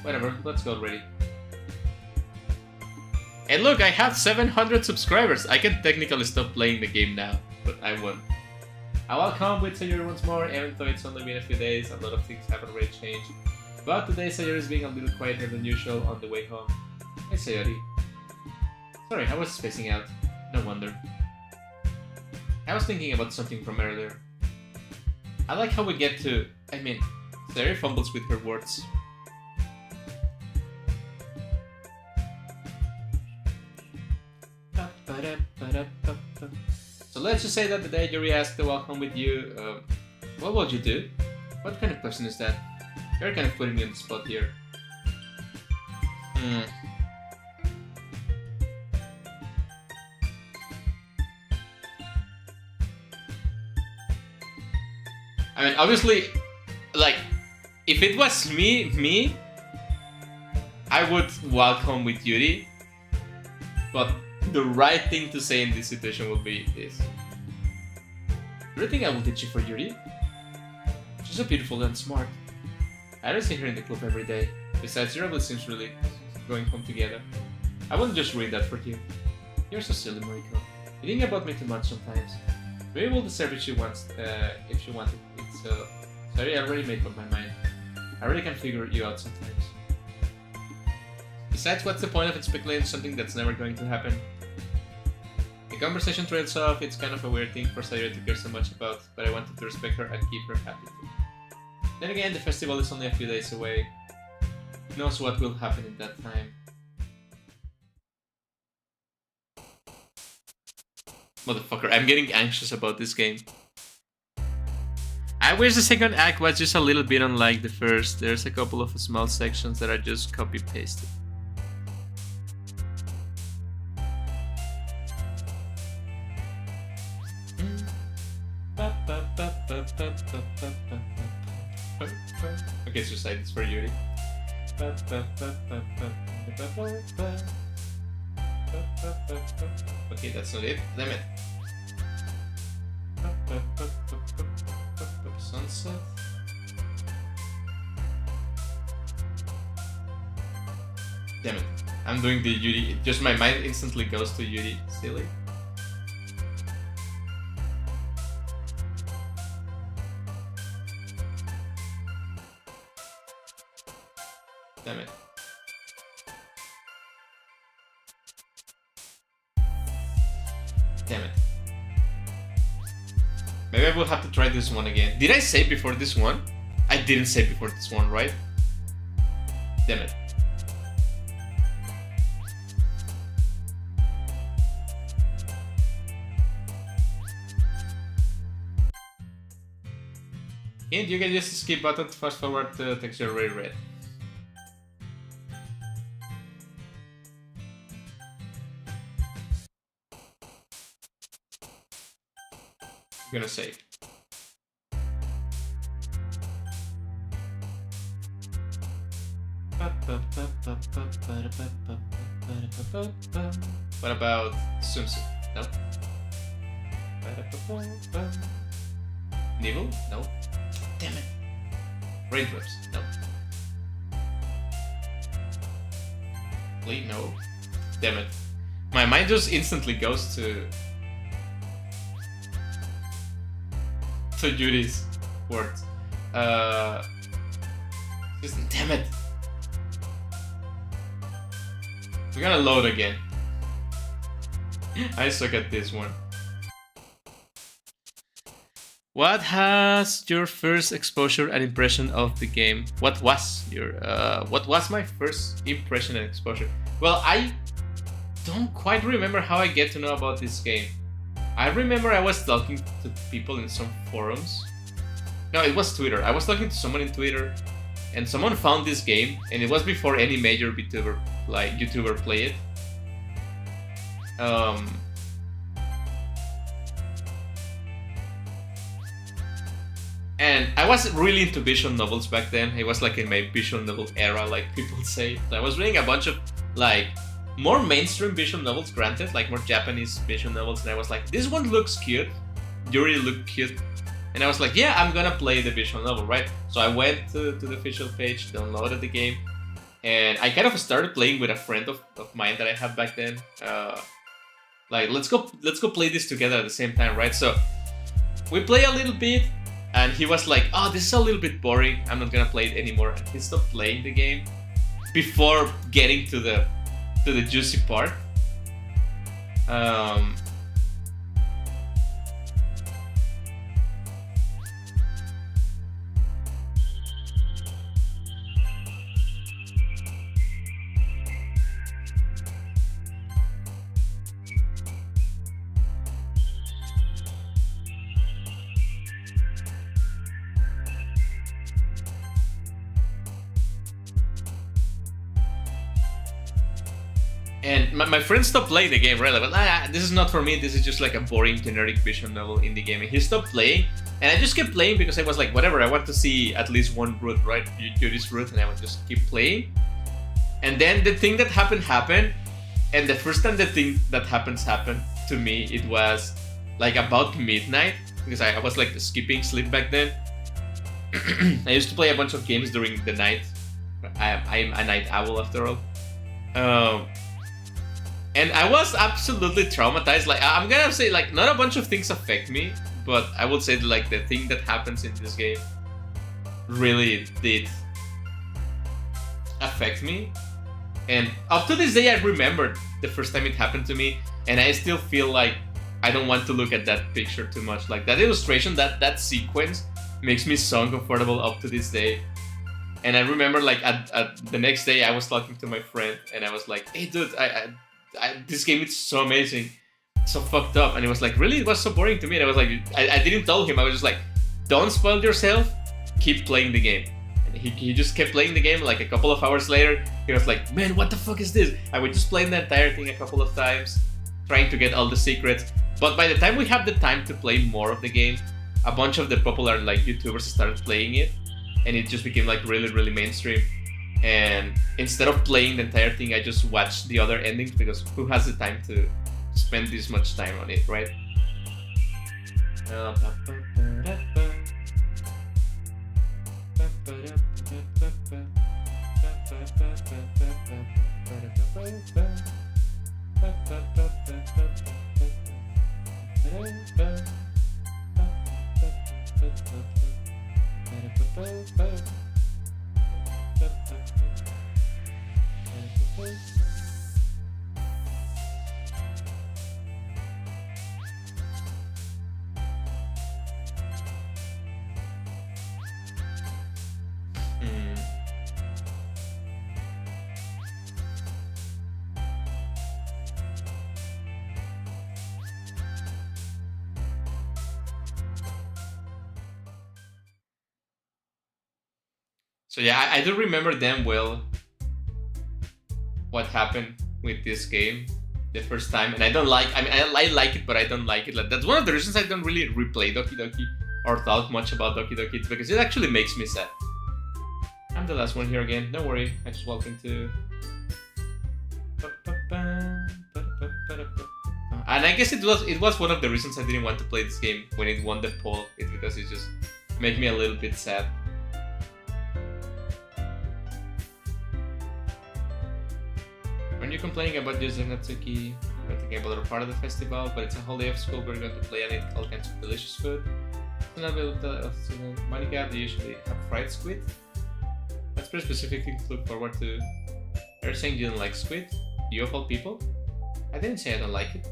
Whatever, let's go already. And look, I have 700 subscribers! I can technically stop playing the game now, but I won't. I will come with Sayori once more, even though it's only been a few days, a lot of things have already changed. But today Sayori is being a little quieter than usual on the way home. Hey Sayori. Sorry, I was spacing out. No wonder. I was thinking about something from earlier. I like how we get to... Sayori fumbles with her words. So let's just say that the day Yuri asked to walk home with you, what would you do? What kind of question is that? You're kind of putting me on the spot here. I mean, obviously, like, if it was me, I would walk home with Yuri, but the right thing to say in this situation would be this. Do you think I will teach you for Yuri? She's so beautiful and smart. I don't see her in the club every day. Besides, your ability seems really going home together. I wouldn't just read that for you. You're so silly, Mariko. You think about me too much sometimes. Maybe we'll deserve if she wants, if she wanted it. So, sorry, I already made up my mind. I really can't figure you out sometimes. Besides, what's the point of speculating something that's never going to happen? The conversation trails off. It's kind of a weird thing for Sayori to care so much about, but I wanted to respect her and keep her happy too. Then again, the festival is only a few days away. Who knows what will happen in that time? Motherfucker, I'm getting anxious about this game. I wish the second act was just a little bit unlike the first. There's a couple of small sections that I just copy-pasted. Okay, Suicide is for Yuri. Okay, that's not it. Damn it. Sunset. Damn it. I'm doing the Yuri. Just my mind instantly goes to Yuri. Silly. Damn it. Maybe I will have to try this one again. Did I save before this one? I didn't save before this one, right? Damn it. And you can use the skip button to fast forward the texture already read. I'm gonna save. What about swimsuit? No. Nibble? No. Damn it. Raindrops? No. Flea? No. Damn it. My mind just instantly goes to Judy's words. Damn it. We're gonna load again. I suck at this one. What has your first exposure and impression of the game? What was my first impression and exposure? Well, I don't quite remember how I get to know about this game. I remember I was talking to people in some forums. No, it was Twitter. I was talking to someone in Twitter, and someone found this game, and it was before any major VTuber, like YouTuber, played it. And I was really into visual novels back then. It was like in my visual novel era, like people say. So I was reading a bunch of like more mainstream visual novels, granted, like more Japanese visual novels, and I was like, this one looks cute. Yuri looked cute. And I was like, yeah, I'm gonna play the visual novel, right? So I went to the official page, downloaded the game, and I kind of started playing with a friend of mine that I had back then. Like, let's go play this together at the same time, right? So we play a little bit, and he was like, oh, this is a little bit boring, I'm not gonna play it anymore. And he stopped playing the game before getting to the juicy part. And my friend stopped playing the game, right? Like, this is not for me, this is just like a boring generic visual novel indie game. And he stopped playing, and I just kept playing because I was like, whatever, I want to see at least one route, right? Judy's route, and I would just keep playing. And then the thing that happened, and the first time the thing that happened to me, it was like about midnight, because I was like skipping sleep back then. I used to play a bunch of games during the night. I'm a night owl after all. And I was absolutely traumatized. Like, I'm gonna say, like, not a bunch of things affect me, but I would say that, like, the thing that happens in this game really did affect me. And up to this day, I remembered the first time it happened to me, and I still feel like I don't want to look at that picture too much. Like, that illustration, that sequence makes me so uncomfortable up to this day. And I remember, like, at the next day, I was talking to my friend, and I was like, hey, dude, this game is so amazing, so fucked up. And he was like, really? It was so boring to me. And I was like, I didn't tell him. I was just like, don't spoil yourself, keep playing the game. And he just kept playing the game. Like a couple of hours later, he was like, man, what the fuck is this? I would just play the entire thing a couple of times, trying to get all the secrets. But by the time we have the time to play more of the game, a bunch of the popular like YouTubers started playing it, and it just became like really, really mainstream. And instead of playing the entire thing, I just watched the other endings, because who has the time to spend this much time on it, right? So yeah, I do remember damn well what happened with this game the first time, and I don't like. I mean, I like it, but I don't like it. Like, that's one of the reasons I don't really replay Doki Doki or talk much about Doki Doki. It's because it actually makes me sad. I'm the last one here again. Don't worry. I just walked into. And I guess it was one of the reasons I didn't want to play this game when it won the poll. It's because it just made me a little bit sad. When you're complaining about using Natsuki, you're thinking about a part of the festival, but it's a whole day of school. We're going to play and eat all kinds of delicious food. So not able to Monica, they usually have fried squid. That's pretty specific thing to look forward to. Are you saying you don't like squid? You of all people? I didn't say I don't like it.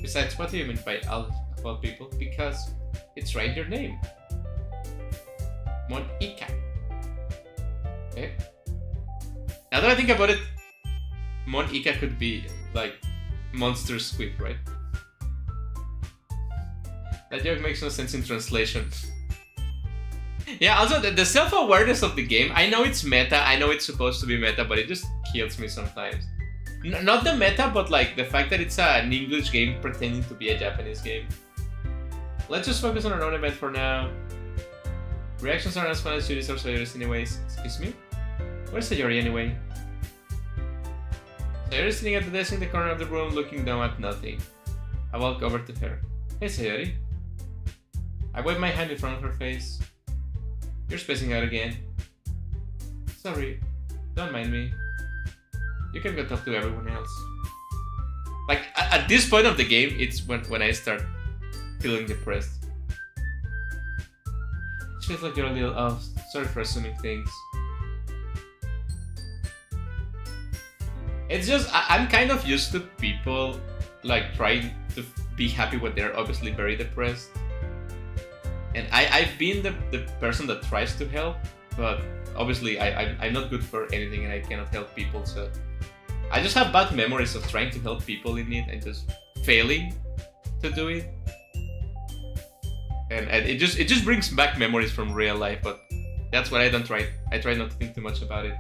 Besides, what do you mean by all of all people? Because it's right in your name. Monica. Okay. Now that I think about it, Monica could be like monster squid, right? That joke makes no sense in translation. Yeah, also the self-awareness of the game, I know it's meta, I know it's supposed to be meta, but it just kills me sometimes. Not the meta, but like the fact that it's an English game pretending to be a Japanese game. Let's just focus on our own event for now. Reactions aren't as fun as Judy's or Sayori's anyways. Excuse me? Where's Sayori anyway? Sayori's sitting at the desk in the corner of the room looking down at nothing. I walk over to her. Hey Sayori. I wave my hand in front of her face. You're spacing out again. Sorry, don't mind me. You can go talk to everyone else. Like, at this point of the game, it's when I start feeling depressed. It feels like you're a little off. Sorry for assuming things. It's just, I'm kind of used to people, like, trying to be happy when they're obviously very depressed. And I've been the person that tries to help, but obviously I'm not good for anything and I cannot help people, so I just have bad memories of trying to help people in need and just failing to do it. And it just brings back memories from real life, but that's what I don't try. I try not to think too much about it.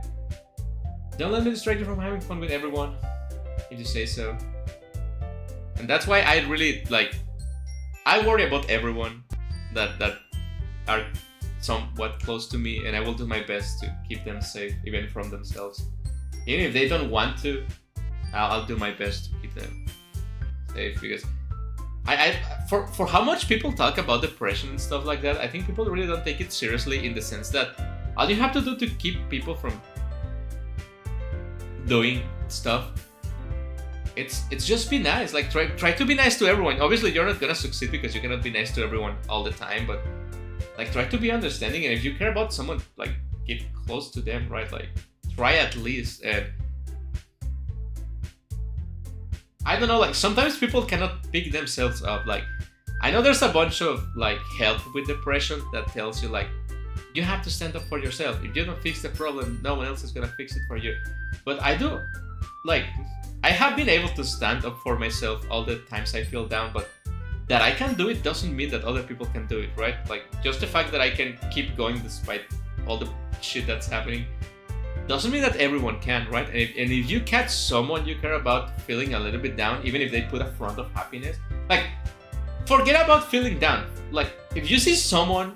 Don't let me distract you from having fun with everyone, if you say so. And that's why I really, like, I worry about everyone that are somewhat close to me, and I will do my best to keep them safe, even from themselves. Even if they don't want to, I'll do my best to keep them safe, because for how much people talk about depression and stuff like that, I think people really don't take it seriously, in the sense that all you have to do to keep people from doing stuff, it's just be nice. Like, try to be nice to everyone. Obviously you're not gonna succeed because you cannot be nice to everyone all the time, but like, try to be understanding, and if you care about someone, like, get close to them, right? Like, try at least. And I don't know, like, sometimes people cannot pick themselves up. Like, I know there's a bunch of like help with depression that tells you, like, you have to stand up for yourself. If you don't fix the problem, no one else is gonna fix it for you. But I do, like, I have been able to stand up for myself all the times I feel down, but that I can do it doesn't mean that other people can do it, right? Like, just the fact that I can keep going despite all the shit that's happening doesn't mean that everyone can, right? And if you catch someone you care about feeling a little bit down, even if they put a front of happiness, like, forget about feeling down. Like, if you see someone,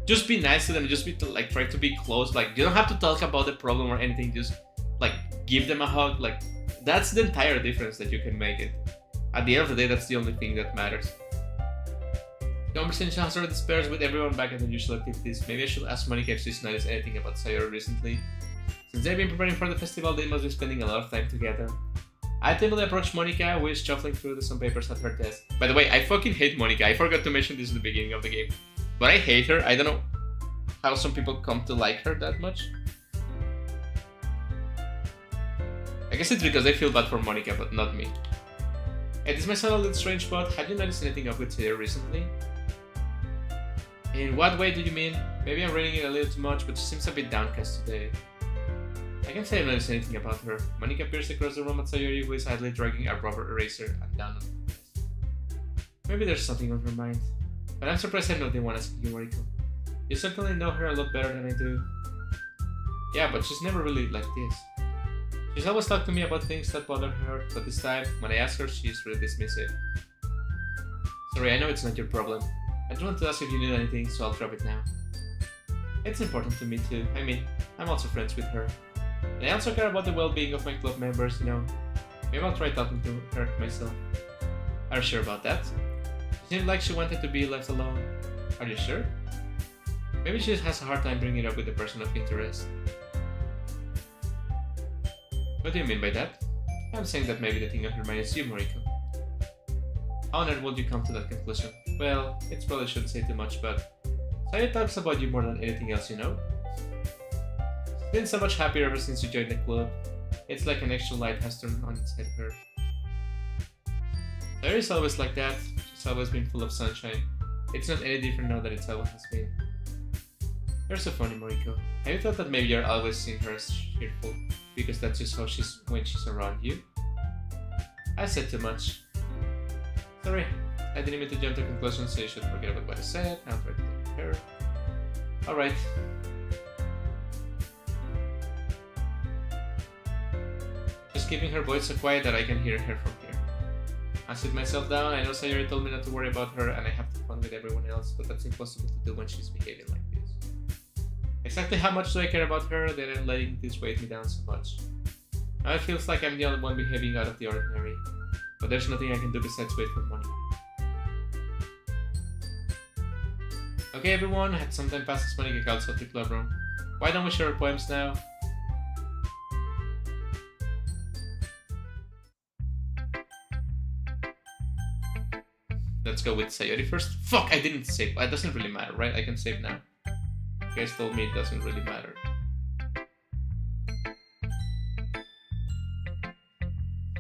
just be nice to them, just be like, try to be close. Like, you don't have to talk about the problem or anything, just like give them a hug. Like, that's the entire difference that you can make it. At the end of the day, that's the only thing that matters. Conversation has already spares with everyone back at the usual activities. Maybe I should ask Monica if she's noticed anything about Sayori recently. Since they've been preparing for the festival, they must be spending a lot of time together. I timidly approached Monica, who is shuffling through some papers at her desk. By the way, I fucking hate Monica. I forgot to mention this in the beginning of the game. But I hate her. I don't know how some people come to like her that much. I guess it's because I feel bad for Monica, but not me. Hey, this might sound a little strange, but have you noticed anything of with Sayori recently? In what way do you mean? Maybe I'm reading it a little too much, but she seems a bit downcast today. I can't say I've noticed anything about her. Monica peers across the room at Sayori, who is idly dragging a rubber eraser and down on her desk. Maybe there's something on her mind. But I'm surprised I'm not the one asking you, Mariko. You certainly know her a lot better than I do. Yeah, but she's never really like this. She's always talked to me about things that bother her, but this time, when I ask her, she's really dismissive. Sorry, I know it's not your problem. I just want to ask if you need anything, so I'll drop it now. It's important to me too. I mean, I'm also friends with her. And I also care about the well-being of my club members, you know. Maybe I'll try talking to her myself. Are you sure about that? She seemed like she wanted to be left alone. Are you sure? Maybe she just has a hard time bringing it up with a person of interest. What do you mean by that? I'm saying that maybe the thing on her mind is you, Moriko. How on earth would you come to that conclusion? Well, it probably shouldn't say too much, but Saya talks about you more than anything else, you know? She's been so much happier ever since you joined the club. It's like an extra light has turned on inside her. Saya is always like that. She's always been full of sunshine. It's not any different now that it's always has been. You're so funny, Moriko. Have you thought that maybe you're always seeing her as cheerful because that's just how she's when she's around you? I said too much. Sorry, I didn't mean to jump to conclusions, so you should forget about what I said. I'll try to take care. Alright. Just keeping her voice so quiet that I can hear her from here. I sit myself down. I know Sayori told me not to worry about her and I have to fun with everyone else, but that's impossible to do when she's behaving like this. Exactly how much do I care about her that I'm letting this weight me down so much? Now it feels like I'm the only one behaving out of the ordinary, but there's nothing I can do besides wait for money. Okay everyone, I had some time past this morning outside the club room. Why don't we share our poems now? Let's go with Sayori first. Fuck, I didn't save. It doesn't really matter, right? I can save now. You guys told me it doesn't really matter.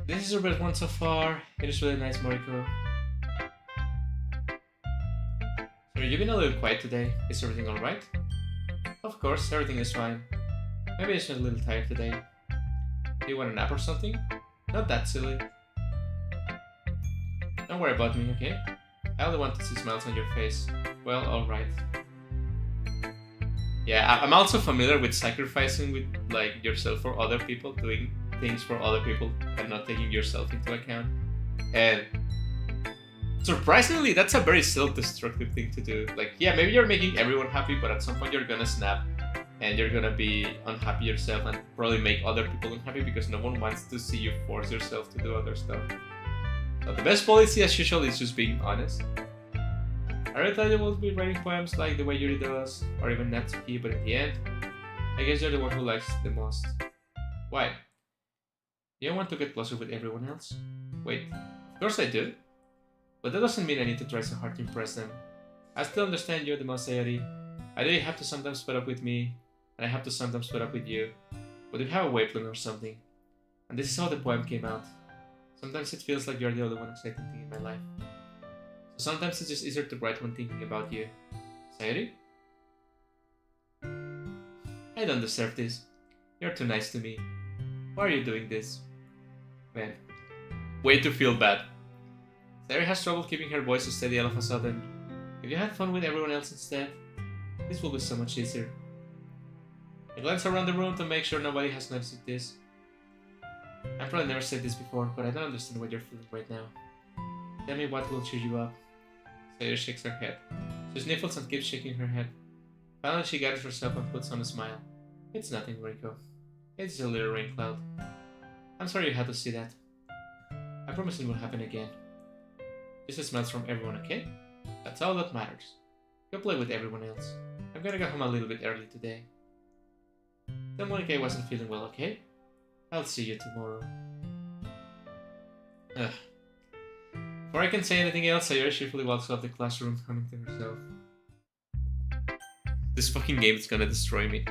This is our best one so far. It is really nice, Moriko. Sorry, you've been a little quiet today. Is everything alright? Of course, everything is fine. Maybe I'm just a little tired today. Do you want a nap or something? Not that silly. Don't worry about me, okay? I only want to see smiles on your face. Well, alright. Yeah, I'm also familiar with sacrificing with like yourself for other people, doing things for other people and not taking yourself into account. And surprisingly, that's a very self-destructive thing to do. Like, yeah, maybe you're making everyone happy, but at some point you're gonna snap and you're gonna be unhappy yourself and probably make other people unhappy because no one wants to see you force yourself to do other stuff. So the best policy as usual is just being honest. I really thought you would be writing poems like the way Yuri does, or even Natsuki, but in the end, I guess you're the one who likes the most. Why? You want to get closer with everyone else? Wait, of course I do. But that doesn't mean I need to try so hard to impress them. I still understand you're the most Sayori. I know you have to sometimes put up with me, and I have to sometimes put up with you. But we have a wavelength or something. And this is how the poem came out. Sometimes it feels like you're the only one exciting thing in my life. So sometimes it's just easier to write when thinking about you. Sayori? I don't deserve this. You're too nice to me. Why are you doing this? Man, way to feel bad. Sayori has trouble keeping her voice steady all of a sudden. If you had fun with everyone else instead, this will be so much easier. I glance around the room to make sure nobody has noticed this. I've probably never said this before, but I don't understand what you're feeling right now. Tell me what will cheer you up. Sayori shakes her head. She sniffles and keeps shaking her head. Finally, she gathers herself and puts on a smile. It's nothing, Moriko. It's just a little rain cloud. I'm sorry you had to see that. I promise it won't happen again. This is smells from everyone, okay? That's all that matters. Go play with everyone else. I'm gonna go home a little bit early today. Tell Monica I wasn't feeling well, okay? I'll see you tomorrow. Ugh. Before I can say anything else, Sayori cheerfully walks out of the classroom, humming to herself. This fucking game is gonna destroy me.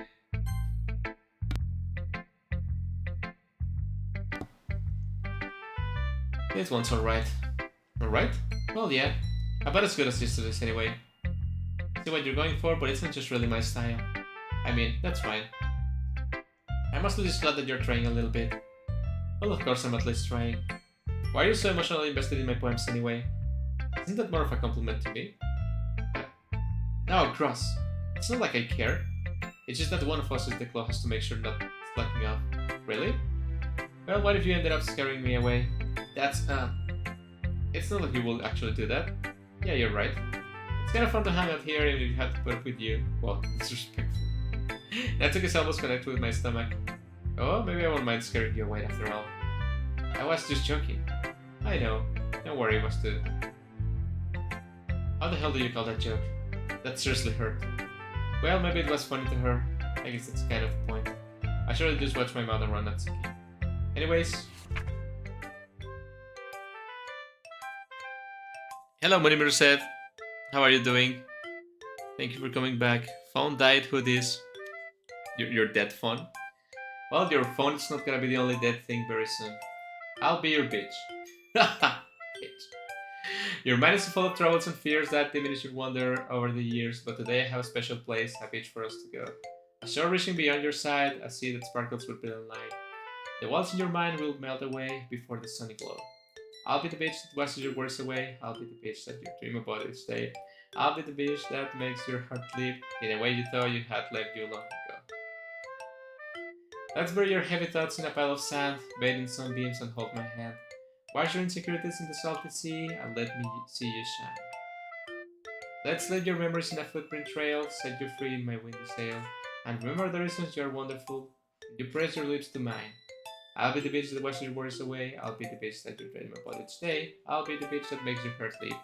This one's alright. Alright? Well, yeah. About as good as yesterday's anyway. See what you're going for, but it's not just really my style. I mean, that's fine. I'm mostly just glad that you're trying a little bit. Well, of course I'm at least trying. Why are you so emotionally invested in my poems anyway? Isn't that more of a compliment to me? No, gross. It's not like I care. It's just that one of us is the claw has to make sure not slacking off. Really? Well, what if you ended up scaring me away? That's, it's not like you will actually do that. Yeah, you're right. It's kind of fun to hang out here even if you have to put up with you. Well, disrespectful. That took his almost connected with my stomach. Oh, maybe I won't mind scaring you away after all. I was just joking. I know. Don't worry, Master. How the hell do you call that joke? That seriously hurt. Well, maybe it was funny to her. I guess that's kind of the point. I should have just watched my mother run that Suki. Anyways. Hello, Monimir said. How are you doing? Thank you for coming back. Phone died, who this? Your dead phone? Well, your phone is not gonna be the only dead thing very soon. I'll be your bitch. Bitch. Your mind is full of troubles and fears that diminish your wonder over the years, but today I have a special place, a beach for us to go. A shore reaching beyond your side, a sea that sparkles with brilliant light. The walls in your mind will melt away before the sunny glow. I'll be the beach that washes your worries away. I'll be the beach that you dream about each day. I'll be the beach that makes your heart leap in a way you thought you had left you long ago. Let's bury your heavy thoughts in a pile of sand, bathe in sunbeams and hold my hand. Wash your insecurities in the salty sea and let me see you shine. Let's leave your memories in a footprint trail, set you free in my windy sail. And remember the reasons you are wonderful. You press your lips to mine. I'll be the beach that washes your worries away. I'll be the beach that you dream about each day. I'll be the beach that makes your heart leap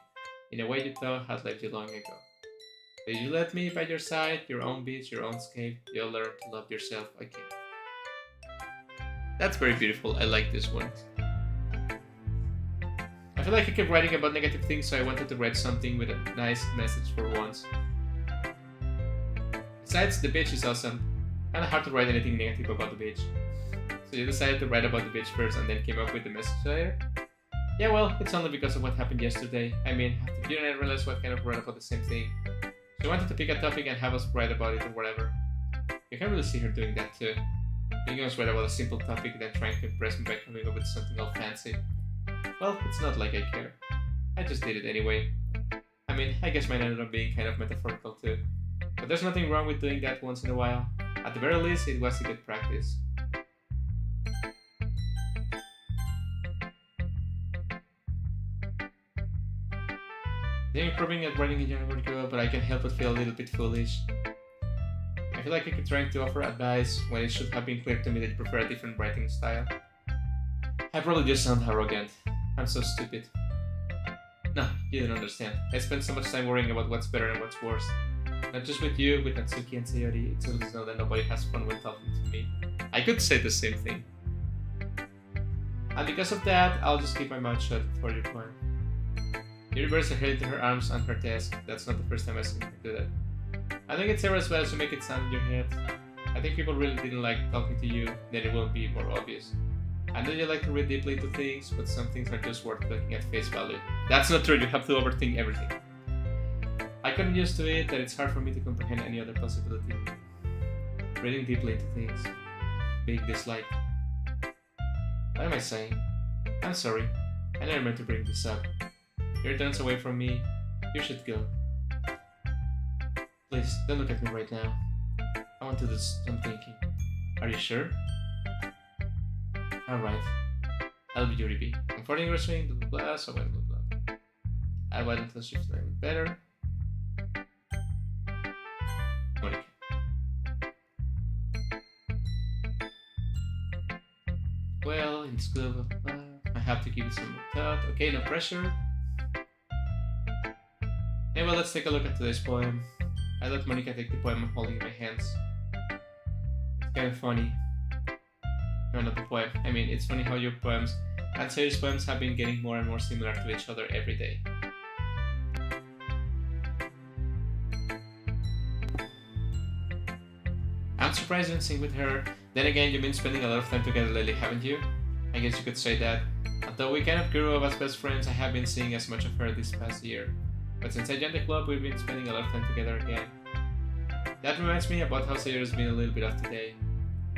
in a way you thought had left you long ago. Did you let me by your side, your own beach, your own escape? You'll learn to love yourself again. That's very beautiful. I like this one. I feel like I kept writing about negative things, so I wanted to write something with a nice message for once. Besides, the beach is awesome. Kinda hard to write anything negative about the beach. So you decided to write about the beach first and then came up with the message later? Yeah, well, it's only because of what happened yesterday. I mean, after you and I realized what kind of write about the same thing. She wanted to pick a topic and have us write about it or whatever. You can really see her doing that too. Making us write about a simple topic then trying to impress me by coming up with something all fancy. Well, it's not like I care. I just did it anyway. I mean, I guess mine ended up being kind of metaphorical too. But there's nothing wrong with doing that once in a while. At the very least, it was a good practice. I'm improving at writing in general, but I can't help but feel a little bit foolish. I feel like I keep trying to offer advice when it should have been clear to me that you prefer a different writing style. I probably just sound arrogant. I'm so stupid. No, you don't understand. I spend so much time worrying about what's better and what's worse. Not just with you, with Natsuki and Sayori, it's always known that nobody has fun when talking to me. I could say the same thing. And because of that, I'll just keep my mouth shut for your poem. The reverse her head into her arms on her desk. That's not the first time I've seen her do that. I think it's ever as well as you make it sound in your head. I think people really didn't like talking to you, then it won't be more obvious. I know you like to read deeply into things, but some things are just worth looking at face value. That's not true, you have to overthink everything. I gotten used to it that it's hard for me to comprehend any other possibility. Reading deeply into things. Being disliked. What am I saying? I'm sorry. I never meant to bring this up. You're turns away from me. You should go. Please, don't look at me right now. I want to do some thinking. Are you sure? Alright. I'll be Yuri B. I'm 14 years old, blah blah blah, so blah blah blah. I wait until she's learning better. Monica. Well, in school, blah blah blah. I have to give it some more thought. Okay, no pressure. Anyway, let's take a look at today's poem. I let Monica take the poem I'm holding in my hands. It's kind of funny. No, not the poem. I mean, it's funny how your poems and Sayori's poems have been getting more and more similar to each other every day. I'm surprised you didn't sing with her. Then again, you've been spending a lot of time together lately, haven't you? I guess you could say that. Although we kind of grew up as best friends, I have been seeing as much of her this past year. But since I joined the club, we've been spending a lot of time together again. That reminds me about how Sayori's been a little bit off today.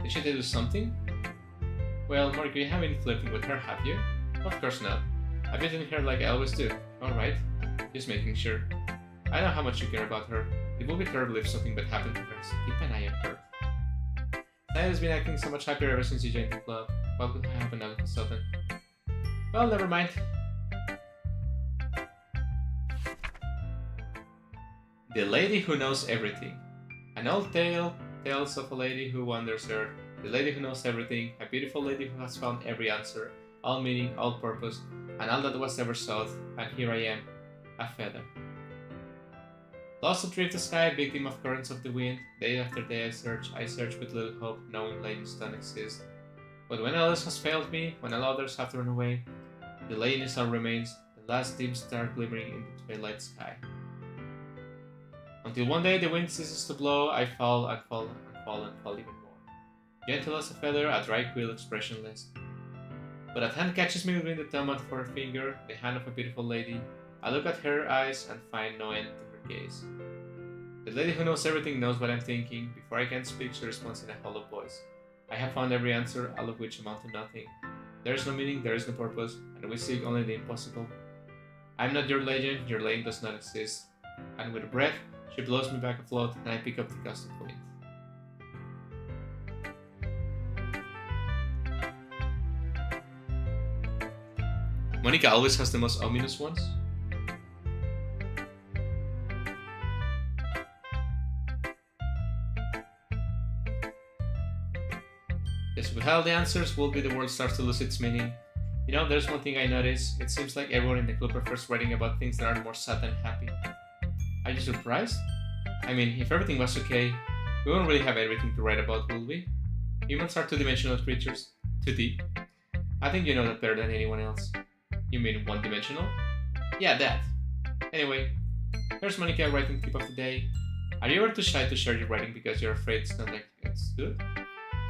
Did she tell you something? Well, Mark, you haven't been flirting with her, have you? Of course not. I've been telling her like I always do. Alright, just making sure. I know how much you care about her. It would be terrible if something bad happened to her, so keep an eye on her. Naya has been acting so much happier ever since you joined the club. What could happen all of a sudden? Well, never mind. The Lady Who Knows Everything. An old tale tells of a lady who wanders earth. The lady who knows everything, a beautiful lady who has found every answer, all meaning, all purpose, and all that was ever sought, and here I am, a feather. Lost adrift the sky, victim of currents of the wind, day after day I search with little hope, knowing ladies don't exist. But when all else has failed me, when all others have turned away, the lady still remains, the last dim star glimmering in the twilight sky. Until one day the wind ceases to blow, I fall and fall and fall and fall even more. Gentle as a feather, a dry quill expressionless. But a hand catches me between the thumb and forefinger, the hand of a beautiful lady. I look at her eyes and find no end to her gaze. The lady who knows everything knows what I'm thinking. Before I can speak, she responds in a hollow voice. I have found every answer, all of which amount to nothing. There is no meaning, there is no purpose, and we seek only the impossible. I'm not your legend does not exist. And with a breath, she blows me back afloat, and I pick up the gust of wind. Monica always has the most ominous ones. Yes, without the answers, will be the world starts to lose its meaning. You know, there's one thing I notice. It seems like everyone in the club prefers writing about things that are more sad than happy. Are you surprised? I mean, if everything was okay, we won't really have everything to write about, will we? Humans are two-dimensional creatures. 2D. I think you know that better than anyone else. You mean one-dimensional? Yeah, that. Anyway, here's Monica writing tip of the day. Are you ever too shy to share your writing because you're afraid it's not like it's good?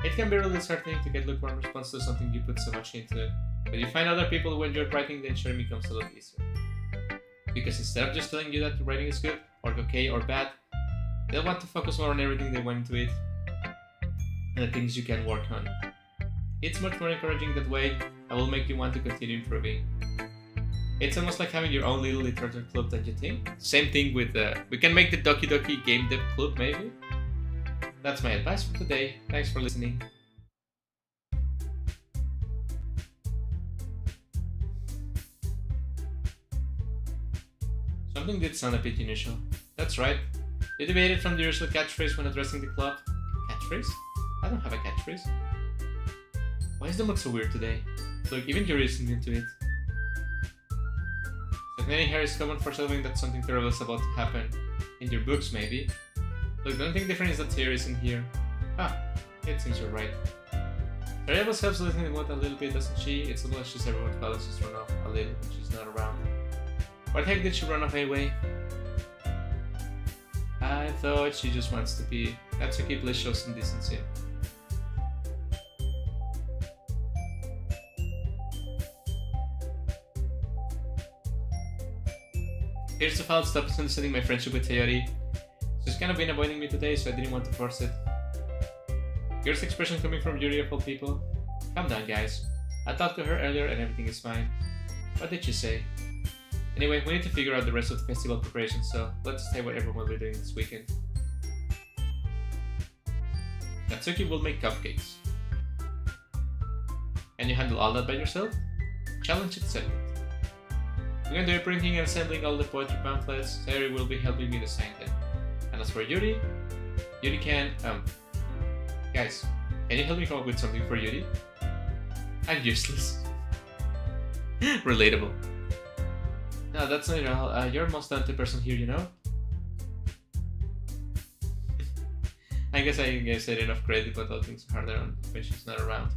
It can be really disheartening to get lukewarm response to something you put so much into. But you find other people who enjoy writing, then sharing becomes a lot easier. Because instead of just telling you that the writing is good, or okay, or bad, they'll want to focus more on everything they went into it, and the things you can work on. It's much more encouraging that way, and will make you want to continue improving. It's almost like having your own little literature club, don't you think? Same thing with we can make the Doki game dev club, maybe? That's my advice for today. Thanks for listening. Something did sound a bit unusual. That's right. You deviated from the usual catchphrase when addressing the club. Catchphrase? I don't have a catchphrase. Why is the mood so weird today? Look, even you're listening into it. Stagnating hair is common for showing that something terrible is about to happen. In your books, maybe. Look, the only thing different is that Theory isn't here. Ah, it seems you're right. Theory always helps lighten the mood a little bit, doesn't she? It's almost just everyone follows she's run off a little when she's not around. Why the heck did she run off anyway? I thought she just wants to be. Natsuki, please show some decency. Here's the file to stop considering my friendship with Theory. She's kind of been avoiding me today, so I didn't want to force it. Here's the expression coming from Yuri of all people. Calm down, guys. I talked to her earlier and everything is fine. What did she say? Anyway, we need to figure out the rest of the festival preparations, so let's decide what everyone will be doing this weekend. Natsuki will make cupcakes. Can you handle all that by yourself? Challenge accepted. I'm going to be printing and assembling all the poetry pamphlets. Sayori will be helping me design them. And as for Yuri can, guys, can you help me come up with something for Yuri? I'm useless. Relatable. No, that's not at all. You're the most talented person here, you know? I guess I gave enough credit, but all things are harder when she's not around.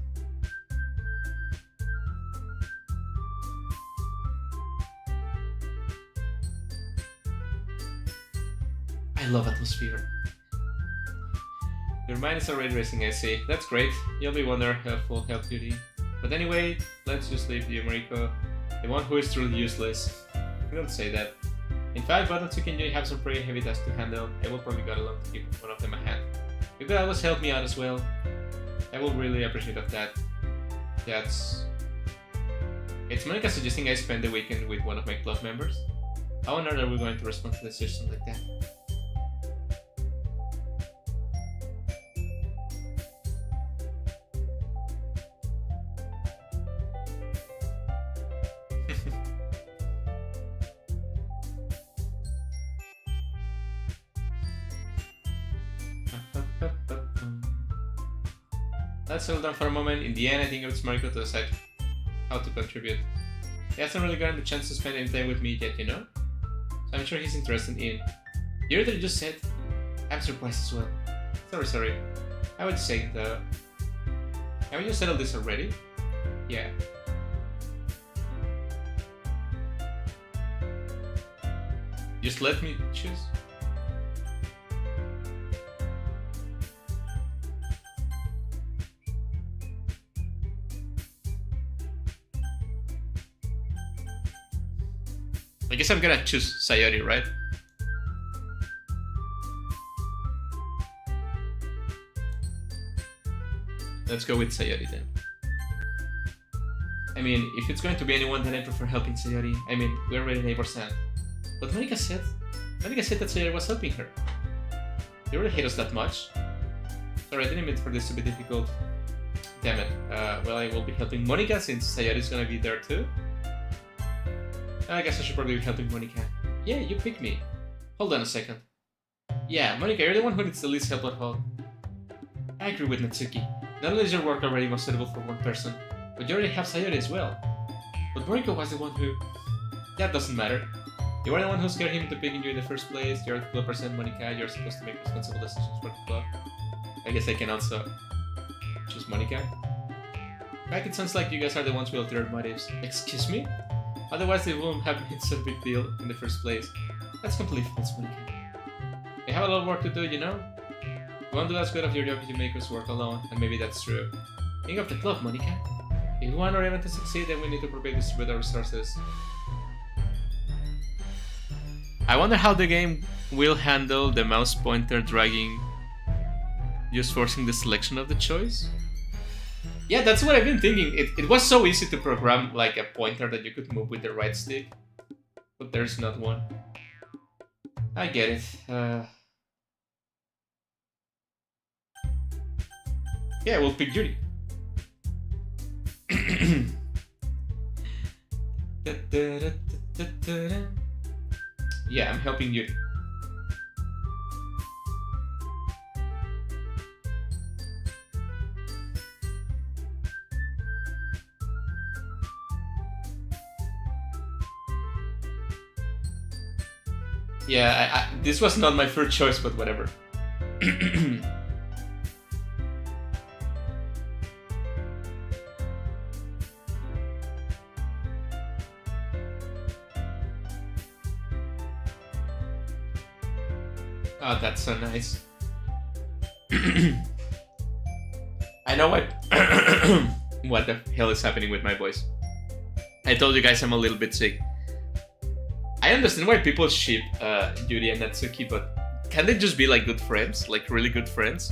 I love atmosphere. Your mind is already racing, I see. That's great. You'll be one helpful help duty. But anyway, let's just leave you, Mariko. The one who is truly useless. Don't say that. In fact, but Natsuki and you have some pretty heavy tasks to handle. I will probably go along to keep one of them a hand. You could always help me out as well. I will really appreciate of that. It's Monica suggesting I spend the weekend with one of my club members. How on earth are we going to respond to the suggestion like that? Let's settle down for a moment. In the end, I think it's Mariko to decide how to contribute. He hasn't really gotten the chance to spend any time with me yet, you know? So I'm sure he's interested in. You already just said, I'm surprised as well. Sorry. I would say though. Have you settled this already? Yeah. Just let me choose. I guess I'm gonna choose Sayori, right? Let's go with Sayori then. I mean, if it's going to be anyone, then I prefer helping Sayori. I mean, we're already neighbors now. But Monica said that Sayori was helping her. You really hate us that much? Sorry, I didn't mean for this to be difficult. Damn it. Well, I will be helping Monica since Sayori is gonna be there too. I guess I should probably be helping Monica. Yeah, you pick me. Hold on a second. Yeah, Monica, you're the one who needs the least help at all. I agree with Natsuki. Not only is your work already most suitable for one person, but you already have Sayori as well. But Monica was the one who... That doesn't matter. You are the one who scared him into picking you in the first place. You're the club president, Monica. You're supposed to make responsible decisions for the club. I guess I can also choose Monica. Back, it sounds like you guys are the ones with ulterior motives. Excuse me? Otherwise, it wouldn't have been such a big deal in the first place. That's completely false, Monica. You have a lot of work to do, you know? You won't do as good of your job if you make us work alone, and maybe that's true. Think of the club, Monica. If we want our event to succeed, then we need to properly distribute our resources. I wonder how the game will handle the mouse pointer dragging, just forcing the selection of the choice. Yeah, that's what I've been thinking. It was so easy to program like a pointer that you could move with the right stick, but there's not one. I get it. Yeah, we'll pick Yuri. Yeah, I'm helping Yuri. Yeah, this was not my first choice, but whatever. Oh, that's so nice. I know what what the hell is happening with my voice. I told you guys I'm a little bit sick. I understand why people ship Yuri and Natsuki, but can they just be like good friends? Like really good friends?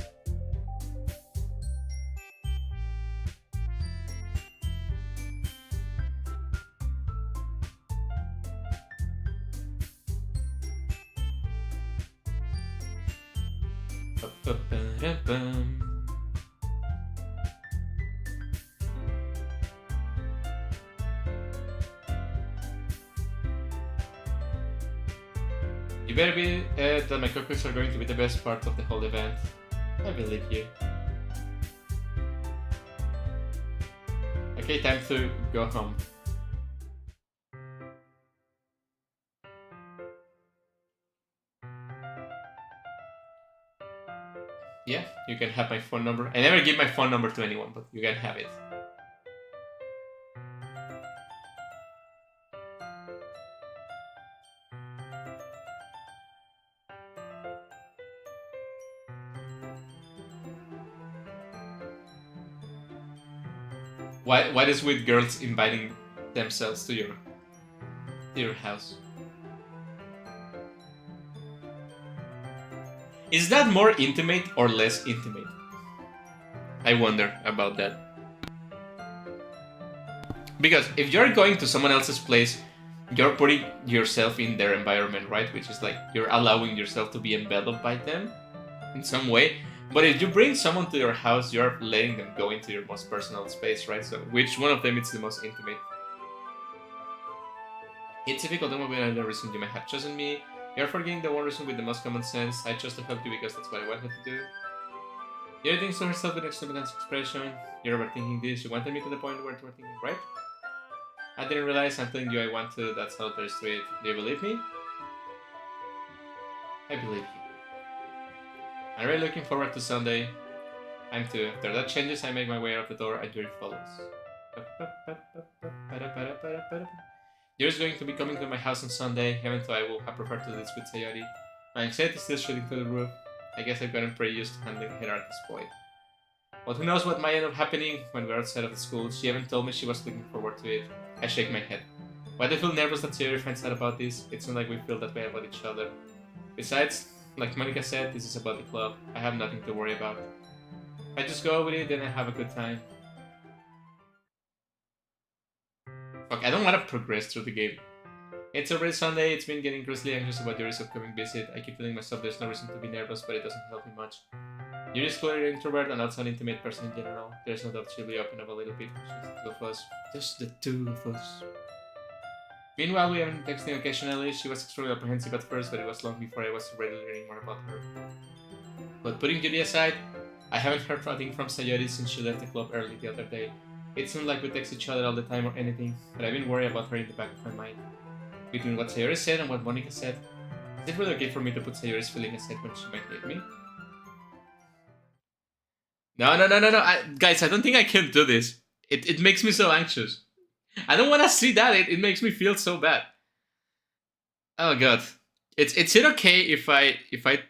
You better be that my cookies are going to be the best part of the whole event. I believe you. Okay, time to go home. Yeah, you can have my phone number. I never give my phone number to anyone, but you can have it. What is with girls inviting themselves to your house? Is that more intimate or less intimate? I wonder about that. Because if you're going to someone else's place, you're putting yourself in their environment, right? Which is like you're allowing yourself to be enveloped by them in some way. But if you bring someone to your house, you're letting them go into your most personal space, right? So which one of them is the most intimate? It's difficult to move in the reason you may have chosen me. You're forgetting the one reason with the most common sense. I chose to help you because that's what I wanted to do. Yuri thinks to herself with an extravagant expression. You're overthinking this. You wanted me to the point where you were thinking, right? I didn't realize I'm telling you I want to. That's how there's to it. Do you believe me? I believe you. I'm really looking forward to Sunday. I'm too. After that changes, I make my way out the door and Yuri follows. Yuri's going to be coming to my house on Sunday, even though I will have preferred to do this with Sayori. My anxiety is still shooting through the roof. I guess I've gotten pretty used to handling her at this point. But who knows what might end up happening when we're outside of the school. She even told me she was looking forward to it. I shake my head. Why do I feel nervous that Sayori finds out about this? It's not like we feel that way about each other. Besides, like Monica said, this is about the club. I have nothing to worry about. If I just go with it, then I have a good time. Fuck, I don't want to progress through the game. It's already Sunday, it's been getting grossly anxious about Yuri's upcoming visit. I keep telling myself there's no reason to be nervous, but it doesn't help me much. Yuri is clearly an introvert and also an intimate person in general. There's no doubt she'll be open up a little bit. Just the two of us. Meanwhile, we have been texting occasionally. She was extremely apprehensive at first, but it was long before I was already learning more about her. But putting Yuri aside, I haven't heard anything from Sayori since she left the club early the other day. It's not like we text each other all the time or anything, but I've been worried about her in the back of my mind. Between what Sayori said and what Monica said, is it really okay for me to put Sayori's feeling aside when she might hate me? No. Guys, I don't think I can do this. It makes me so anxious. I don't want to see that. It makes me feel so bad. Oh god. Is it okay if I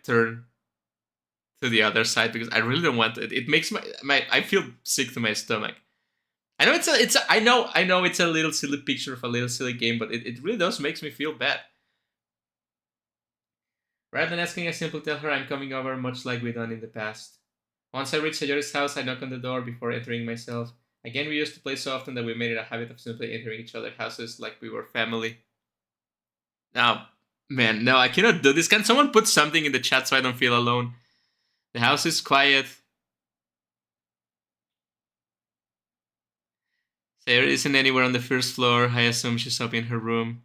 turn to the other side, because I really don't want it. It makes my I feel sick to my stomach. I know I know it's a little silly picture of a little silly game, but it really does makes me feel bad. Rather than asking, I simply tell her I'm coming over, much like we've done in the past. Once I reach Sayori's house, I knock on the door before entering myself. Again, we used to play so often that we made it a habit of simply entering each other's houses like we were family. Now, man, no, I cannot do this. Can someone put something in the chat so I don't feel alone? The house is quiet. Sayori isn't anywhere on the first floor. I assume she's up in her room.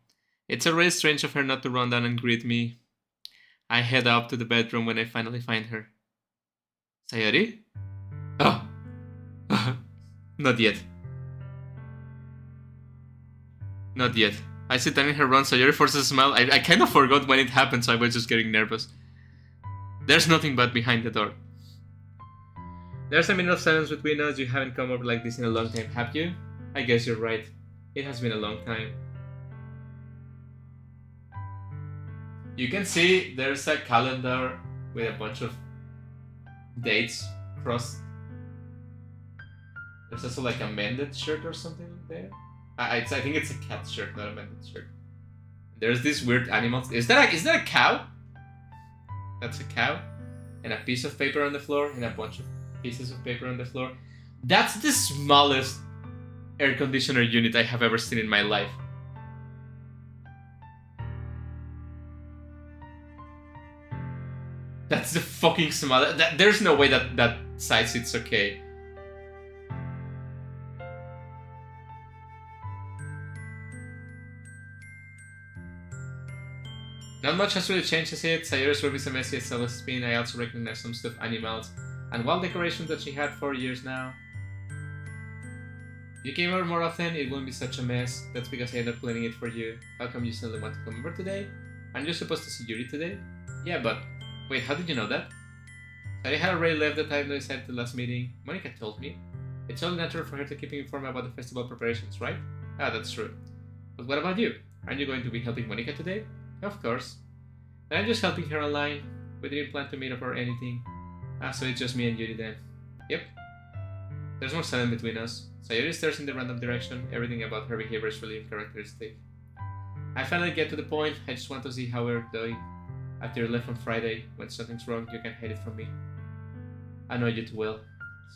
It's already strange of her not to run down and greet me. I head up to the bedroom when I finally find her. Sayori? Oh. Not yet. Not yet. I sit down in her room. Sayori forces a smile. I kind of forgot when it happened, so I was just getting nervous. There's nothing but behind the door. There's a minute of silence between us. You haven't come over like this in a long time, have you? I guess you're right. It has been a long time. You can see there's a calendar with a bunch of dates crossed. There's also like a mended shirt or something there. I think it's a cat shirt, not a mended shirt. There's this weird animal. Is that a cow? That's a cow. And a piece of paper on the floor and a bunch of pieces of paper on the floor. That's the smallest air conditioner unit I have ever seen in my life. That's the fucking smallest. There's no way that size it's okay. Not much has really changed as it. Sayori's room is a messy as well as it's been. I also recognize some stuffed animals and wall decorations that she had for years now. If you came over more often, it wouldn't be such a mess. That's because I ended up cleaning it for you. How come you suddenly want to come over today? Aren't you supposed to see Yuri today? Yeah, but... Wait, how did you know that? Sayori had already left the time they said the last meeting. Monica told me. It's only natural for her to keep me informed about the festival preparations, right? Ah, that's true. But what about you? Aren't you going to be helping Monica today? Of course. Then I'm just helping her online. We didn't plan to meet up or anything. Ah, so it's just me and Yuri then. Yep. There's more silence between us. Sayori stares in the random direction. Everything about her behavior is really uncharacteristic. I finally get to the point. I just want to see how we're doing. After you left on Friday, when something's wrong, you can hide it from me. I know you too well.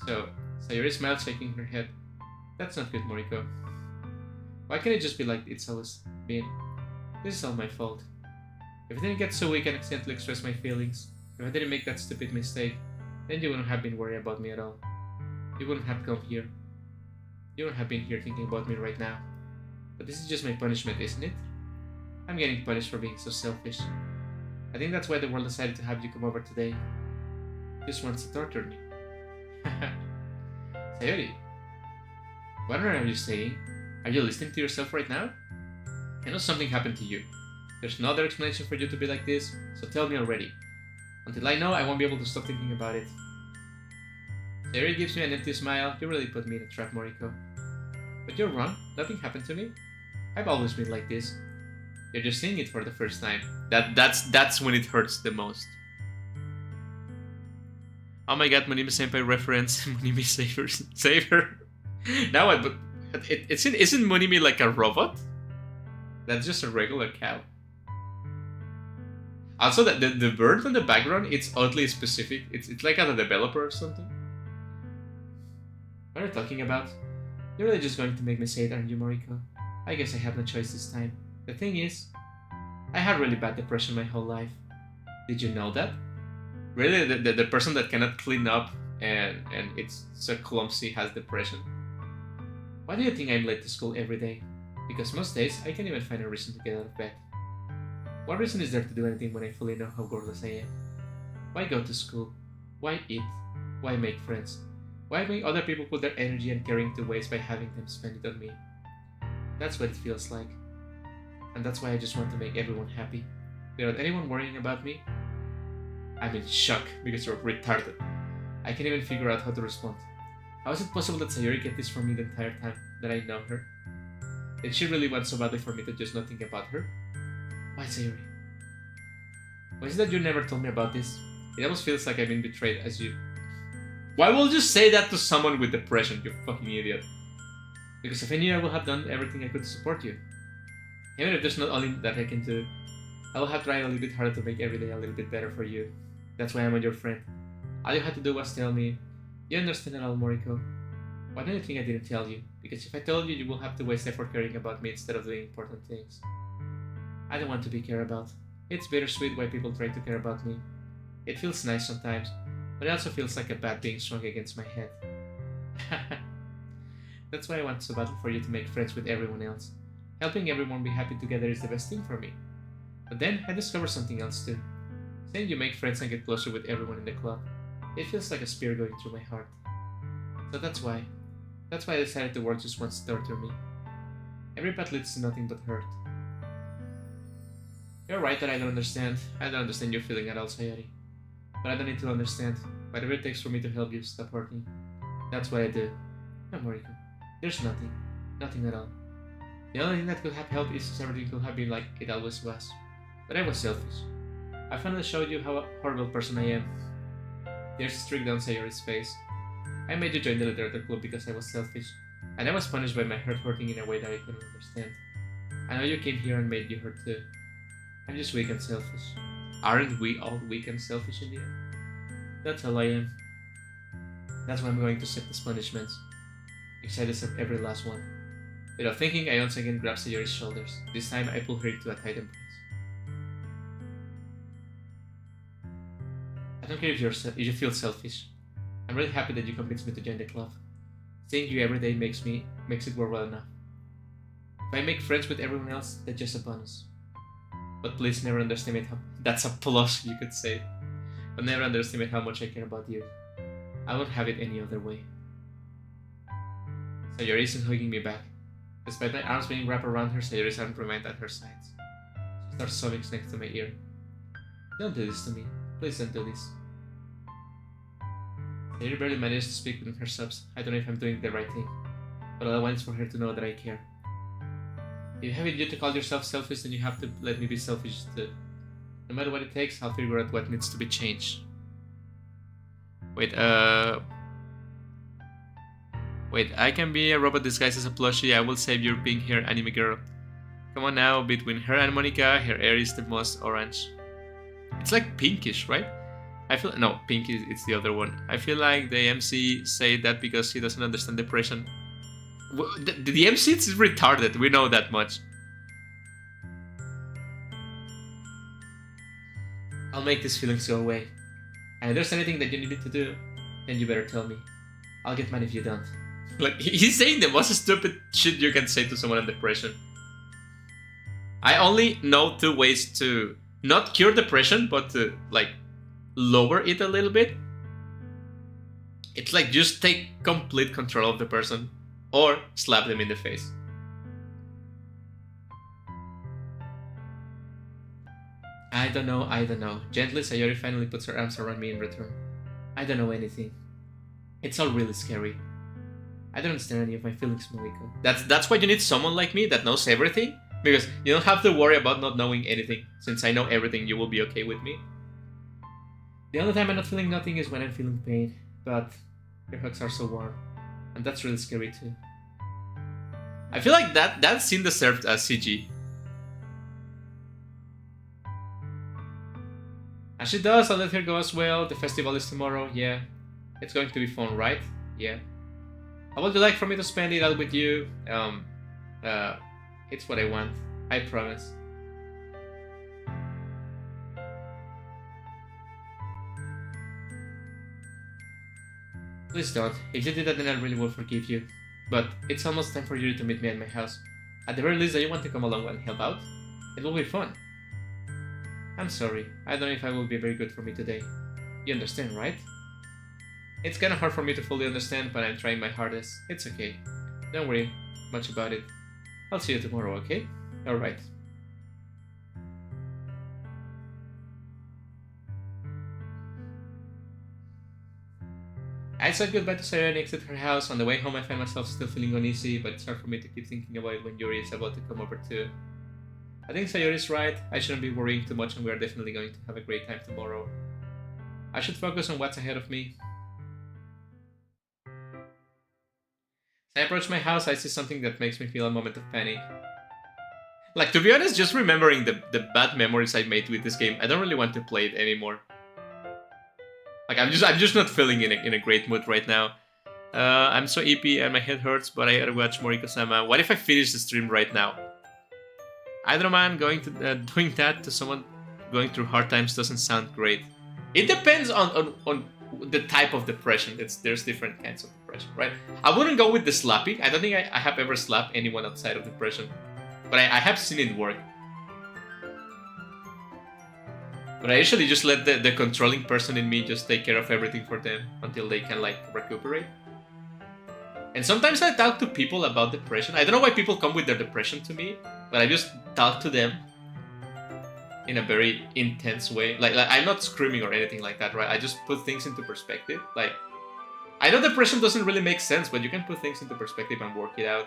So, Sayori smiled, shaking her head. That's not good, Moriko. Why can't it just be like it's always been? This is all my fault. If I didn't get so weak and accidentally express my feelings, if I didn't make that stupid mistake, then you wouldn't have been worried about me at all. You wouldn't have come here. You wouldn't have been here thinking about me right now. But this is just my punishment, isn't it? I'm getting punished for being so selfish. I think that's why the world decided to have you come over today. Just wants to torture me. Sayori, what are you saying? Are you listening to yourself right now? I know something happened to you. There's no other explanation for you to be like this, so tell me already. Until I know, I won't be able to stop thinking about it. Sayori gives me an empty smile. You really put me in a trap, Moriko. But you're wrong. Nothing happened to me. I've always been like this. You're just seeing it for the first time. That's when it hurts the most. Oh my god, Monimi Senpai reference. Monimi Saver. Now what? But isn't Monimi like a robot? That's just a regular cow. Also, the bird on the background, it's oddly specific. It's like a developer or something. What are you talking about? You're really just going to make me say it, aren't you, Moriko? I guess I have no choice this time. The thing is, I had really bad depression my whole life. Did you know that? Really, the person that cannot clean up and it's so clumsy has depression? Why do you think I'm late to school every day? Because most days, I can't even find a reason to get out of bed. What reason is there to do anything when I fully know how gorgeous I am? Why go to school? Why eat? Why make friends? Why make other people put their energy and caring to waste by having them spend it on me? That's what it feels like. And that's why I just want to make everyone happy. Without anyone worrying about me, I'm in shock because you're retarded. I can't even figure out how to respond. How is it possible that Sayori get this from me the entire time that I know her? Did she really want so badly for me to just not think about her? Why, Sayori? Why is it that you never told me about this? It almost feels like I've been betrayed as you... Why will you say that to someone with depression, you fucking idiot? Because if I knew, I would have done everything I could to support you. Even if there's not only that I can do, I will have tried a little bit harder to make every day a little bit better for you. That's why I'm your friend. All you had to do was tell me, you understand it all, Moriko. Why don't you think I didn't tell you? Because if I told you, you will have to waste effort caring about me instead of doing important things. I don't want to be cared about. It's bittersweet why people try to care about me. It feels nice sometimes, but it also feels like a bat being swung against my head. That's why I want so badly for you to make friends with everyone else. Helping everyone be happy together is the best thing for me. But then I discovered something else too. Saying you make friends and get closer with everyone in the club, it feels like a spear going through my heart. So that's why I decided the world just wants to torture me. Every path leads to nothing but hurt. You're right that I don't understand. I don't understand your feeling at all, Sayori. But I don't need to understand. Whatever it takes for me to help you stop hurting. That's what I do. No, Moriko. There's nothing. Nothing at all. The only thing that could have helped is if everything could have been like it always was. But I was selfish. I finally showed you how a horrible person I am. There's a streak down Sayori's face. I made you join the literature club because I was selfish. And I was punished by my heart hurting in a way that I couldn't understand. I know you came here and made you hurt too. I'm just weak and selfish. Aren't we all weak and selfish in the end? That's all I am. That's why I'm going to accept these punishments. Because I deserve every last one. Without thinking, I once again grab Sayori's shoulders. This time, I pull her into a tight embrace. I don't care if you feel selfish. I'm really happy that you convinced me to join the club. Seeing you every day makes it work well enough. If I make friends with everyone else, that's just a bonus. But please never underestimate how... That's a plus, you could say. But never underestimate how much I care about you. I won't have it any other way. Sayori isn't hugging me back. Despite my arms being wrapped around her, Sayori's arms remain at her sides. She starts sobbing next to my ear. Don't do this to me. Please don't do this. Sayori barely manages to speak within her sobs. I don't know if I'm doing the right thing. But all I want is for her to know that I care. If you have it due to call yourself selfish, then you have to let me be selfish too. No matter what it takes, I'll figure out what needs to be changed. Wait, I can be a robot disguised as a plushie. I will save your pink hair anime girl. Come on now, between her and Monica, her hair is the most orange. It's like pinkish, right? No, pink is it's the other one. I feel like the MC say that because he doesn't understand depression. The MC is retarded, we know that much. I'll make these feelings go away. And if there's anything that you need me to do, then you better tell me. I'll get mad if you don't. Like, he's saying the most stupid shit you can say to someone in depression. I only know 2 ways to not cure depression, but to, like, lower it a little bit. It's like just take complete control of the person or slap them in the face. I don't know. Gently, Sayori finally puts her arms around me in return. I don't know anything. It's all really scary. I don't understand any of my feelings, Mariko. That's why you need someone like me that knows everything, because you don't have to worry about not knowing anything. Since I know everything, you will be okay with me. The only time I'm not feeling nothing is when I'm feeling pain, but your hugs are so warm, and that's really scary too. I feel like that scene deserved a CG. As she does, I'll let her go as well. The festival is tomorrow, yeah. It's going to be fun, right? Yeah. How would you like for me to spend it out with you? It's what I want. I promise. Please don't. If you did that, then I really will forgive you. But it's almost time for you to meet me at my house. At the very least, do you want to come along and help out? It will be fun. I'm sorry. I don't know if I will be very good for me today. You understand, right? It's kinda hard for me to fully understand, but I'm trying my hardest. It's okay. Don't worry much about it. I'll see you tomorrow, okay? Alright. I said goodbye to Sarah and exited her house. On the way home, I find myself still feeling uneasy, but it's hard for me to keep thinking about it when Yuri is about to come over too. I think Sayori's right. I shouldn't be worrying too much, and we are definitely going to have a great time tomorrow. I should focus on what's ahead of me. As I approach my house, I see something that makes me feel a moment of panic. Like, to be honest, just remembering the bad memories I made with this game, I don't really want to play it anymore. Like, I'm just not feeling in a great mood right now. I'm so eepy and my head hurts, but I gotta watch Moriko-sama. What if I finish the stream right now? I don't know, man. Doing that to someone going through hard times doesn't sound great. It depends on the type of depression. There's different kinds of depression, right? I wouldn't go with the slapping. I don't think I have ever slapped anyone outside of depression, but I have seen it work. But I usually just let the controlling person in me just take care of everything for them until they can, like, recuperate. And sometimes I talk to people about depression. I don't know why people come with their depression to me, but I just talk to them in a very intense way. Like I'm not screaming or anything like that, right? I just put things into perspective. Like, I know depression doesn't really make sense, but you can put things into perspective and work it out.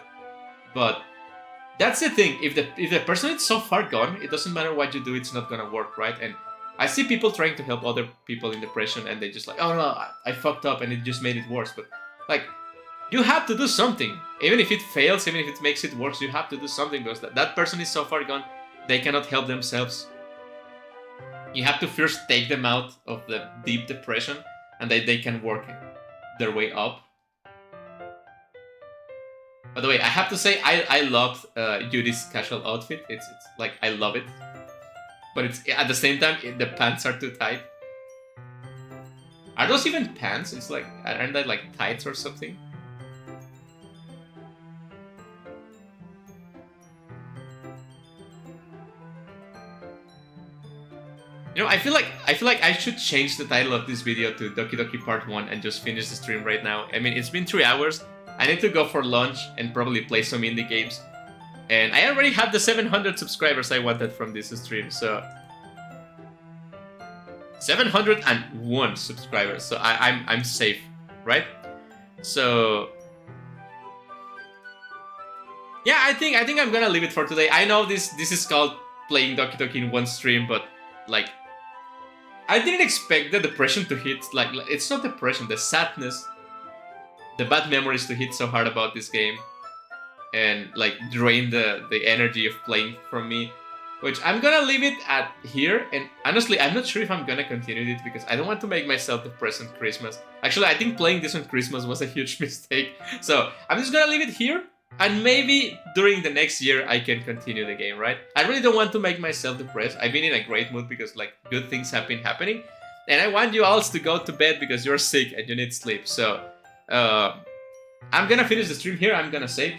But that's the thing. If the person is so far gone, it doesn't matter what you do, it's not gonna work, right? And I see people trying to help other people in depression, and they just like, oh no, I fucked up, and it just made it worse. But like, you have to do something. Even if it fails, even if it makes it worse, you have to do something, because that person is so far gone, they cannot help themselves. You have to first take them out of the deep depression, and they can work their way up. By the way, I have to say, I loved Yuri's casual outfit. It's like, I love it. But it's at the same time, the pants are too tight. Are those even pants? It's like, aren't they like tights or something? You know, I feel like I should change the title of this video to Doki Doki Part 1 and just finish the stream right now. I mean, it's been 3 hours. I need to go for lunch and probably play some indie games. And I already have the 700 subscribers I wanted from this stream, so 701 subscribers, so I'm safe, right? So yeah, I think I'm gonna leave it for today. I know this is called playing Doki Doki in one stream, but like, I didn't expect the depression to hit, like it's not depression, the sadness, the bad memories to hit so hard about this game. And like drain the energy of playing from me, which I'm gonna leave it at here. And honestly, I'm not sure if I'm gonna continue it, because I don't want to make myself depressed on Christmas. Actually, I think playing this on Christmas was a huge mistake, so I'm just gonna leave it here, and maybe during the next year I can continue the game, right? I really don't want to make myself depressed. I've been in a great mood because like good things have been happening, and I want you all to go to bed because you're sick and you need sleep. So I'm gonna finish the stream here. I'm gonna save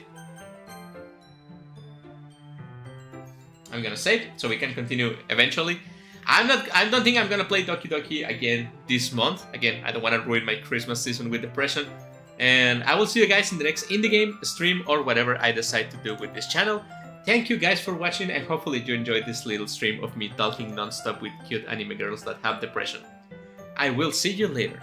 so we can continue eventually. I don't think I'm gonna play Doki Doki again this month. Again, I don't want to ruin my Christmas season with depression. And I will see you guys in the next indie game, stream, or whatever I decide to do with this channel. Thank you guys for watching, and hopefully you enjoyed this little stream of me talking non-stop with cute anime girls that have depression. I will see you later.